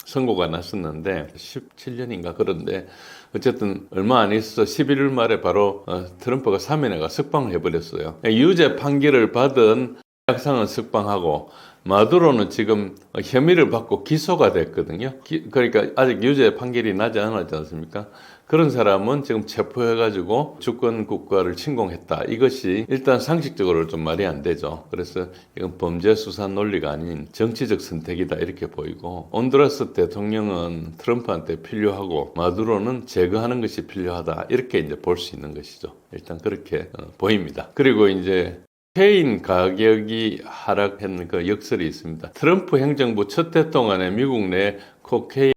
선고가 났었는데 17년인가 그런데 어쨌든 얼마 안 있어서 11월 말에 바로 트럼프가 사면회가 석방을 해버렸어요. 유죄 판결을 받은 약상은 석방하고 마두로는 지금 혐의를 받고 기소가 됐거든요. 그러니까 아직 유죄 판결이 나지 않았지 않습니까? 그런 사람은 지금 체포해가지고 주권 국가를 침공했다. 이것이 일단 상식적으로 좀 말이 안 되죠. 그래서 이건 범죄 수사 논리가 아닌 정치적 선택이다 이렇게 보이고 온두라스 대통령은 트럼프한테 필요하고 마두로는 제거하는 것이 필요하다 이렇게 이제 볼 수 있는 것이죠. 일단 그렇게 보입니다. 그리고 이제 코케인 가격이 하락한 그 역설이 있습니다. 트럼프 행정부 첫 해 동안에 미국 내 코케인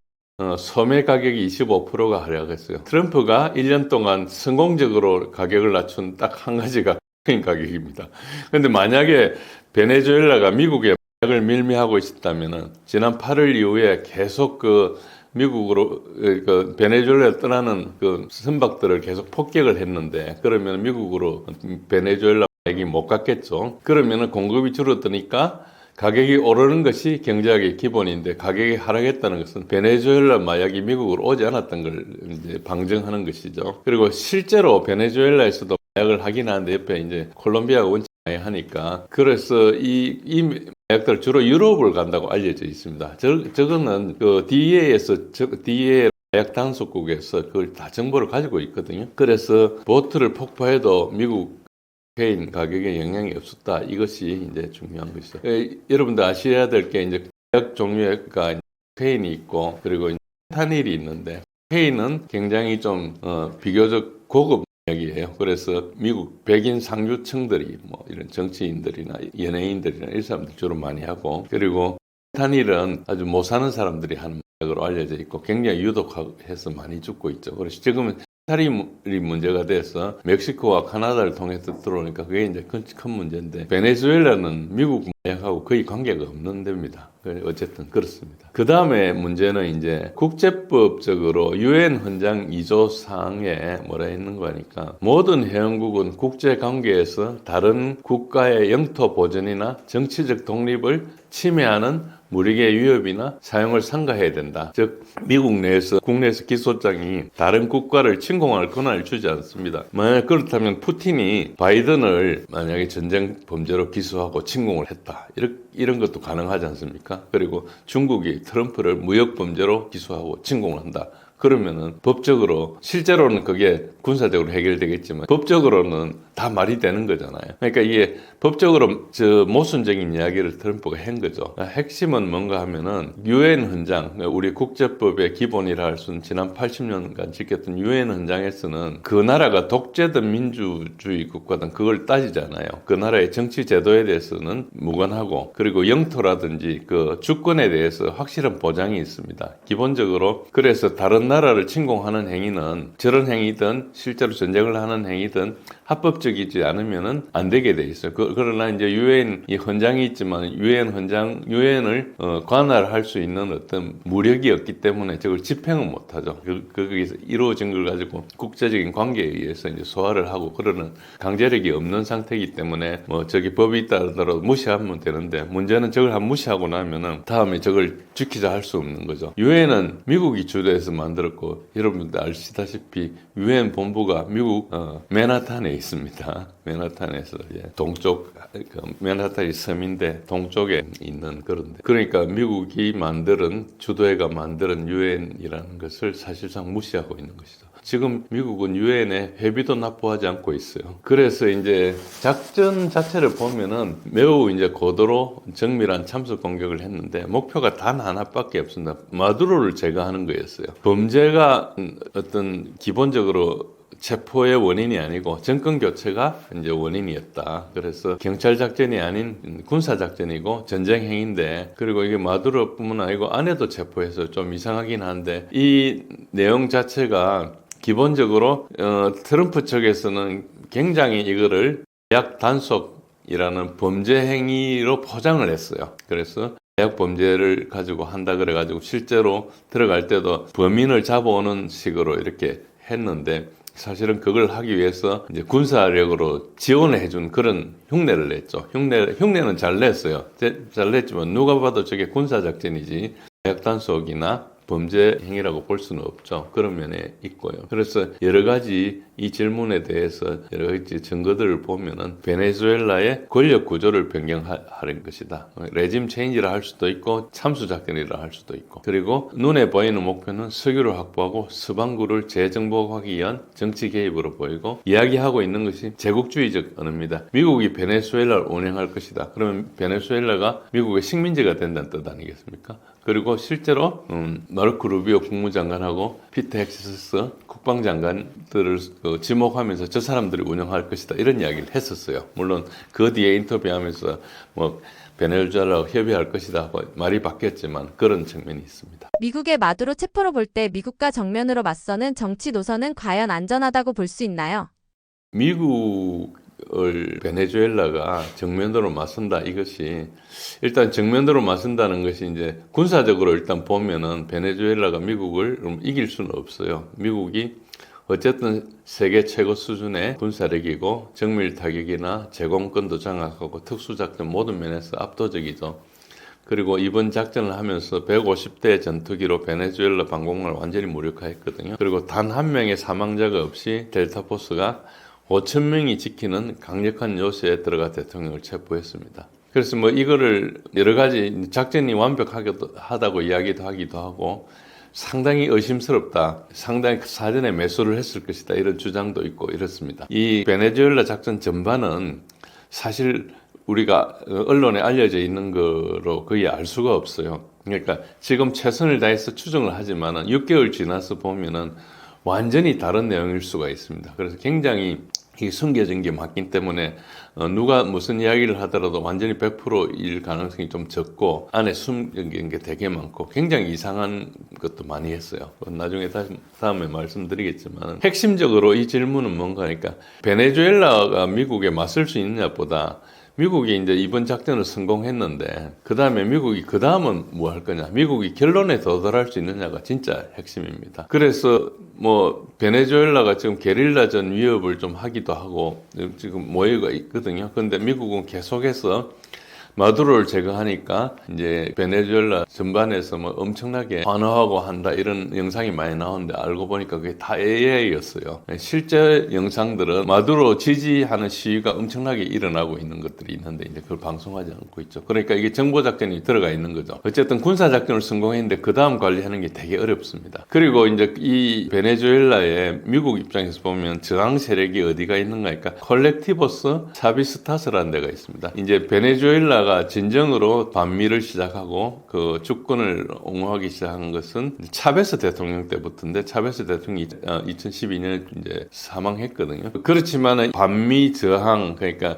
소매 가격이 25%가 하락했어요. 트럼프가 1년 동안 성공적으로 가격을 낮춘 딱 한 가지가 코케인 가격입니다. 그런데 만약에 베네수엘라가 미국에 마약을 밀매하고 있었다면은 지난 8월 이후에 계속 미국으로 베네수엘라에 떠나는 선박들을 계속 폭격을 했는데 그러면 미국으로 베네수엘라 마약이 못 갔겠죠. 그러면은 공급이 줄어드니까 가격이 오르는 것이 경제학의 기본인데 가격이 하락했다는 것은 베네수엘라 마약이 미국으로 오지 않았던 걸 이제 방증하는 것이죠. 그리고 실제로 베네수엘라에서도 마약을 하긴 하는데 옆에 이제 콜롬비아가 원체 많이 하니까 그래서 이 마약들 주로 유럽을 간다고 알려져 있습니다. 저거는 DEA에서 마약 단속국에서 그걸 다 정보를 가지고 있거든요. 그래서 보트를 폭파해도 미국 코케인 가격에 영향이 없었다. 이것이 이제 중요한 것이죠. 여러분들 아셔야 될 게 이제 마약 종류가 코케인이 있고 그리고 탄닐이 있는데 코케인은 굉장히 좀 비교적 고급 마약이에요. 그래서 미국 백인 상류층들이 뭐 이런 정치인들이나 연예인들이나 이런 사람들 주로 많이 하고 그리고 탄닐은 아주 못 사는 사람들이 하는 마약으로 알려져 있고 굉장히 유독해서 많이 죽고 있죠. 그래서 지금은 탈이 문제가 돼서 멕시코와 카나다를 통해서 들어오니까 그게 이제 큰 문제인데 베네수엘라는 미국 마약하고 거의 관계가 없는 데입니다. 어쨌든 그렇습니다. 그 다음에 문제는 이제 국제법적으로 유엔 헌장 2조 사항에 뭐라 있는 거니까 모든 회원국은 국제 관계에서 다른 국가의 영토 보전이나 정치적 독립을 침해하는 무력의 위협이나 사용을 삼가해야 된다. 즉 미국 내에서 국내에서 기소장이 다른 국가를 침공할 권한을 주지 않습니다. 만약 그렇다면 푸틴이 바이든을 만약에 전쟁 범죄로 기소하고 침공을 했다. 이런 것도 가능하지 않습니까? 그리고 중국이 트럼프를 무역 범죄로 기소하고 침공을 한다. 그러면은 법적으로 실제로는 그게 군사적으로 해결되겠지만 법적으로는 다 말이 되는 거잖아요. 그러니까 이게 법적으로 모순적인 이야기를 트럼프가 한 거죠. 핵심은 뭔가 하면은 유엔 헌장, 우리 국제법의 기본이라 할 수는 지난 80년간 지켰던 유엔 헌장에서는 그 나라가 독재든 민주주의 국가든 그걸 따지잖아요. 그 나라의 정치 제도에 대해서는 무관하고 그리고 영토라든지 그 주권에 대해서 확실한 보장이 있습니다. 기본적으로 그래서 다른 나라를 침공하는 행위는 저런 행위든 실제로 전쟁을 하는 행위든 합법적이지 않으면은 안 되게 돼 있어요. 그러나 이제 유엔 이 헌장이 있지만 유엔을 관할할 수 있는 어떤 무력이 없기 때문에 저걸 집행은 못하죠. 거기서 이루어진 걸 가지고 국제적인 관계에 의해서 이제 소화를 하고 그러는 강제력이 없는 상태이기 때문에 뭐 저기 법이 있다 하더라도 무시하면 되는데 문제는 저걸 한 무시하고 나면은 다음에 저걸 지키자 할 수 없는 거죠. 유엔은 미국이 주도해서 만들었고 여러분들 아시다시피 유엔 본부가 미국 맨하탄에 있습니다. 맨하탄에서 동쪽 맨하탄이 섬인데 동쪽에 있는 그런데 그러니까 미국이 주도해가 만드는 유엔이라는 것을 사실상 무시하고 있는 것이죠. 지금 미국은 유엔에 회비도 납부하지 않고 있어요. 그래서 이제 작전 자체를 보면은 매우 이제 고도로 정밀한 참수 공격을 했는데 목표가 단 하나밖에 없습니다. 마두로를 제거하는 거였어요. 범죄가 어떤 기본적으로 체포의 원인이 아니고 정권 교체가 이제 원인이었다. 그래서 경찰 작전이 아닌 군사 작전이고 전쟁 행위인데 그리고 이게 마두로뿐만 아니고 안에도 체포해서 좀 이상하긴 한데 이 내용 자체가 기본적으로 트럼프 측에서는 굉장히 이거를 대학 단속이라는 범죄 행위로 포장을 했어요. 그래서 대학 범죄를 가지고 한다 그래가지고 실제로 들어갈 때도 범인을 잡아오는 식으로 이렇게 했는데 사실은 그걸 하기 위해서 이제 군사력으로 지원을 해준 그런 흉내를 냈죠. 흉내는 잘 냈어요. 잘 냈지만 누가 봐도 저게 군사작전이지 대학 단속이나 범죄 행위라고 볼 수는 없죠. 그런 면에 있고요. 그래서 여러 가지 이 질문에 대해서 여러 가지 증거들을 보면은 베네수엘라의 권력 구조를 변경하는 것이다. 레짐 체인지라 할 수도 있고 참수 작전이라 할 수도 있고 그리고 눈에 보이는 목표는 석유를 확보하고 서방구를 재정복하기 위한 정치 개입으로 보이고 이야기하고 있는 것이 제국주의적 언어입니다. 미국이 베네수엘라를 운영할 것이다. 그러면 베네수엘라가 미국의 식민지가 된다는 뜻 아니겠습니까? 그리고 실제로 마르코 루비오 국무장관하고 피터 헥시스 국방장관들을 지목하면서 저 사람들이 운영할 것이다 이런 이야기를 했었어요. 물론 그 뒤에 인터뷰하면서 뭐 베네수엘라와 협의할 것이다 하고 말이 바뀌었지만 그런 측면이 있습니다. 미국의 마두로 체포로 볼 때 미국과 정면으로 맞서는 정치 노선은 과연 안전하다고 볼 수 있나요? 미국을 베네수엘라가 정면으로 맞선다 이것이 일단 정면으로 맞선다는 것이 이제 군사적으로 일단 보면은 베네수엘라가 미국을 이길 수는 없어요. 미국이 어쨌든 세계 최고 수준의 군사력이고 정밀 타격이나 제공권도 장악하고 특수작전 모든 면에서 압도적이죠. 그리고 이번 작전을 하면서 150대 전투기로 베네수엘라 방공망을 완전히 무력화했거든요. 그리고 단 한 명의 사망자가 없이 델타포스가 5천 명이 지키는 강력한 요새에 들어가 대통령을 체포했습니다. 그래서 뭐 이거를 여러 가지 작전이 완벽하다고 이야기도 하기도 하고 상당히 의심스럽다. 상당히 사전에 매수를 했을 것이다. 이런 주장도 있고 이렇습니다. 이 베네수엘라 작전 전반은 사실 우리가 언론에 알려져 있는 거로 거의 알 수가 없어요. 그러니까 지금 최선을 다해서 추정을 하지만은 6개월 지나서 보면은 완전히 다른 내용일 수가 있습니다. 그래서 굉장히 이게 숨겨진 게 맞기 때문에 누가 무슨 이야기를 하더라도 완전히 100%일 가능성이 좀 적고 안에 숨긴 게 되게 많고 굉장히 이상한 것도 많이 했어요. 나중에 다음에 말씀드리겠지만 핵심적으로 이 질문은 뭔가 하니까 베네수엘라가 미국에 맞설 수 있느냐보다 미국이 이제 이번 작전을 성공했는데 그 다음에 미국이 그 다음은 뭐 할 거냐, 미국이 결론에 도달할 수 있느냐가 진짜 핵심입니다. 그래서 뭐 베네수엘라가 지금 게릴라전 위협을 좀 하기도 하고 지금 모여가 있거든요. 그런데 미국은 계속해서 마두로를 제거하니까 이제 베네수엘라 전반에서 뭐 엄청나게 환호하고 한다 이런 영상이 많이 나오는데 알고 보니까 그게 다 AI였어요. 실제 영상들은 마두로 지지하는 시위가 엄청나게 일어나고 있는 것들이 있는데 이제 그걸 방송하지 않고 있죠. 그러니까 이게 정보 작전이 들어가 있는 거죠. 어쨌든 군사 작전을 성공했는데 그 다음 관리하는 게 되게 어렵습니다. 그리고 이제 이 베네수엘라의 미국 입장에서 보면 저항 세력이 어디가 있는가 하니까 콜렉티보스 차비스타스라는 데가 있습니다. 이제 베네수엘라가 진정으로 반미를 시작하고 그 주권을 옹호하기 시작한 것은 차베스 대통령 때부터인데 차베스 대통령이 2012년에 이제 사망했거든요. 그렇지만 반미 저항 그러니까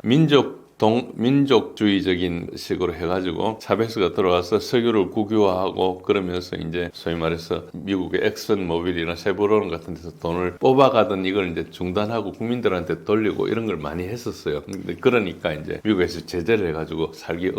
민족주의적인 식으로 해가지고 차베스가 들어와서 석유를 국유화하고 그러면서 이제 소위 말해서 미국의 엑슨 모빌이나 쉐보론 같은 데서 돈을 뽑아가던 이걸 이제 중단하고 국민들한테 돌리고 이런 걸 많이 했었어요. 근데 그러니까 이제 미국에서 제재를 해가지고 살기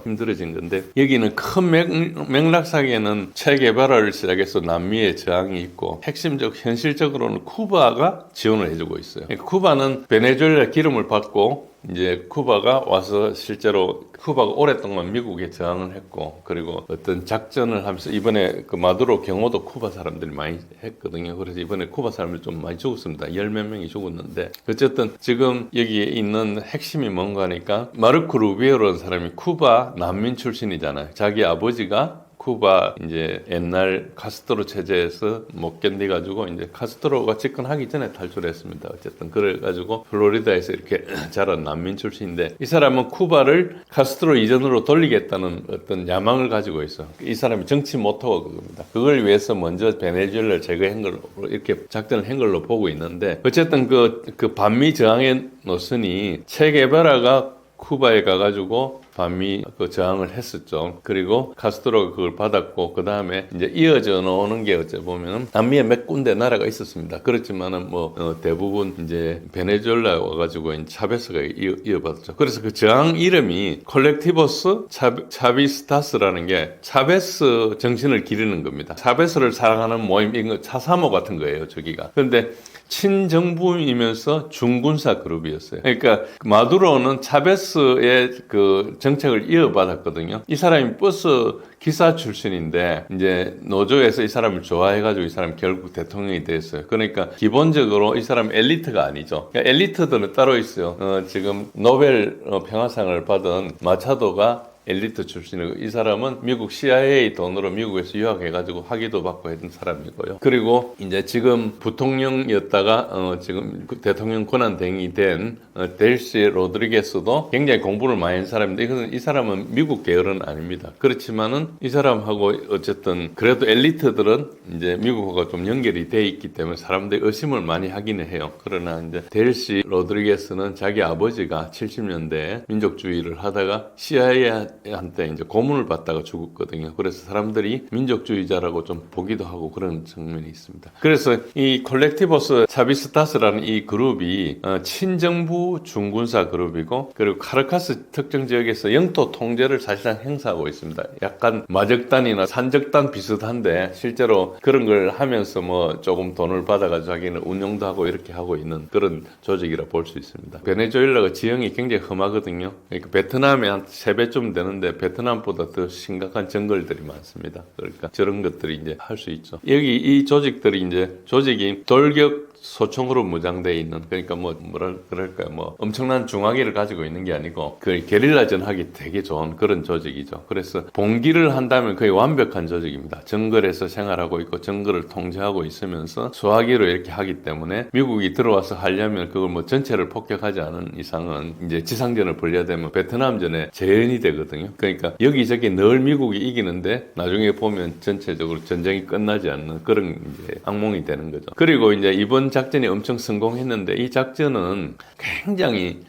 힘들어진 건데 여기는 큰 맥락상에는 체게바라를 시작해서 남미의 저항이 있고 현실적으로는 쿠바가 지원을 해주고 있어요. 그러니까 쿠바는 베네수엘라 기름을 받고 이제 쿠바가 와서 실제로 쿠바가 오랫동안 미국에 저항을 했고 그리고 어떤 작전을 하면서 이번에 그 마두로 경호도 쿠바 사람들이 많이 했거든요. 그래서 이번에 쿠바 사람들이 좀 많이 죽었습니다. 10몇 명이 죽었는데 어쨌든 지금 여기에 있는 핵심이 뭔가 하니까 마르코 루비오라는 사람이 쿠바 난민 출신이잖아요. 자기 아버지가 쿠바 이제 옛날 카스트로 체제에서 못 견디가지고 이제 카스트로가 집권하기 전에 탈출했습니다. 어쨌든 그래가지고 플로리다에서 이렇게 자란 난민 출신인데 이 사람은 쿠바를 카스트로 이전으로 돌리겠다는 어떤 야망을 가지고 있어. 이 사람이 정치 모토가 그겁니다. 그걸 위해서 먼저 베네수엘라를 제거한 걸로 이렇게 작전을 한 걸로 보고 있는데 어쨌든 그 반미 저항의 노선이 체게바라가 쿠바에 가가지고 반미 그 저항을 했었죠. 그리고 카스트로가 그걸 받았고 그 다음에 이제 이어져 나오는 게 어째 보면은 남미에 몇 군데 나라가 있었습니다. 그렇지만은 뭐 대부분 이제 베네수엘라 와가지고 차베스가 이어받았죠. 그래서 그 저항 이름이 콜렉티보스 차비스타스라는 게 차베스 정신을 기리는 겁니다. 차베스를 사랑하는 모임 이거 차사모 같은 거예요. 저기가. 그런데 친정부이면서 중군사 그룹이었어요. 그러니까 마두로는 차베스의 그 정책을 이어받았거든요. 이 사람이 버스 기사 출신인데 이제 노조에서 이 사람을 좋아해가지고 이 사람 결국 대통령이 됐어요. 그러니까 기본적으로 이 사람 엘리트가 아니죠. 그러니까 엘리트들은 따로 있어요. 지금 노벨 평화상을 받은 마차도가 엘리트 출신이고 이 사람은 미국 CIA 돈으로 미국에서 유학해가지고 학위도 받고 했던 사람이고요. 그리고 이제 지금 부통령이었다가 지금 대통령 권한대행이 된 델시 로드리게스도 굉장히 공부를 많이 한 사람인데 이 사람은 미국 계열은 아닙니다. 그렇지만은 이 사람하고 어쨌든 그래도 엘리트들은 이제 미국하고 좀 연결이 돼 있기 때문에 사람들이 의심을 많이 하기는 해요. 그러나 이제 델시 로드리게스는 자기 아버지가 70년대에 민족주의를 하다가 CIA한테 이제 고문을 받다가 죽었거든요. 그래서 사람들이 민족주의자라고 좀 보기도 하고 그런 측면이 있습니다. 그래서 이 콜렉티보스 차비스타스라는 이 그룹이 친정부 중군사 그룹이고 그리고 카라카스 특정 지역에서 영토 통제를 사실상 행사하고 있습니다. 약간 마적단이나 산적단 비슷한데 실제로 그런 걸 하면서 뭐 조금 돈을 받아가지고 자기는 운영도 하고 이렇게 하고 있는 그런 조직이라 볼 수 있습니다. 베네수엘라가 지형이 굉장히 험하거든요. 그러니까 베트남에 한 3배쯤 되는데 베트남보다 더 심각한 정글들이 많습니다. 그러니까 저런 것들이 이제 할 수 있죠. 여기 이 조직들이 이제 조직이 돌격 소총으로 무장되어 있는 그러니까 뭐라 그럴까요? 뭐 엄청난 중화기를 가지고 있는 게 아니고 그 게릴라전 하기 되게 좋은 그런 조직이죠. 그래서 봉기를 한다면 거의 완벽한 조직입니다. 정글에서 생활하고 있고 정글을 통제하고 있으면서 소화기로 이렇게 하기 때문에 미국이 들어와서 하려면 그걸 뭐 전체를 폭격하지 않은 이상은 이제 지상전을 벌려야 되면 베트남전에 재현이 되거든요. 있거든요. 그러니까 여기저기 늘 미국이 이기는데 나중에 보면 전체적으로 전쟁이 끝나지 않는 그런 이제 악몽이 되는 거죠. 그리고 이제 이번 작전이 엄청 성공했는데 이 작전은 굉장히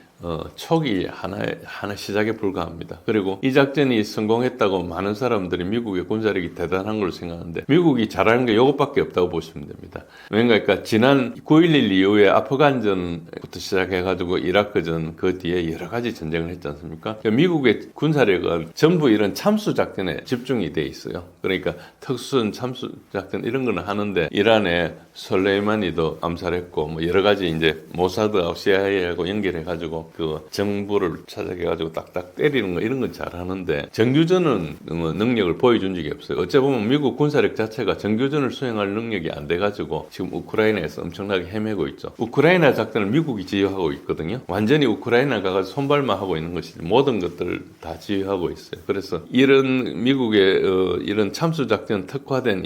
초기 하나 시작에 불과합니다. 그리고 이 작전이 성공했다고 많은 사람들이 미국의 군사력이 대단한 걸로 생각하는데 미국이 잘하는 게 이것밖에 없다고 보시면 됩니다. 그러니까 지난 9.11 이후에 아프간전부터 시작해가지고 이라크전 그 뒤에 여러 가지 전쟁을 했지 않습니까? 그러니까 미국의 군사력은 전부 이런 참수 작전에 집중이 돼 있어요. 그러니까 특수전 참수 작전 이런 거는 하는데 이란에 솔레이마니도 암살했고 뭐 여러 가지 이제 모사드하고 CIA하고 연결해가지고 그 정부를 찾아가가지고 딱딱 때리는 거 이런 건 잘하는데 정규전은 능력을 보여준 적이 없어요. 어째 보면 미국 군사력 자체가 정규전을 수행할 능력이 안 돼가지고 지금 우크라이나에서 엄청나게 헤매고 있죠. 우크라이나 작전을 미국이 지휘하고 있거든요. 완전히 우크라이나 가서 손발만 하고 있는 것이지 모든 것들을 다 지휘하고 있어요. 그래서 이런 미국의 이런 참수 작전 특화된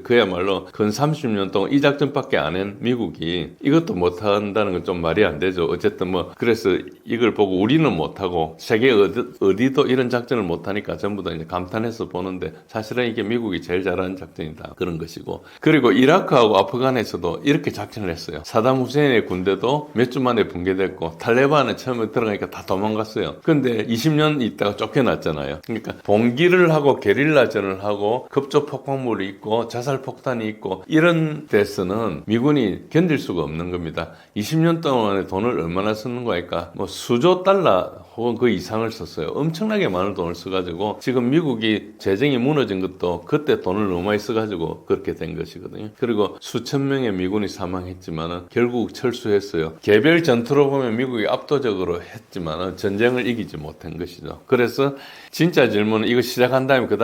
그야말로 근 30년 동안 이 작전밖에 안 한 미국이 이것도 못한다는 건 좀 말이 안 되죠. 어쨌든 뭐 그래서 이걸 보고 우리는 못하고 세계 어디도 이런 작전을 못하니까 전부 다 이제 감탄해서 보는데 사실은 이게 미국이 제일 잘하는 작전이다 그런 것이고 그리고 이라크하고 아프간에서도 이렇게 작전을 했어요. 사담 후세인의 군대도 몇 주 만에 붕괴됐고 탈레반은 처음에 들어가니까 다 도망갔어요. 근데 20년 있다가 쫓겨났잖아요. 그러니까 봉기를 하고 게릴라전을 하고 급조 폭발물이 있고 자살 폭탄이 있고 이런 데서는 미군이 견딜 수가 없는 겁니다. 20년 동안에 돈을 얼마나 쓰는 거니까 뭐 수조 달러 혹은 그 이상을 썼어요. 엄청나게 많은 돈을 써가지고 지금 미국이 재정이 무너진 것도 그때 돈을 너무 많이 써가지고 그렇게 된 것이거든요. 그리고 수천 명의 미군이 사망했지만은 결국 철수했어요. 개별 전투로 보면 미국이 압도적으로 했지만은 전쟁을 이기지 못한 것이죠. 그래서 진짜 질문은 이거 시작한 다음에 그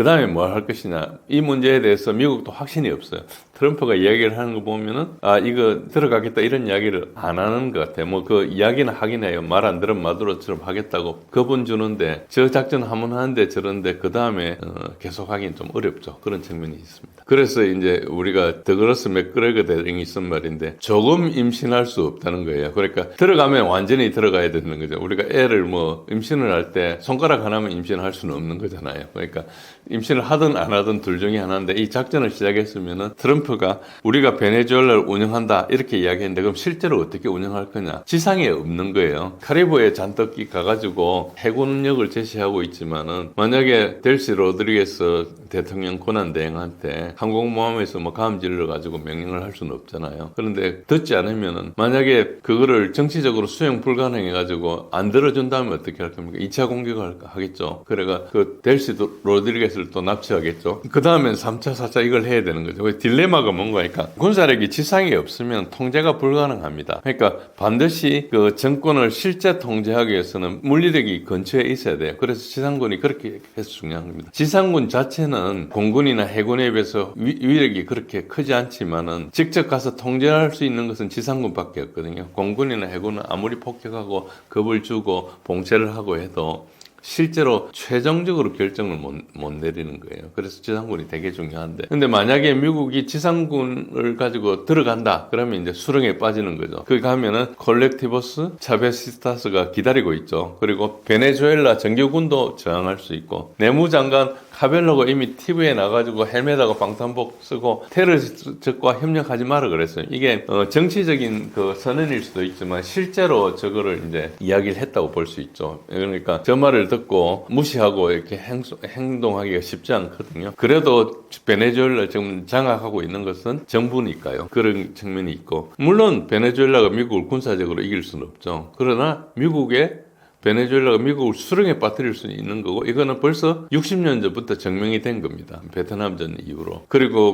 다음에 뭘 할 것이냐 이 문제에 대해서 미국도 확신이 없어요. 트럼프가 이야기를 하는 거 보면은 이거 들어가겠다 이런 이야기를 안 하는 것 같아요. 뭐 그 이야기는 하긴 해요. 말 안 들으면 마두로처럼 하겠다고 겁은 주는데 저 작전 한번 하는데 저런데 그 다음에 계속 하긴 좀 어렵죠. 그런 측면이 있습니다. 그래서 이제 우리가 더글러스 맥그레거 대령이 쓴 말인데 조금 임신할 수 없다는 거예요. 그러니까 들어가면 완전히 들어가야 되는 거죠. 우리가 애를 뭐 임신을 할 때 손가락 하나면 임신할 수는 없는 거잖아요. 그러니까 임신을 하든 안 하든 둘 중에 하나인데 이 작전을 시작했으면은 트럼프가 우리가 베네수엘라를 운영한다 이렇게 이야기했는데 그럼 실제로 어떻게 운영할 거냐 지상에 없는 거예요. 카리브해 잔뜩 가가지고 해군력을 제시하고 있지만은 만약에 델시 로드리게스 대통령 권한대행한테 항공모함에서 뭐 감 질러가지고 명령을 할 수는 없잖아요. 그런데 듣지 않으면은 만약에 그거를 정치적으로 수행 불가능해가지고 안 들어준다면 어떻게 할 겁니까? 2차 공격을 하겠죠. 그래가 그 델시 로드리게스를 또 납치하겠죠. 그 다음엔 3차, 4차 이걸 해야 되는 거죠. 딜레마가 뭔가니까 군사력이 지상에 없으면 통제가 불가능합니다. 그러니까 반드시 그 정권을 실제 통제하기 위해서는 물리력이 근처에 있어야 돼요. 그래서 지상군이 그렇게 해서 중요한 겁니다. 지상군 자체는 공군이나 해군에 비해서 위력이 그렇게 크지 않지만은 직접 가서 통제할 수 있는 것은 지상군밖에 없거든요. 공군이나 해군은 아무리 폭격하고 겁을 주고 봉쇄를 하고 해도 실제로 최종적으로 결정을 못 내리는 거예요. 그래서 지상군이 되게 중요한데. 근데 만약에 미국이 지상군을 가지고 들어간다. 그러면 이제 수렁에 빠지는 거죠. 거기 가면은 콜렉티보스 차베시스타스가 기다리고 있죠. 그리고 베네수엘라 정규군도 저항할 수 있고 내무장관 카벨로가 이미 TV에 나가지고 헬멧하고 방탄복 쓰고 테러리스트과 협력하지 마라 그랬어요. 이게 정치적인 그 선언일 수도 있지만 실제로 저거를 이제 이야기를 했다고 볼 수 있죠. 그러니까 저 말을 듣고 무시하고 이렇게 행동하기가 쉽지 않거든요. 그래도 베네수엘라 지금 장악하고 있는 것은 정부니까요. 그런 측면이 있고 물론 베네수엘라가 미국을 군사적으로 이길 수는 없죠. 그러나 베네수엘라가 미국을 수렁에 빠뜨릴 수 있는 거고 이거는 벌써 60년 전부터 증명이 된 겁니다. 베트남전 이후로. 그리고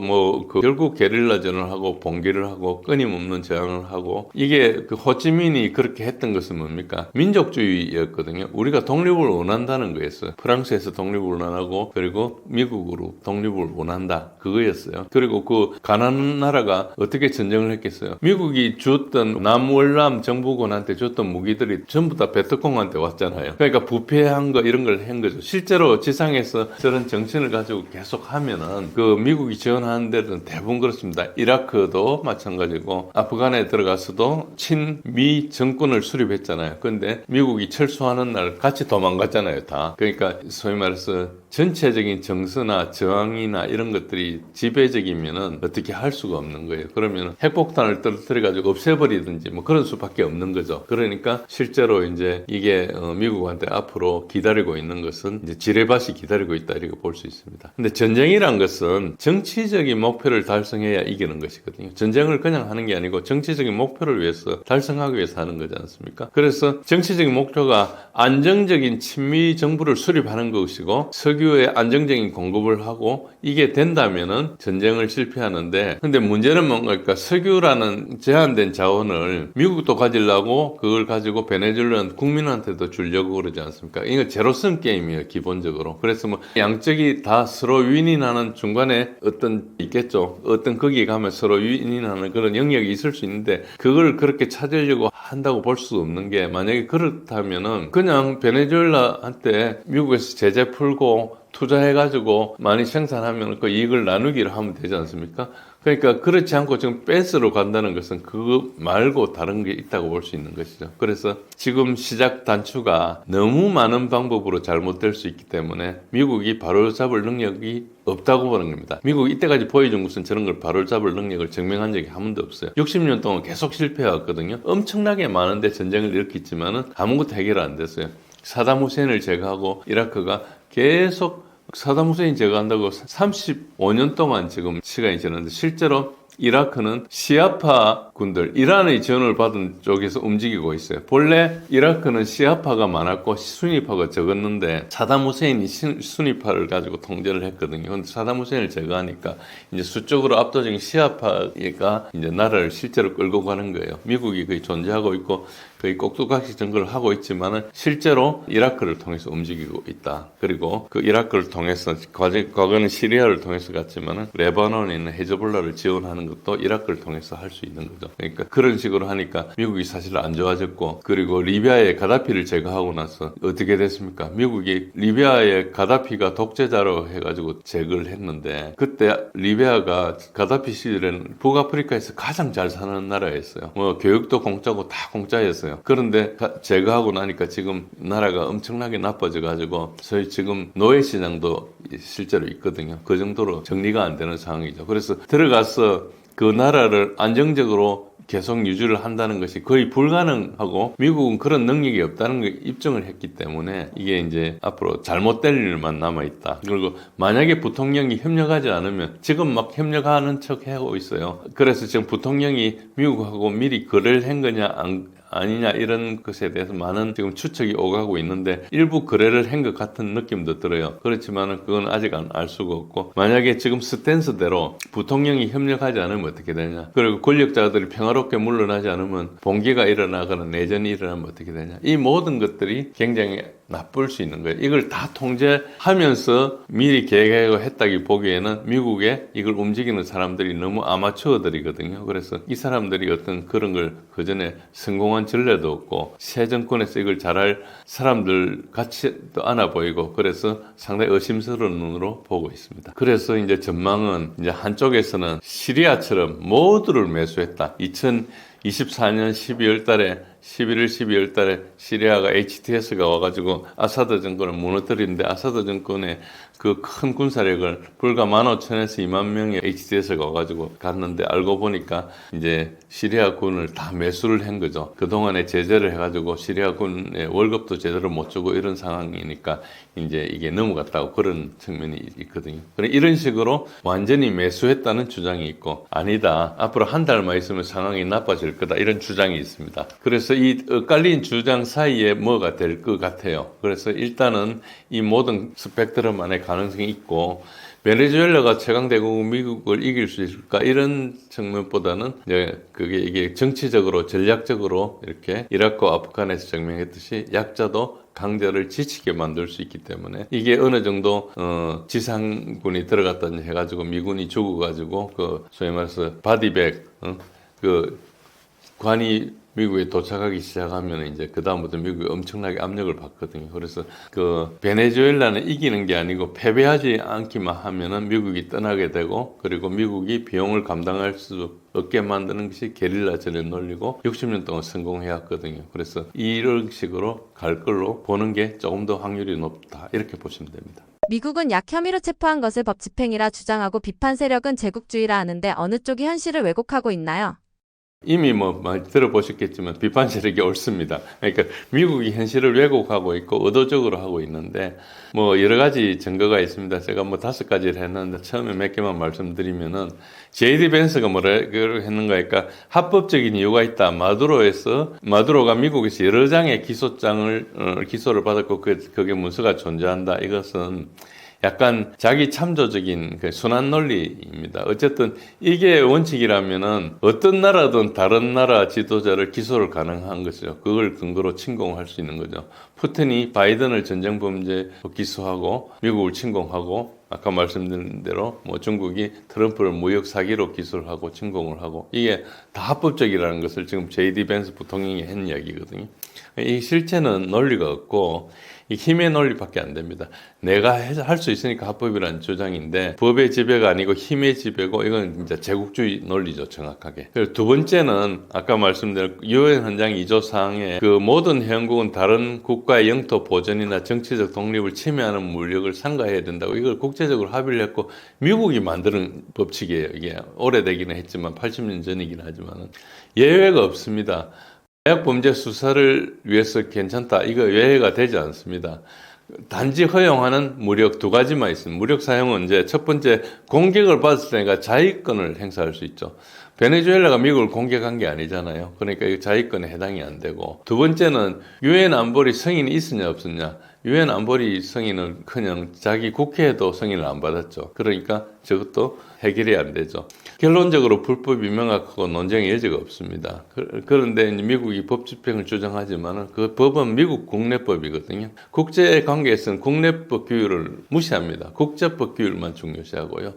결국 게릴라전을 하고 봉기를 하고 끊임없는 저항을 하고 이게 그 호치민이 그렇게 했던 것은 뭡니까? 민족주의였거든요. 우리가 독립을 원한다는 거였어요. 프랑스에서 독립을 원하고 그리고 미국으로 독립을 원한다. 그거였어요. 그리고 그 가난한 나라가 어떻게 전쟁을 했겠어요? 미국이 줬던 남월남 정부군한테 줬던 무기들이 전부 다 베트콩한테 왔잖아요. 그러니까 부패한 거 이런 걸 한 거죠. 실제로 지상에서 저런 정신을 가지고 계속 하면은 그 미국이 지원하는 데는 대부분 그렇습니다. 이라크도 마찬가지고 아프간에 들어가서도 친미 정권을 수립했잖아요. 근데 미국이 철수하는 날 같이 도망갔잖아요, 다. 그러니까 소위 말해서 전체적인 정서나 저항이나 이런 것들이 지배적이면은 어떻게 할 수가 없는 거예요. 그러면 핵폭탄을 떨어뜨려가지고 없애버리든지 뭐 그런 수밖에 없는 거죠. 그러니까 실제로 이제 이게 미국한테 앞으로 기다리고 있는 것은 이제 지뢰밭이 기다리고 있다 이렇게 볼 수 있습니다. 근데 전쟁이란 것은 정치적인 목표를 달성해야 이기는 것이거든요. 전쟁을 그냥 하는 게 아니고 정치적인 목표를 위해서 달성하기 위해서 하는 거지 않습니까? 그래서 정치적인 목표가 안정적인 친미 정부를 수립하는 것이고 석유의 안정적인 공급을 하고 이게 된다면은 전쟁을 실패하는데 근데 문제는 뭔가 석유라는 제한된 자원을 미국도 가지려고 그걸 가지고 베네수엘라는 국민한테도 주려고 그러지 않습니까? 이거 제로섬 게임이에요, 기본적으로. 그래서 뭐 양쪽이 다 서로 윈윈하는 중간에 어떤 있겠죠. 어떤 거기에 가면 서로 윈윈하는 그런 영역이 있을 수 있는데 그걸 그렇게 찾으려고 한다고 볼 수 없는 게 만약에 그렇다면은 그냥 베네수엘라한테 미국에서 제재 풀고 투자해가지고 많이 생산하면 그 이익을 나누기를 하면 되지 않습니까? 그러니까 그렇지 않고 지금 뺏으러 간다는 것은 그거 말고 다른 게 있다고 볼 수 있는 것이죠. 그래서 지금 시작 단추가 너무 많은 방법으로 잘못될 수 있기 때문에 미국이 바로잡을 능력이 없다고 보는 겁니다. 미국이 이때까지 보여준 것은 저런 걸 바로잡을 능력을 증명한 적이 한 번도 없어요. 60년 동안 계속 실패해왔거든요. 엄청나게 많은데 전쟁을 일으켰지만은 아무것도 해결 안 됐어요. 사담 후세인을 제거하고 이라크가 계속 사담 후세인 제거한다고 35년 동안 지금 시간이 지났는데 실제로 이라크는 시아파 군들, 이란의 지원을 받은 쪽에서 움직이고 있어요. 본래 이라크는 시아파가 많았고 수니파가 적었는데 사담 후세인이 수니파를 가지고 통제를 했거든요. 근데 사담 후세인을 제거하니까 이제 수적으로 압도적인 시아파가 이제 나라를 실제로 끌고 가는 거예요. 미국이 거의 존재하고 있고 거의 꼭두각시 정글을 하고 있지만은 실제로 이라크를 통해서 움직이고 있다. 그리고 그 이라크를 통해서 과거는 시리아를 통해서 갔지만은 레바논에 있는 헤즈볼라를 지원하는 것도 이라크를 통해서 할 수 있는 거죠. 그러니까 그런 식으로 하니까 미국이 사실 안 좋아졌고 그리고 리비아의 가다피를 제거하고 나서 어떻게 됐습니까? 미국이 리비아의 가다피가 독재자로 해가지고 제거를 했는데 그때 리비아가 가다피 시절에는 북아프리카에서 가장 잘 사는 나라였어요. 뭐 교육도 공짜고 다 공짜였어요. 그런데 제거하고 나니까 지금 나라가 엄청나게 나빠져가지고 저희 지금 노예시장도 실제로 있거든요. 그 정도로 정리가 안 되는 상황이죠. 그래서 들어가서 그 나라를 안정적으로 계속 유지를 한다는 것이 거의 불가능하고 미국은 그런 능력이 없다는 걸 입증을 했기 때문에 이게 이제 앞으로 잘못될 일만 남아있다. 그리고 만약에 부통령이 협력하지 않으면 지금 막 협력하는 척 하고 있어요. 그래서 지금 부통령이 미국하고 미리 거래를 한 거냐 아니냐 이런 것에 대해서 많은 지금 추측이 오가고 있는데 일부 거래를 한 것 같은 느낌도 들어요. 그렇지만은 그건 아직 알 수가 없고 만약에 지금 스탠스대로 부통령이 협력하지 않으면 어떻게 되냐 그리고 권력자들이 평화롭게 물러나지 않으면 봉기가 일어나거나 내전이 일어나면 어떻게 되냐 이 모든 것들이 굉장히 나쁠 수 있는 거예요. 이걸 다 통제하면서 미리 계획하고 했다기 보기에는 미국에 이걸 움직이는 사람들이 너무 아마추어들이거든요. 그래서 이 사람들이 어떤 그런 걸 그전에 성공한 전례도 없고 새 정권에서 이걸 잘할 사람들 같이도 않아 보이고 그래서 상당히 의심스러운 눈으로 보고 있습니다. 그래서 이제 전망은 이제 한쪽에서는 시리아처럼 모두를 매수했다. 2024년 12월 달에 11월 12월 달에 시리아가 HTS가 와가지고 아사드 정권을 무너뜨리는데 아사드 정권의 그 큰 군사력을 불과 15,000에서 2만 명의 HTS가 와가지고 갔는데 알고 보니까 이제 시리아 군을 다 매수를 한 거죠. 그동안에 제재를 해가지고 시리아 군의 월급도 제대로 못 주고 이런 상황이니까 이제 이게 넘어갔다고 그런 측면이 있거든요. 이런 식으로 완전히 매수했다는 주장이 있고 아니다. 앞으로 한 달만 있으면 상황이 나빠질 거다. 이런 주장이 있습니다. 그래서 이 엇갈린 주장 사이에 뭐가 될 것 같아요. 그래서 일단은 이 모든 스펙트럼 안에 가능성이 있고 베네수엘라가 최강대국 미국을 이길 수 있을까 이런 측면보다는 이제 이게 정치적으로 전략적으로 이렇게 이라크와 아프간에서 증명했듯이 약자도 강자를 지치게 만들 수 있기 때문에 이게 어느 정도 지상군이 들어갔다니 해가지고 미군이 죽어가지고 그 소위 말해서 바디백 그 관이 미국에 도착하기 시작하면 이제 그다음부터 미국이 엄청나게 압력을 받거든요. 그래서 그 베네수엘라는 이기는 게 아니고 패배하지 않기만 하면은 미국이 떠나게 되고, 그리고 미국이 비용을 감당할 수 없게 만드는 것이 게릴라전의 논리고 60년 동안 성공해왔거든요. 그래서 이런 식으로 갈 걸로 보는 게 조금 더 확률이 높다, 이렇게 보시면 됩니다. 미국은 약 혐의로 체포한 것을 법 집행이라 주장하고 비판 세력은 제국주의라 하는데 어느 쪽이 현실을 왜곡하고 있나요? 이미 많이 들어보셨겠지만 비판 세력이 옳습니다. 그러니까 미국이 현실을 왜곡하고 있고 의도적으로 하고 있는데 여러 가지 증거가 있습니다. 제가 5가지를 했는데 처음에 몇 개만 말씀드리면은 J.D. 벤스가 뭐라 했는가 하니까 합법적인 이유가 있다. 마두로가 미국에서 여러 장의 기소를 받았고 그게 문서가 존재한다. 이것은 약간 자기 참조적인 그 순환 논리입니다. 어쨌든 이게 원칙이라면은 어떤 나라든 다른 나라 지도자를 기소를 가능한 것이죠. 그걸 근거로 침공할 수 있는 거죠. 푸틴이 바이든을 전쟁 범죄 기소하고 미국을 침공하고, 아까 말씀드린 대로 중국이 트럼프를 무역 사기로 기소를 하고 침공을 하고, 이게 다 합법적이라는 것을 지금 J.D. 벤스 부통령이 한 이야기거든요. 이 실체는 논리가 없고 이 힘의 논리밖에 안 됩니다. 내가 할 수 있으니까 합법이라는 주장인데 법의 지배가 아니고 힘의 지배고, 이건 진짜 제국주의 논리죠, 정확하게. 그리고 두 번째는 아까 말씀드린 유엔 헌장 2조 사항에 그 모든 회원국은 다른 국가의 영토 보전이나 정치적 독립을 침해하는 무력을 삼가해야 된다고, 이걸 국제적으로 합의를 했고 미국이 만드는 법칙이에요. 이게 오래되기는 했지만 80년 전이긴 하지만은 예외가 없습니다. 마약 범죄 수사를 위해서 괜찮다, 이거 예외가 되지 않습니다. 단지 허용하는 무력 2가지만 있습니다. 무력 사용은 이제 첫 번째, 공격을 받았을 때니까 자위권을 행사할 수 있죠. 베네수엘라가 미국을 공격한 게 아니잖아요. 그러니까 이 자위권에 해당이 안 되고, 두 번째는 유엔 안보리 승인이 있었냐 없었냐. 유엔 안보리 승인은 그냥 자기 국회에도 승인을 안 받았죠. 그러니까 저것도 해결이 안 되죠. 결론적으로 불법이 명확하고 논쟁의 여지가 없습니다. 그런데 이제 미국이 법 집행을 주장하지만 그 법은 미국 국내법이거든요. 국제 관계에서는 국내법 규율을 무시합니다. 국제법 규율만 중요시하고요.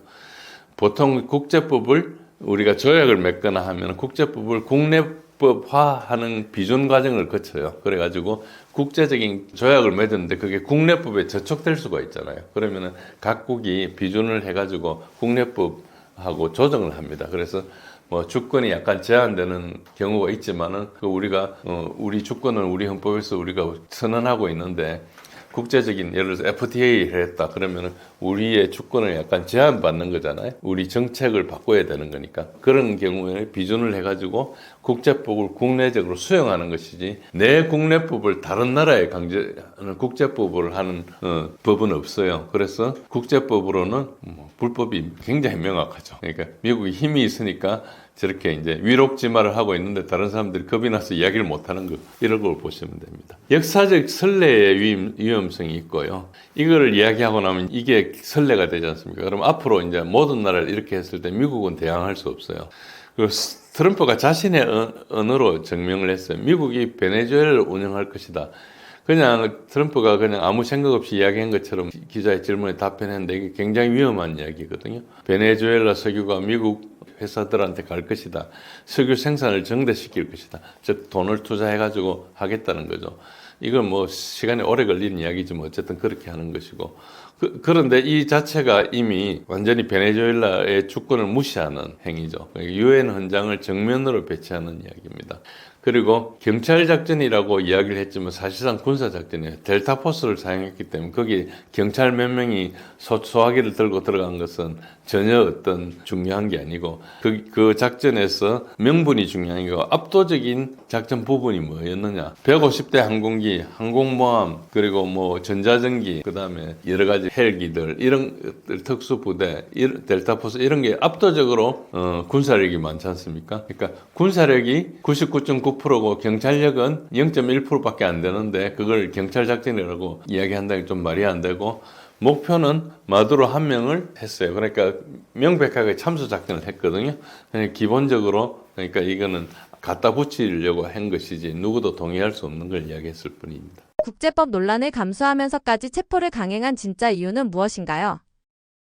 보통 국제법을 우리가 조약을 맺거나 하면 국제법을 국내법화하는 비준 과정을 거쳐요. 그래가지고 국제적인 조약을 맺었는데 그게 국내법에 저촉될 수가 있잖아요. 그러면은 각국이 비준을 해가지고 국내법하고 조정을 합니다. 그래서 주권이 약간 제한되는 경우가 있지만은 우리가 우리 주권을 우리 헌법에서 우리가 선언하고 있는데, 국제적인 예를 들어서 FTA를 했다 그러면은 우리의 주권을 약간 제한받는 거잖아요. 우리 정책을 바꿔야 되는 거니까. 그런 경우에 비준을 해가지고 국제법을 국내적으로 수용하는 것이지, 내 국내법을 다른 나라에 강제하는 국제법을 하는 법은 없어요. 그래서 국제법으로는 불법이 굉장히 명확하죠. 그러니까 미국이 힘이 있으니까 저렇게 이제 위록지마를 하고 있는데 다른 사람들이 겁이 나서 이야기를 못하는 거, 이런 걸 보시면 됩니다. 역사적 선례의 위험성이 있고요. 이거를 이야기하고 나면 이게 선례가 되지 않습니까? 그럼 앞으로 이제 모든 나라를 이렇게 했을 때 미국은 대항할 수 없어요. 그리고 트럼프가 자신의 언어로 증명을 했어요. 미국이 베네수엘라를 운영할 것이다. 그냥 트럼프가 그냥 아무 생각 없이 이야기한 것처럼 기자의 질문에 답변했는데 이게 굉장히 위험한 이야기거든요. 베네수엘라 석유가 미국 회사들한테 갈 것이다. 석유 생산을 정대시킬 것이다. 즉 돈을 투자해가지고 하겠다는 거죠. 이건 시간이 오래 걸리는 이야기지만 어쨌든 그렇게 하는 것이고, 그런데 이 자체가 이미 완전히 베네수엘라의 주권을 무시하는 행위죠. 유엔 헌장을 정면으로 배치하는 이야기입니다. 그리고 경찰작전이라고 이야기를 했지만 사실상 군사작전이에요. 델타포스를 사용했기 때문에 거기 경찰 몇 명이 소화기를 들고 들어간 것은 전혀 어떤 중요한 게 아니고, 그 작전에서 명분이 중요한 게 압도적인 작전 부분이 뭐였느냐. 150대 항공기, 항공모함, 그리고 전자전기, 그 다음에 여러 가지 헬기들, 이런 특수부대, 델타포스, 이런 게 압도적으로 군사력이 많지 않습니까? 그러니까 군사력이 99.9%고 경찰력은 0.1%밖에 안 되는데 그걸 경찰 작전이라고 이야기한다는 게 좀 말이 안 되고, 목표는 마두로 한 명을 했어요. 그러니까 명백하게 참수 작전을 했거든요. 기본적으로 그러니까 이거는 갖다 붙이려고 한 것이지 누구도 동의할 수 없는 걸 이야기했을 뿐입니다. 국제법 논란을 감수하면서까지 체포를 강행한 진짜 이유는 무엇인가요?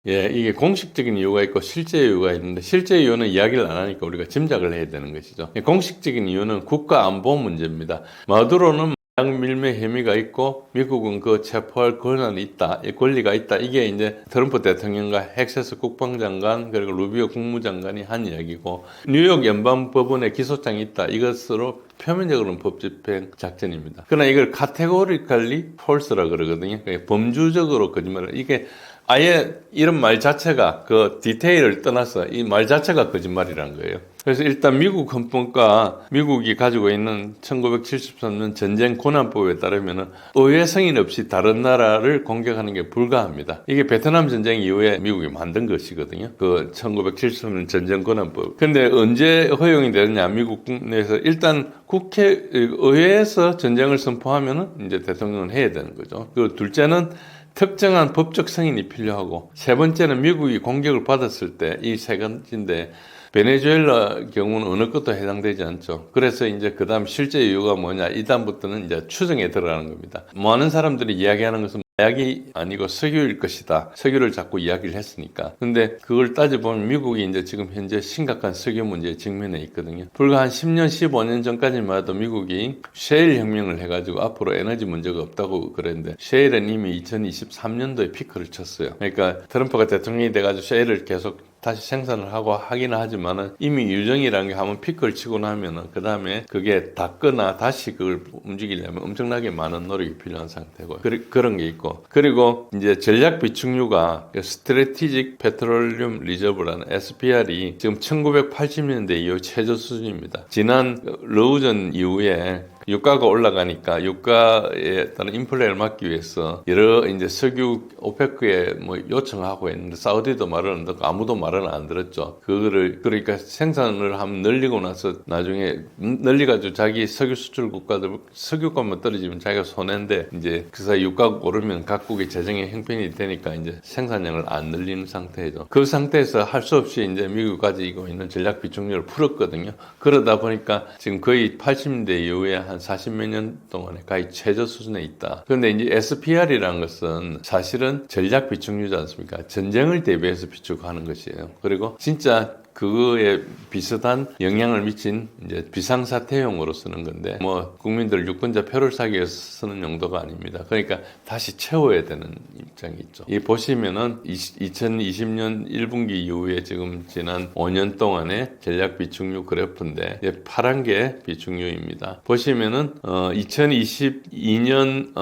예, 이게 공식적인 이유가 있고 실제 이유가 있는데 실제 이유는 이야기를 안 하니까 우리가 짐작을 해야 되는 것이죠. 공식적인 이유는 국가 안보 문제입니다. 마두로는 마약 밀매 혐의가 있고 미국은 그 체포할 권한이 있다, 권리가 있다. 이게 이제 트럼프 대통령과 헥세스 국방장관 그리고 루비오 국무장관이 한 이야기고 뉴욕 연방법원에 기소장이 있다. 이것으로 표면적으로는 법집행 작전입니다. 그러나 이걸 카테고리컬리 폴스라 그러거든요. 범주적으로 거짓말을 이게 아예 이런 말 자체가 그 디테일을 떠나서 이 말 자체가 거짓말이라는 거예요. 그래서 일단 미국 헌법과 미국이 가지고 있는 1973년 전쟁 권한법에 따르면 의회 승인 없이 다른 나라를 공격하는 게 불가합니다. 이게 베트남 전쟁 이후에 미국이 만든 것이거든요. 그 1973년 전쟁 권한법. 근데 언제 허용이 되느냐? 미국 내에서 일단 의회에서 전쟁을 선포하면은 이제 대통령은 해야 되는 거죠. 그 둘째는 특정한 법적 승인이 필요하고 세 번째는 미국이 공격을 받았을 때 이 세 가지인데 베네수엘라 경우는 어느 것도 해당되지 않죠. 그래서 이제 그 다음 실제 이유가 뭐냐 이 다음부터는 이제 추정에 들어가는 겁니다. 많은 사람들이 이야기하는 것은 마약이 아니고 석유일 것이다. 석유를 자꾸 이야기를 했으니까. 근데 그걸 따져보면 미국이 이제 지금 현재 심각한 석유 문제에 직면해 있거든요. 불과 한 10년, 15년 전까지만 해도 미국이 셰일 혁명을 해가지고 앞으로 에너지 문제가 없다고 그랬는데 셰일은 이미 2023년도에 피크를 쳤어요. 그러니까 트럼프가 대통령이 돼가지고 셰일을 계속 다시 생산을 하고 하기는 하지만은 이미 유정이라는 게 한번 피크를 치고 나면은 그 다음에 그게 닿거나 다시 그걸 움직이려면 엄청나게 많은 노력이 필요한 상태고 그런 게 있고 그리고 이제 전략 비축유가 스트래티직 페트롤륨 리저브라는 SPR이 지금 1980년대 이후 최저 수준입니다. 지난 러우전 이후에 유가가 올라가니까 유가에 따른 인플레를 막기 위해서 여러 이제 석유 오페크에 뭐 요청하고 있는데 사우디도 말을 안 듣고 아무도 말을 안 들었죠. 그거를 그러니까 생산을 한번 늘리고 나서 나중에 늘리가지고 자기 석유 수출 국가들 석유값만 떨어지면 자기가 손해인데 이제 그 사이 유가가 오르면 각국의 재정에 형편이 되니까 이제 생산량을 안 늘리는 상태죠. 그 상태에서 할 수 없이 이제 미국이 가지고 있는 전략 비축률을 풀었거든요. 그러다 보니까 지금 거의 80년대 이후에 한 40몇 년 동안에 거의 최저 수준에 있다. 그런데 이제 SPR이라는 것은 사실은 전략 비축유지 않습니까? 전쟁을 대비해서 비축하는 것이에요. 그리고 진짜 그거에 비슷한 영향을 미친 이제 비상사태용으로 쓰는 건데 뭐 국민들 유권자 표를 사기 위해서 쓰는 용도가 아닙니다. 그러니까 다시 채워야 되는 입장이 있죠. 이 보시면은 2020년 1분기 이후에 지금 지난 5년 동안의 전략 비축유 그래프인데 파란 게 비축유입니다. 보시면은 2022년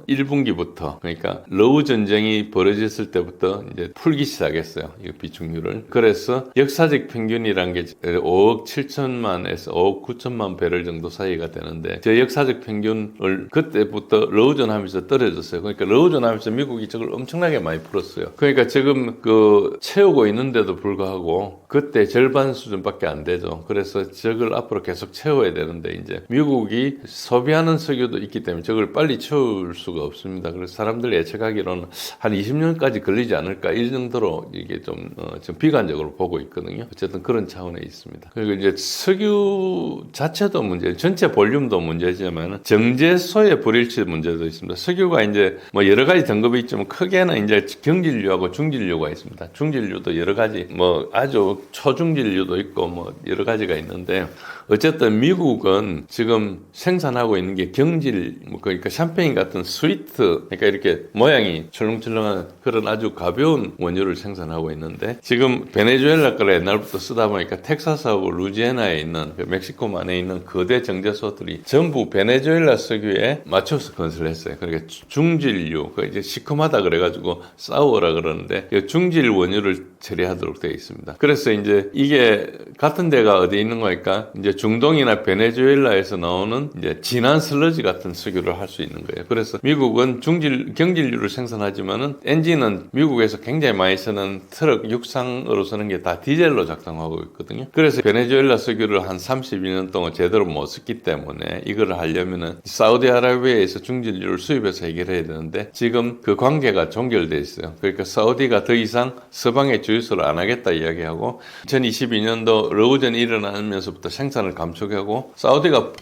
1분기부터 그러니까 러우 전쟁이 벌어졌을 때부터 이제 풀기 시작했어요. 이 비축유를. 그래서 역사적 평균이란 게 5억 7천만에서 5억 9천만 배럴 정도 사이가 되는데 저 역사적 평균을 그때부터 러우전 하면서 떨어졌어요. 그러니까 러우전 하면서 미국이 저걸 엄청나게 많이 풀었어요. 그러니까 지금 그 채우고 있는데도 불구하고 그때 절반 수준밖에 안 되죠. 그래서 저걸 앞으로 계속 채워야 되는데 이제 미국이 소비하는 석유도 있기 때문에 저걸 빨리 채울 수가 없습니다. 그래서 사람들이 예측하기로는 한 20년까지 걸리지 않을까 이 정도로 이게 좀 비관적으로 보고 있거든요. 어쨌든 그런 차원에 있습니다. 그리고 이제 석유 자체도 문제, 전체 볼륨도 문제지만 정제소의 불일치 문제도 있습니다. 석유가 이제 뭐 여러 가지 등급이 있지만 크게는 이제 경질유하고 중질유가 있습니다. 중질유도 여러 가지 뭐 아주 초중질유도 있고 뭐 여러 가지가 있는데 어쨌든 미국은 지금 생산하고 있는 게 경질, 뭐 그러니까 샴페인 같은 스위트, 그러니까 이렇게 모양이 철렁철렁한 그런 아주 가벼운 원유를 생산하고 있는데 지금 베네수엘라 거를 옛날부터 쓰다 보니까 텍사스하고 루지애나에 있는 그 멕시코만에 있는 거대 정제소들이 전부 베네수엘라 석유에 맞춰서 건설했어요. 그러니까 중질유, 그 이제 시커마다 그래가지고 싸우라 그러는데 중질 원유를 처리하도록 되어 있습니다. 그래서 이제 이게 같은 데가 어디 있는 거니까 이제 중동이나 베네수엘라에서 나오는 이제 진한 슬러지 같은 석유를 할 수 있는 거예요. 그래서 미국은 경질유를 생산하지만은 엔진은 미국에서 굉장히 많이 쓰는 트럭 육상으로 쓰는 게 다 디젤 디젤로 작동하고 있거든요. 그래서 베네수엘라 석유를 한 32년 동안 제대로 못 썼기 때문에 이거를 하려면은 사우디아라비아에서 중진유를 수입해서 해결해야 되는데 지금 그 관계가 종결돼 있어요. 그러니까 사우디가 더 이상 서방의 주유소를 안 하겠다 이야기하고 2022년도 러우전이 일어나면서부터 생산을 감축하고 사우디가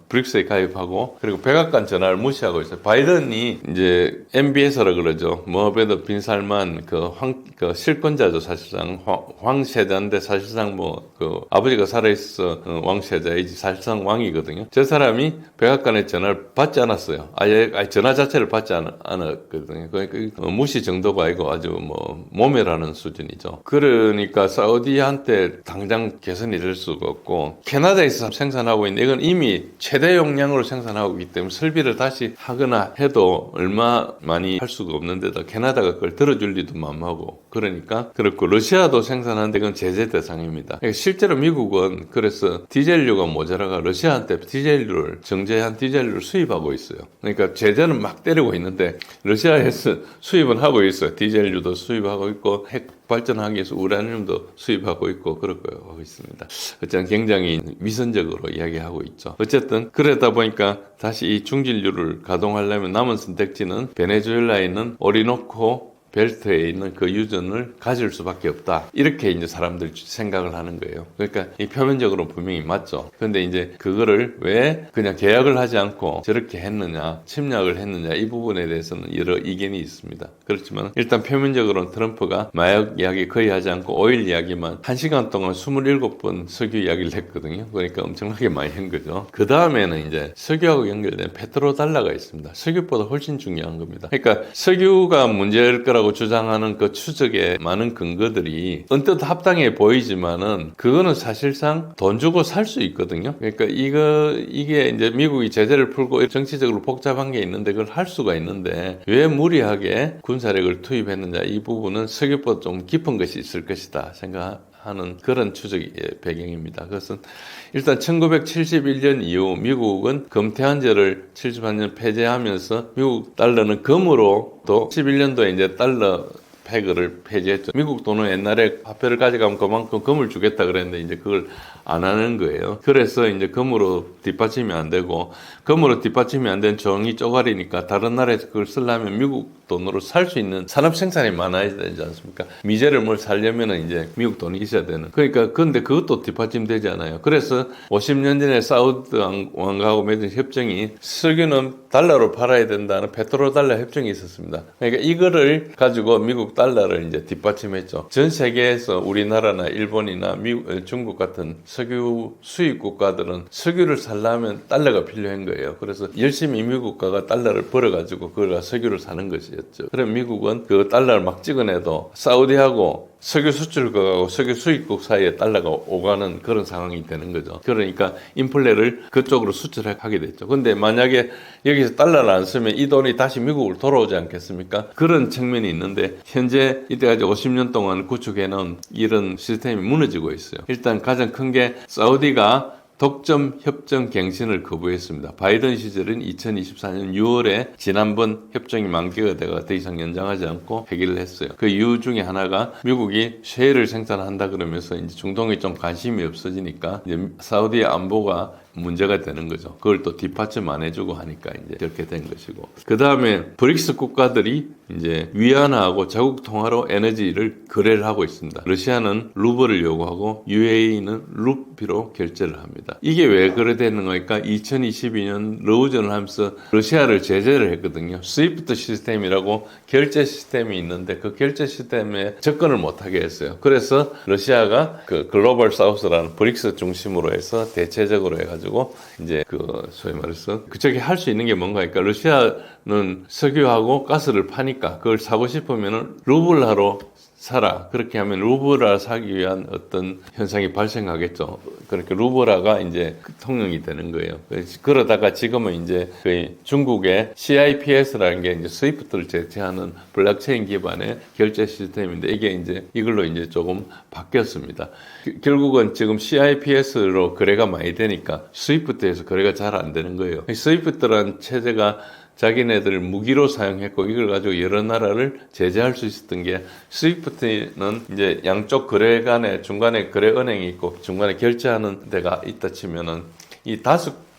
브릭스에 가입하고 그리고 백악관 전화를 무시하고 있어요. 바이든이 이제 MBS라 그러죠. 모하베드 빈 살만 그 실권자죠. 사실상 황세자인데 사실상 그 아버지가 살아있어 왕세자이지 사실상 왕이거든요. 저 사람이 백악관의 전화를 받지 않았어요. 아예 전화 자체를 받지 않았거든요. 그러니까 무시 정도가 아니고 아주 모멸하는 수준이죠. 그러니까 사우디한테 당장 개선이 될 수가 없고 캐나다에서 생산하고 있는 이건 이미 최대 용량으로 생산하고 있기 때문에 설비를 다시 하거나 해도 얼마 많이 할 수가 없는데도 캐나다가 그걸 들어줄 리도 만무하고 그러니까 그렇고 러시아도 생산하는데 그건 제재 대상입니다. 그러니까 실제로 미국은 그래서 디젤류가 모자라가 러시아한테 정제한 디젤류를 수입하고 있어요. 그러니까 제재는 막 때리고 있는데 러시아에서 수입은 하고 있어요. 디젤류도 수입하고 있고 핵 발전하기 위해서 우라늄도 수입하고 있고 그렇고 하고 있습니다. 어쨌든 굉장히 위선적으로 이야기하고 있죠. 어쨌든 그러다 보니까 다시 이 중진류를 가동하려면 남은 선택지는 베네수엘라에 있는 오리노코 벨트에 있는 그 유전을 가질 수밖에 없다. 이렇게 이제 사람들이 생각을 하는 거예요. 그러니까 이 표면적으로 분명히 맞죠. 그런데 이제 그거를 왜 그냥 계약을 하지 않고 저렇게 했느냐, 침략을 했느냐 이 부분에 대해서는 여러 이견이 있습니다. 그렇지만 일단 표면적으로는 트럼프가 마약 이야기 거의 하지 않고 오일 이야기만 1시간 동안 27번 석유 이야기를 했거든요. 그러니까 엄청나게 많이 한 거죠. 그 다음에는 이제 석유하고 연결된 페트로달러가 있습니다. 석유보다 훨씬 중요한 겁니다. 그러니까 석유가 문제일 거라 고 주장하는 그 추적의 많은 근거들이 언뜻 합당해 보이지만은 그거는 사실상 돈 주고 살 수 있거든요. 그러니까 이게 이제 미국이 제재를 풀고 정치적으로 복잡한 게 있는데 그걸 할 수가 있는데 왜 무리하게 군사력을 투입했느냐 이 부분은 석유보다 좀 깊은 것이 있을 것이다 생각하는 그런 추적의 배경입니다. 그것은 일단 1971년 이후 미국은 금태환제를 78년 폐지하면서 미국 달러는 금으로 또 11년도에 이제 달러 패거를 폐지했죠. 미국 돈은 옛날에 화폐를 가져가면 그만큼 금을 주겠다 그랬는데 이제 그걸 안 하는 거예요. 그래서 이제 금으로 뒷받침이 안 되고 금으로 뒷받침이 안 된 종이 쪼가리니까 다른 나라에서 그걸 쓰려면 미국 돈으로 살 수 있는 산업 생산이 많아야 되지 않습니까? 미제를 뭘 살려면은 이제 미국 돈이 있어야 되는. 그러니까 근데 그것도 뒷받침되지 않아요. 그래서 50년 전에 사우디 왕가하고 맺은 협정이 석유는 달러로 팔아야 된다는 페트로달러 협정이 있었습니다. 그러니까 이거를 가지고 미국 달러를 이제 뒷받침했죠. 전 세계에서 우리나라나 일본이나 미국, 중국 같은 석유 수입 국가들은 석유를 살려면 달러가 필요한 거예요. 그래서 열심히 미국 국가가 달러를 벌어가지고 그걸 석유를 사는 것이었죠. 그럼 미국은 그 달러를 막 찍어내도 사우디하고 석유 수출국하고 석유 수입국 사이에 달러가 오가는 그런 상황이 되는 거죠. 그러니까 인플레를 그쪽으로 수출하게 됐죠. 근데 만약에 여기서 달러를 안 쓰면 이 돈이 다시 미국으로 돌아오지 않겠습니까? 그런 측면이 있는데 현재 이때까지 50년 동안 구축해놓은 이런 시스템이 무너지고 있어요. 일단 가장 큰 게 사우디가 독점 협정 갱신을 거부했습니다. 바이든 시절은 2024년 6월에 지난번 협정이 만기가 돼가 더 이상 연장하지 않고 폐기를 했어요. 그 이유 중에 하나가 미국이 셰일을 생산한다 그러면서 이제 중동에 좀 관심이 없어지니까 이제 사우디의 안보가 문제가 되는 거죠. 그걸 또 뒷받침 안 해주고 하니까 이제 이렇게 된 것이고. 그 다음에 브릭스 국가들이 이제 위안화하고 자국 통화로 에너지를 거래를 하고 있습니다. 러시아는 루블을 요구하고 UAE는 루피로 결제를 합니다. 이게 왜 그래 되는 거니까 2022년 러우전을 하면서 러시아를 제재를 했거든요. 스위프트 시스템이라고 결제 시스템이 있는데 그 결제 시스템에 접근을 못하게 했어요. 그래서 러시아가 그 글로벌 사우스라는 브릭스 중심으로 해서 대체적으로 해가지고 이제 그 소위 말해서 그쪽에 할 수 있는 게 뭔가 하니까 러시아는 석유하고 가스를 파니까 그걸 사고 싶으면은 루블화로 사라. 그렇게 하면 루블화 사기 위한 어떤 현상이 발생하겠죠. 그러니까 루블화가 이제 통용이 되는 거예요. 그러다가 지금은 이제 그 중국의 CIPS라는 게 이제 스위프트를 제치하는 블록체인 기반의 결제 시스템인데 이게 이제 이걸로 이제 조금 바뀌었습니다. 결국은 지금 CIPS로 거래가 많이 되니까 스위프트에서 거래가 잘 안 되는 거예요. 스위프트라는 체제가 자기네들 무기로 사용했고 이걸 가지고 여러 나라를 제재할 수 있었던 게 스위프트는 이제 양쪽 거래 간에 중간에 거래 은행이 있고 중간에 결제하는 데가 있다 치면은 이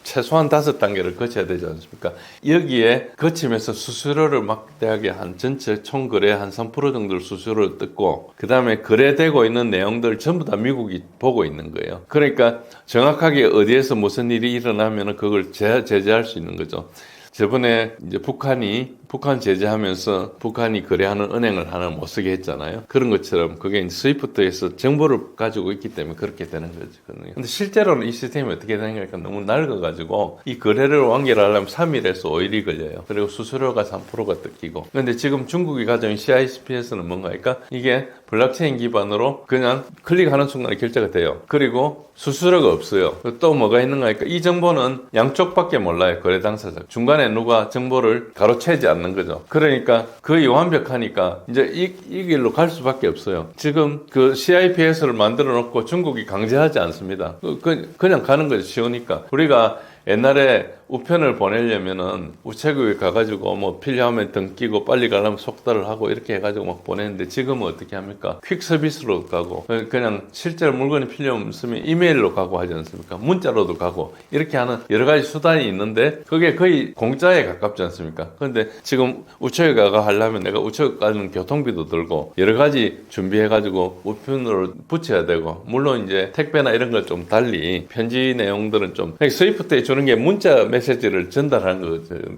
최소한 5단계를 거쳐야 되지 않습니까? 여기에 거치면서 수수료를 막대하게 한 전체 총 거래 한 3% 정도를 수수료를 뜯고 그 다음에 거래되고 있는 내용들 전부 다 미국이 보고 있는 거예요. 그러니까 정확하게 어디에서 무슨 일이 일어나면 그걸 제재할 수 있는 거죠. 저번에 이제 북한 제재하면서 북한이 거래하는 은행을 하나 못 쓰게 했잖아요. 그런 것처럼 그게 이제 스위프트에서 정보를 가지고 있기 때문에 그렇게 되는 거거든요. 근데 실제로는 이 시스템이 어떻게 되는가 너무 낡아가지고 이 거래를 완결하려면 3일에서 5일이 걸려요. 그리고 수수료가 3%가 뜯기고. 근데 지금 중국이 가져온 CIPS는 뭔가니까 이게 블록체인 기반으로 그냥 클릭하는 순간에 결제가 돼요. 그리고 수수료가 없어요. 또 뭐가 있는가 하니까 이 정보는 양쪽밖에 몰라요. 거래 당사자. 중간에 누가 정보를 가로채지 않는 거죠. 그러니까 거의 완벽하니까 이제 이 길로 갈 수밖에 없어요. 지금 그 CIPS를 만들어 놓고 중국이 강제하지 않습니다. 그냥 가는 거죠. 쉬우니까. 우리가 옛날에 우편을 보내려면은 우체국에 가가지고 뭐 필요하면 등기고 빨리 가려면 속달을 하고 이렇게 해가지고 막 보내는데 지금은 어떻게 합니까? 퀵 서비스로 가고 그냥 실제로 물건이 필요 없으면 이메일로 가고 하지 않습니까? 문자로도 가고 이렇게 하는 여러 가지 수단이 있는데 그게 거의 공짜에 가깝지 않습니까? 그런데 지금 우체국에 가가 하려면 내가 우체국 가는 교통비도 들고 여러 가지 준비해가지고 우편으로 붙여야 되고 물론 이제 택배나 이런 걸 좀 달리 편지 내용들은 좀 스위프트에 주는 게 문자 메시지를 전달하는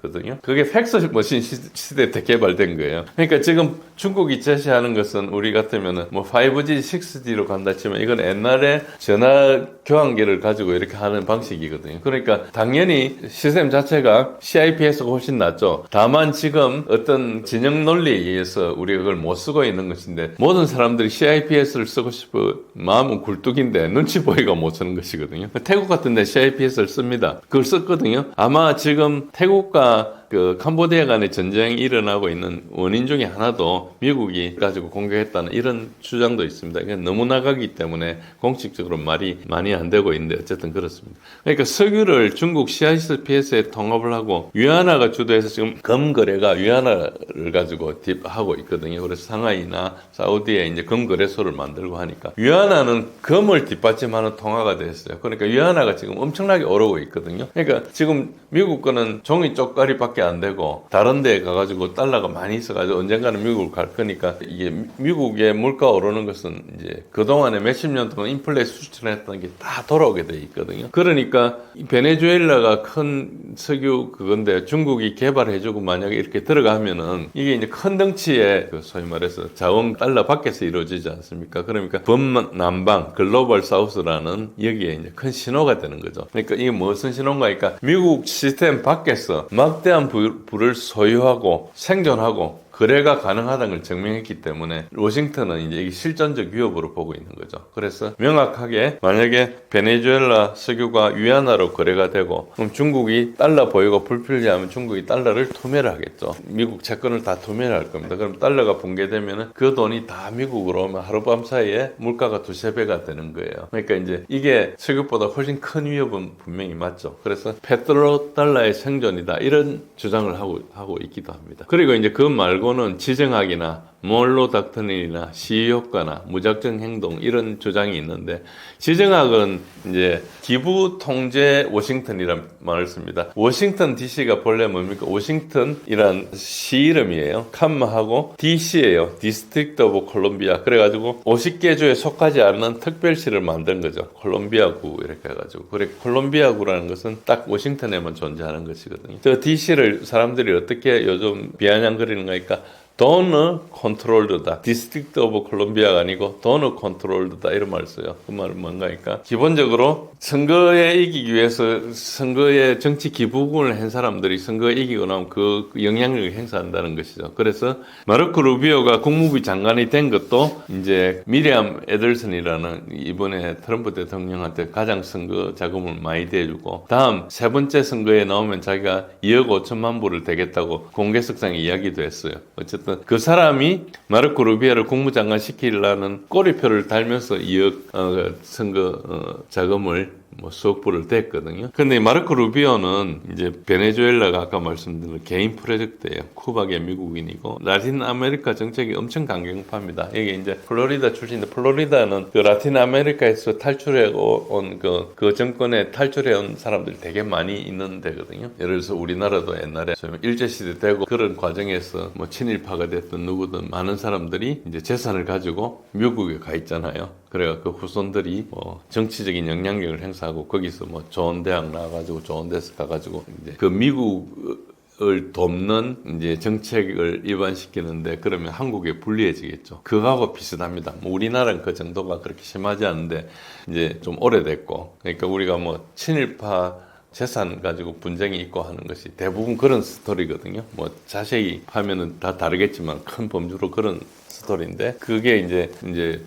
거거든요. 그게 팩스 머신 시대 때 개발된 거예요. 그러니까 지금 중국이 제시하는 것은 우리 같으면은 뭐 5G, 6G로 간다 치면 이건 옛날에 전화 교환기를 가지고 이렇게 하는 방식이거든요. 그러니까 당연히 시스템 자체가 CIPS가 훨씬 낫죠. 다만 지금 어떤 진영 논리에 의해서 우리가 그걸 못 쓰고 있는 것인데 모든 사람들이 CIPS를 쓰고 싶어 마음은 굴뚝인데 눈치 보이가 못 쓰는 것이거든요. 태국 같은 데 CIPS를 씁니다. 그걸 썼거든요. 아마 지금 태국과 그 캄보디아 간의 전쟁이 일어나고 있는 원인 중에 하나도 미국이 가지고 공격했다는 이런 주장도 있습니다. 이게 너무 나가기 때문에 공식적으로 말이 많이 안 되고 있는데 어쨌든 그렇습니다. 그러니까 석유를 중국 CIPS에 통합을 하고 위안화가 주도해서 지금 금 거래가 위안화를 가지고 하고 있거든요. 그래서 상하이나 사우디에 이제 금 거래소를 만들고 하니까 위안화는 금을 뒷받침하는 통화가 됐어요. 그러니까 위안화가 지금 엄청나게 오르고 있거든요. 그러니까 지금 미국 거는 종이 쪽가리밖에 안 되고 다른 데 가가지고 달러가 많이 있어가지고 언젠가는 미국을 갈 거니까 이게 미국의 물가 오르는 것은 이제 그동안에 몇십 년 동안 인플레 수출했던 게 다 돌아오게 돼 있거든요. 그러니까 베네수엘라가 큰 석유 그건데 중국이 개발해주고 만약에 이렇게 들어가면은 이게 이제 큰 덩치의 그 소위 말해서 자원 달러 밖에서 이루어지지 않습니까? 그러니까 범남방 글로벌 사우스라는 여기에 이제 큰 신호가 되는 거죠. 그러니까 이게 무슨 신호인가 하니까 미국 시스템 밖에서 막대한 부를 소유하고 생존하고 거래가 가능하다는 걸 증명했기 때문에 워싱턴은 이제 이게 실전적 위협으로 보고 있는 거죠. 그래서 명확하게 만약에 베네수엘라 석유가 위안화로 거래가 되고 그럼 중국이 달러 보유가 불필요하면 중국이 달러를 토매를 하겠죠. 미국 채권을 다 토매를 할 겁니다. 그럼 달러가 붕괴되면 그 돈이 다 미국으로 오면 하룻밤 사이에 물가가 두세 배가 되는 거예요. 그러니까 이제 이게 석유보다 훨씬 큰 위협은 분명히 맞죠. 그래서 페트로 달러의 생존이다 이런 주장을 하고 있기도 합니다. 그리고 이제 그 말고는 지정학이나 몰로 닥터린이나 시효과나 무작정 행동 이런 주장이 있는데 지정학은 이제 기부 통제 워싱턴이라는 말을 씁니다. 워싱턴 DC가 본래 뭡니까? 워싱턴이란 시 이름이에요. 캄마하고 DC예요. 디스트릭트 오브 콜롬비아. 그래가지고 50개 주에 속하지 않는 특별시를 만든 거죠. 콜롬비아구 이렇게 해가지고. 그래 콜롬비아구라는 것은 딱 워싱턴에만 존재하는 것이거든요. 저 DC를 사람들이 어떻게 요즘 비아냥거리는가 하니까 도너 컨트롤드다. 디스트릭트 오브 콜롬비아가 아니고 도너 컨트롤드다. 이런 말을 써요. 그 말은 뭔가 하니까 기본적으로 선거에 이기기 위해서 선거에 정치 기부금을 한 사람들이 선거에 이기고 나면 그 영향력을 행사한다는 것이죠. 그래서 마르코 루비오가 국무부 장관이 된 것도 이제 미리암 에들슨이라는 이번에 트럼프 대통령한테 가장 선거 자금을 많이 대주고 다음 세 번째 선거에 나오면 자기가 2억 5천만 불을 대겠다고 공개석상에 이야기도 했어요. 어쨌든 그 사람이 마르코 루비오를 국무장관 시키려는 꼬리표를 달면서 2억 선거 자금을 뭐 수석부를 됐거든요. 근데 마르코 루비오는 이제 베네수엘라가 아까 말씀드린 개인 프로젝트예요. 쿠바계 미국인이고 라틴 아메리카 정책이 엄청 강경파입니다. 이게 이제 플로리다 출신인데 플로리다는 그 라틴 아메리카에서 탈출해 온 그 정권에 탈출해 온 사람들이 되게 많이 있는 데거든요. 예를 들어서 우리나라도 옛날에 일제시대 되고 그런 과정에서 뭐 친일파가 됐든 누구든 많은 사람들이 이제 재산을 가지고 미국에 가 있잖아요. 그래가 그 후손들이 뭐 정치적인 영향력을 행사하고 거기서 뭐 좋은 대학 나와가지고 좋은 데서 가가지고 이제 그 미국을 돕는 이제 정책을 입안시키는데 그러면 한국에 불리해지겠죠. 그거하고 비슷합니다. 뭐 우리나라는 그 정도가 그렇게 심하지 않은데 이제 좀 오래됐고 그러니까 우리가 뭐 친일파 재산 가지고 분쟁이 있고 하는 것이 대부분 그런 스토리거든요. 뭐 자세히 하면은 다 다르겠지만 큰 범주로 그런 스토리인데 그게 이제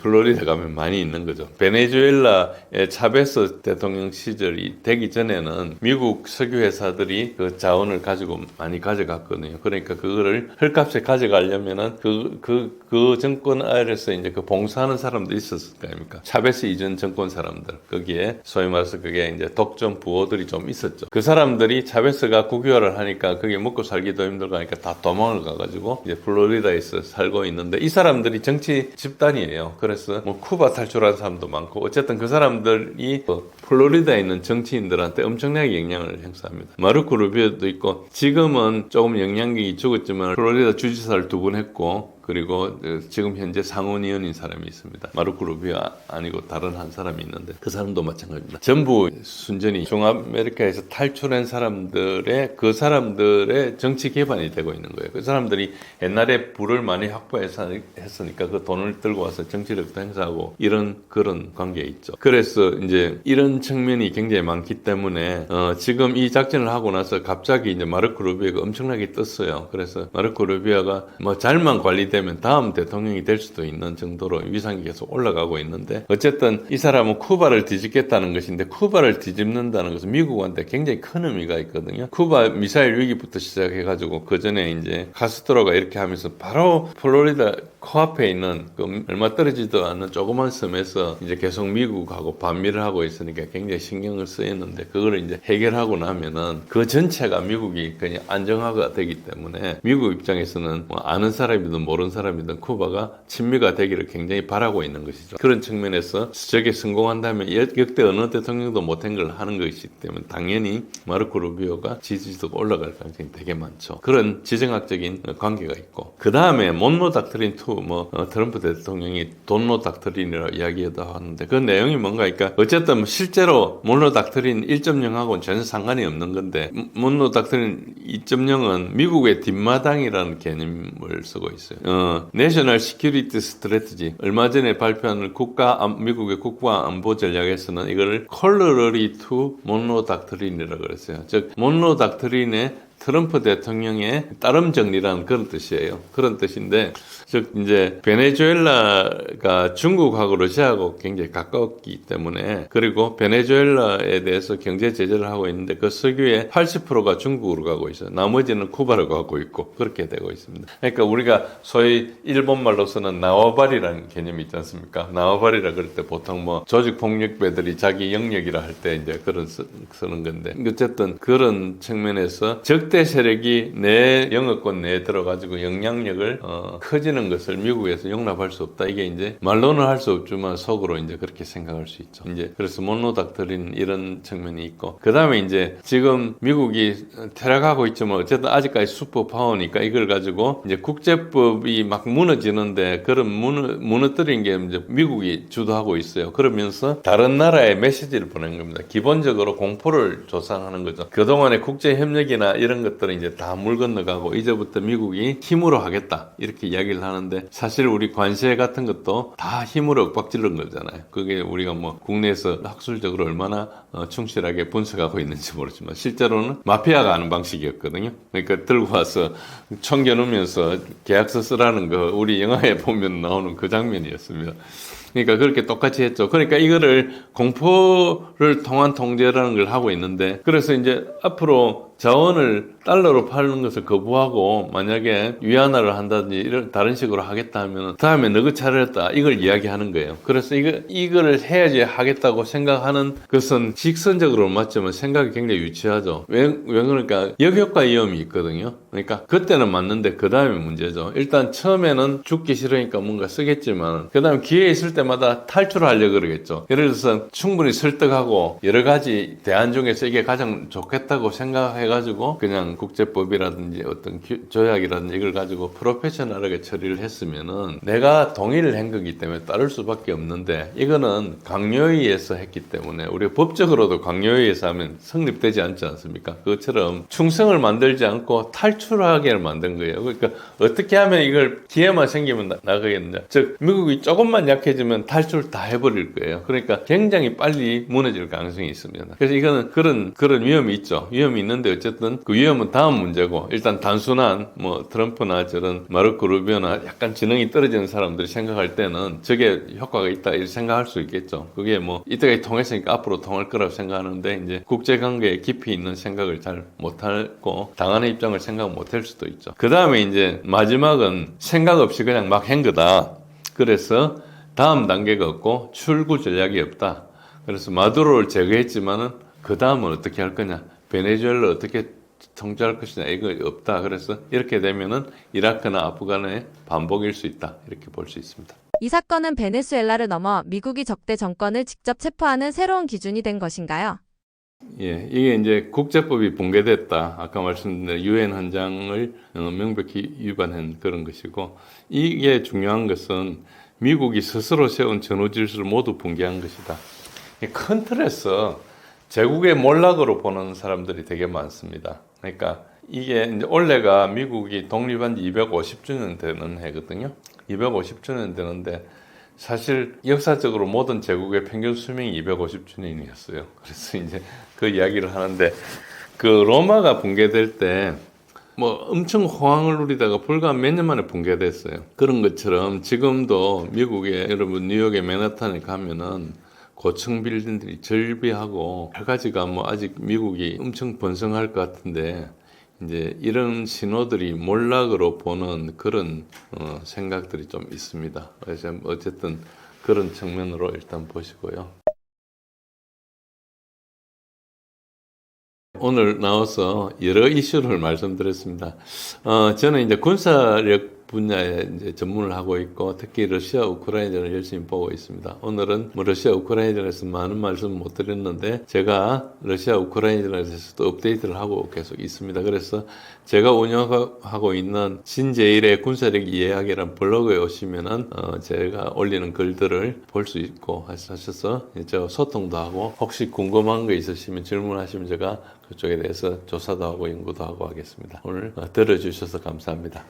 플로리다 가면 많이 있는 거죠. 베네수엘라의 차베스 대통령 시절이 되기 전에는 미국 석유 회사들이 그 자원을 가지고 많이 가져갔거든요. 그러니까 그거를 헐값에 가져가려면은 그 정권 아래에서 이제 그 봉사하는 사람들이 있었을 거 아닙니까? 차베스 이전 정권 사람들 거기에 소위 말해서 그게 이제 독점 부호들이 좀 있었죠. 그 사람들이 차베스가 국유화를 하니까 그게 먹고 살기도 힘들고 하니까 다 도망을 가가지고 이제 플로리다에서 살고 있는데 이 사람들이 정치 집단이에요. 그래서 뭐 쿠바 탈출한 사람도 많고 어쨌든 그 사람들이 플로리다에 있는 정치인들한테 엄청나게 영향을 행사합니다. 마르코 루비오도 있고 지금은 조금 영향력이 죽었지만 플로리다 주지사를 2번 했고 그리고 지금 현재 상원의원인 사람이 있습니다. 마르코 루비오 아니고 다른 한 사람이 있는데 그 사람도 마찬가지입니다. 전부 순전히 중아메리카에서 탈출한 사람들의 그 사람들의 정치 기반이 되고 있는 거예요. 그 사람들이 옛날에 부를 많이 확보했으니까 그 돈을 들고 와서 정치력도 행사하고 이런 그런 관계에 있죠. 그래서 이제 이런 측면이 굉장히 많기 때문에 지금 이 작전을 하고 나서 갑자기 이제 마르코 루비오가 엄청나게 떴어요. 그래서 마르코 루비오가 뭐 잘만 관리되면 다음 대통령이 될 수도 있는 정도로 위상이 계속 올라가고 있는데 어쨌든 이 사람은 쿠바를 뒤집겠다는 것인데 쿠바를 뒤집는다는 것은 미국한테 굉장히 큰 의미가 있거든요. 쿠바 미사일 위기부터 시작해가지고 그 전에 이제 카스트로가 이렇게 하면서 바로 플로리다 코앞에 있는 그 얼마 떨어지도 않는 조그만 섬에서 이제 계속 미국하고 반미를 하고 있으니까 굉장히 신경을 쓰였는데 그거를 이제 해결하고 나면은 그 전체가 미국이 그냥 안정화가 되기 때문에 미국 입장에서는 뭐 아는 사람이든 모르는 사람이든 쿠바가 친미가 되기를 굉장히 바라고 있는 것이죠. 그런 측면에서 저게 성공한다면 역대 어느 대통령도 못한 걸 하는 것이기 때문에 당연히 마르코 루비오가 지지도가 올라갈 가능성이 되게 많죠. 그런 지정학적인 관계가 있고 그 다음에 몬로 닥트린 2 트럼프 대통령이 돈로 닥트린이라고 이야기하다 하는데 그 내용이 뭔가 그러니까 어쨌든 실제로 몬로 닥트린 1.0하고는 전혀 상관이 없는 건데 몬로 닥트린 2.0은 미국의 뒷마당이라는 개념을 쓰고 있어요. 내셔널 시큐리티 스트래티지 얼마 전에 발표한 미국의 국가 안보 전략에서는 이거를 콜러러리 투 몬로 닥트린이라고 그랬어요. 즉 몬로 닥트린의 트럼프 대통령의 따름 정리라는 그런 뜻이에요. 그런 뜻인데, 즉, 이제, 베네수엘라가 중국하고 러시아하고 굉장히 가깝기 때문에, 그리고 베네수엘라에 대해서 경제 제재를 하고 있는데, 그 석유의 80%가 중국으로 가고 있어요. 나머지는 쿠바로 가고 있고, 그렇게 되고 있습니다. 그러니까 우리가 소위 일본말로서는 나와바리라는 개념이 있지 않습니까? 나와바리라 그럴 때 보통 뭐, 조직폭력배들이 자기 영역이라 할 때 이제 그런 쓰는 건데, 어쨌든 그런 측면에서 적대 세력이 내 영어권 내에 들어가지고 영향력을 커지는 것을 미국에서 용납할 수 없다. 이게 이제 말로는 할 수 없지만 속으로 이제 그렇게 생각할 수 있죠. 이제 그래서 몬로 닥트린 이런 측면이 있고 그 다음에 이제 지금 미국이 퇴락하고 있지만 어쨌든 아직까지 슈퍼 파워니까 이걸 가지고 이제 국제법이 막 무너지는데 그런 무너뜨린 게 이제 미국이 주도하고 있어요. 그러면서 다른 나라에 메시지를 보낸 겁니다. 기본적으로 공포를 조성하는 거죠. 그동안의 국제 협력이나 이런 것들은 이제 다 물 건너가고 이제부터 미국이 힘으로 하겠다 이렇게 이야기를 하는데 사실 우리 관세 같은 것도 다 힘으로 윽박지른 거잖아요. 그게 우리가 뭐 국내에서 학술적으로 얼마나 충실하게 분석하고 있는지 모르지만 실제로는 마피아가 하는 방식이었거든요. 그러니까 들고 와서 챙겨놓으면서 계약서 쓰라는 거 우리 영화에 보면 나오는 그 장면이었습니다. 그러니까 그렇게 똑같이 했죠. 그러니까 이거를 공포를 통한 통제라는 걸 하고 있는데 그래서 이제 앞으로 자원을 달러로 파는 것을 거부하고 만약에 위안화를 한다든지 이런 다른 식으로 하겠다 하면 다음에 너그 차례다 이걸 이야기하는 거예요. 그래서 이거를 해야지 하겠다고 생각하는 것은 직선적으로 맞지만 생각이 굉장히 유치하죠. 왜 그러니까 역효과 위험이 있거든요. 그러니까 그때는 맞는데 그 다음에 문제죠. 일단 처음에는 죽기 싫으니까 뭔가 쓰겠지만 그 다음에 기회 있을 때마다 탈출하려고 그러겠죠. 예를 들어서 충분히 설득하고 여러 가지 대안 중에서 이게 가장 좋겠다고 생각해가지고 그냥 국제법이라든지 어떤 조약이라든지 이걸 가지고 프로페셔널하게 처리를 했으면은 내가 동의를 한 거기 때문에 따를 수밖에 없는데 이거는 강요에 의해서 했기 때문에 우리가 법적으로도 강요에 의해서 하면 성립되지 않지 않습니까? 그것처럼 충성을 만들지 않고 탈출하게 만든 거예요. 그러니까 어떻게 하면 이걸 기회만 생기면 나가겠느냐. 즉 미국이 조금만 약해지면 탈출 다 해버릴 거예요. 그러니까 굉장히 빨리 무너질 가능성이 있습니다. 그래서 이거는 그런 위험이 있죠. 위험이 있는데 어쨌든 그 위험은 다음 문제고 일단 단순한 뭐 트럼프나 저런 마르코 루비오나 약간 지능이 떨어지는 사람들이 생각할 때는 저게 효과가 있다 이렇게 생각할 수 있겠죠. 그게 뭐 이때까지 통했으니까 앞으로 통할 거라고 생각하는데 이제 국제관계에 깊이 있는 생각을 잘 못하고 당하는 입장을 생각 못할 수도 있죠. 그 다음에 이제 마지막은 생각 없이 그냥 막 한 거다. 그래서 다음 단계가 없고 출구 전략이 없다. 그래서 마두로를 제거했지만은 그 다음은 어떻게 할 거냐? 베네수엘라 어떻게 통제할 것이냐? 이거 없다. 그래서 이렇게 되면은 이라크나 아프간의 반복일 수 있다. 이렇게 볼 수 있습니다. 이 사건은 베네수엘라를 넘어 미국이 적대 정권을 직접 체포하는 새로운 기준이 된 것인가요? 예, 이게 이제 국제법이 붕괴됐다. 아까 말씀드린 유엔 헌장을 명백히 위반한 그런 것이고, 이게 중요한 것은 미국이 스스로 세운 전후 질서를 모두 붕괴한 것이다. 큰 틀에서 제국의 몰락으로 보는 사람들이 되게 많습니다. 그러니까 이게 이제 올해가 미국이 독립한 지 250주년 되는 해거든요. 250주년 되는데 사실 역사적으로 모든 제국의 평균 수명이 250주년이었어요. 그래서 이제 그 이야기를 하는데 그 로마가 붕괴될 때 뭐 엄청 호황을 누리다가 불과 몇 년 만에 붕괴됐어요. 그런 것처럼 지금도 미국의 여러분 뉴욕의 맨하탄에 가면은 고층 빌딩들이 절비하고 여러 가지가 뭐 아직 미국이 엄청 번성할 것 같은데 이제 이런 신호들이 몰락으로 보는 그런 생각들이 좀 있습니다. 그래서 어쨌든 그런 측면으로 일단 보시고요. 오늘 나와서 여러 이슈를 말씀드렸습니다. 저는 이제 군사력 분야에 이제 전문을 하고 있고 특히 러시아 우크라이나를 열심히 보고 있습니다. 오늘은 뭐 러시아 우크라이나에서 많은 말씀 못 드렸는데 제가 러시아 우크라이나에 대해서도 업데이트를 하고 계속 있습니다. 그래서 제가 운영하고 있는 신제일의 군사력 이해하기라는 블로그에 오시면은 제가 올리는 글들을 볼 수 있고 하셔서 제가 소통도 하고 혹시 궁금한 거 있으시면 질문하시면 제가 그쪽에 대해서 조사도 하고 연구도 하고 하겠습니다. 오늘 들어주셔서 감사합니다.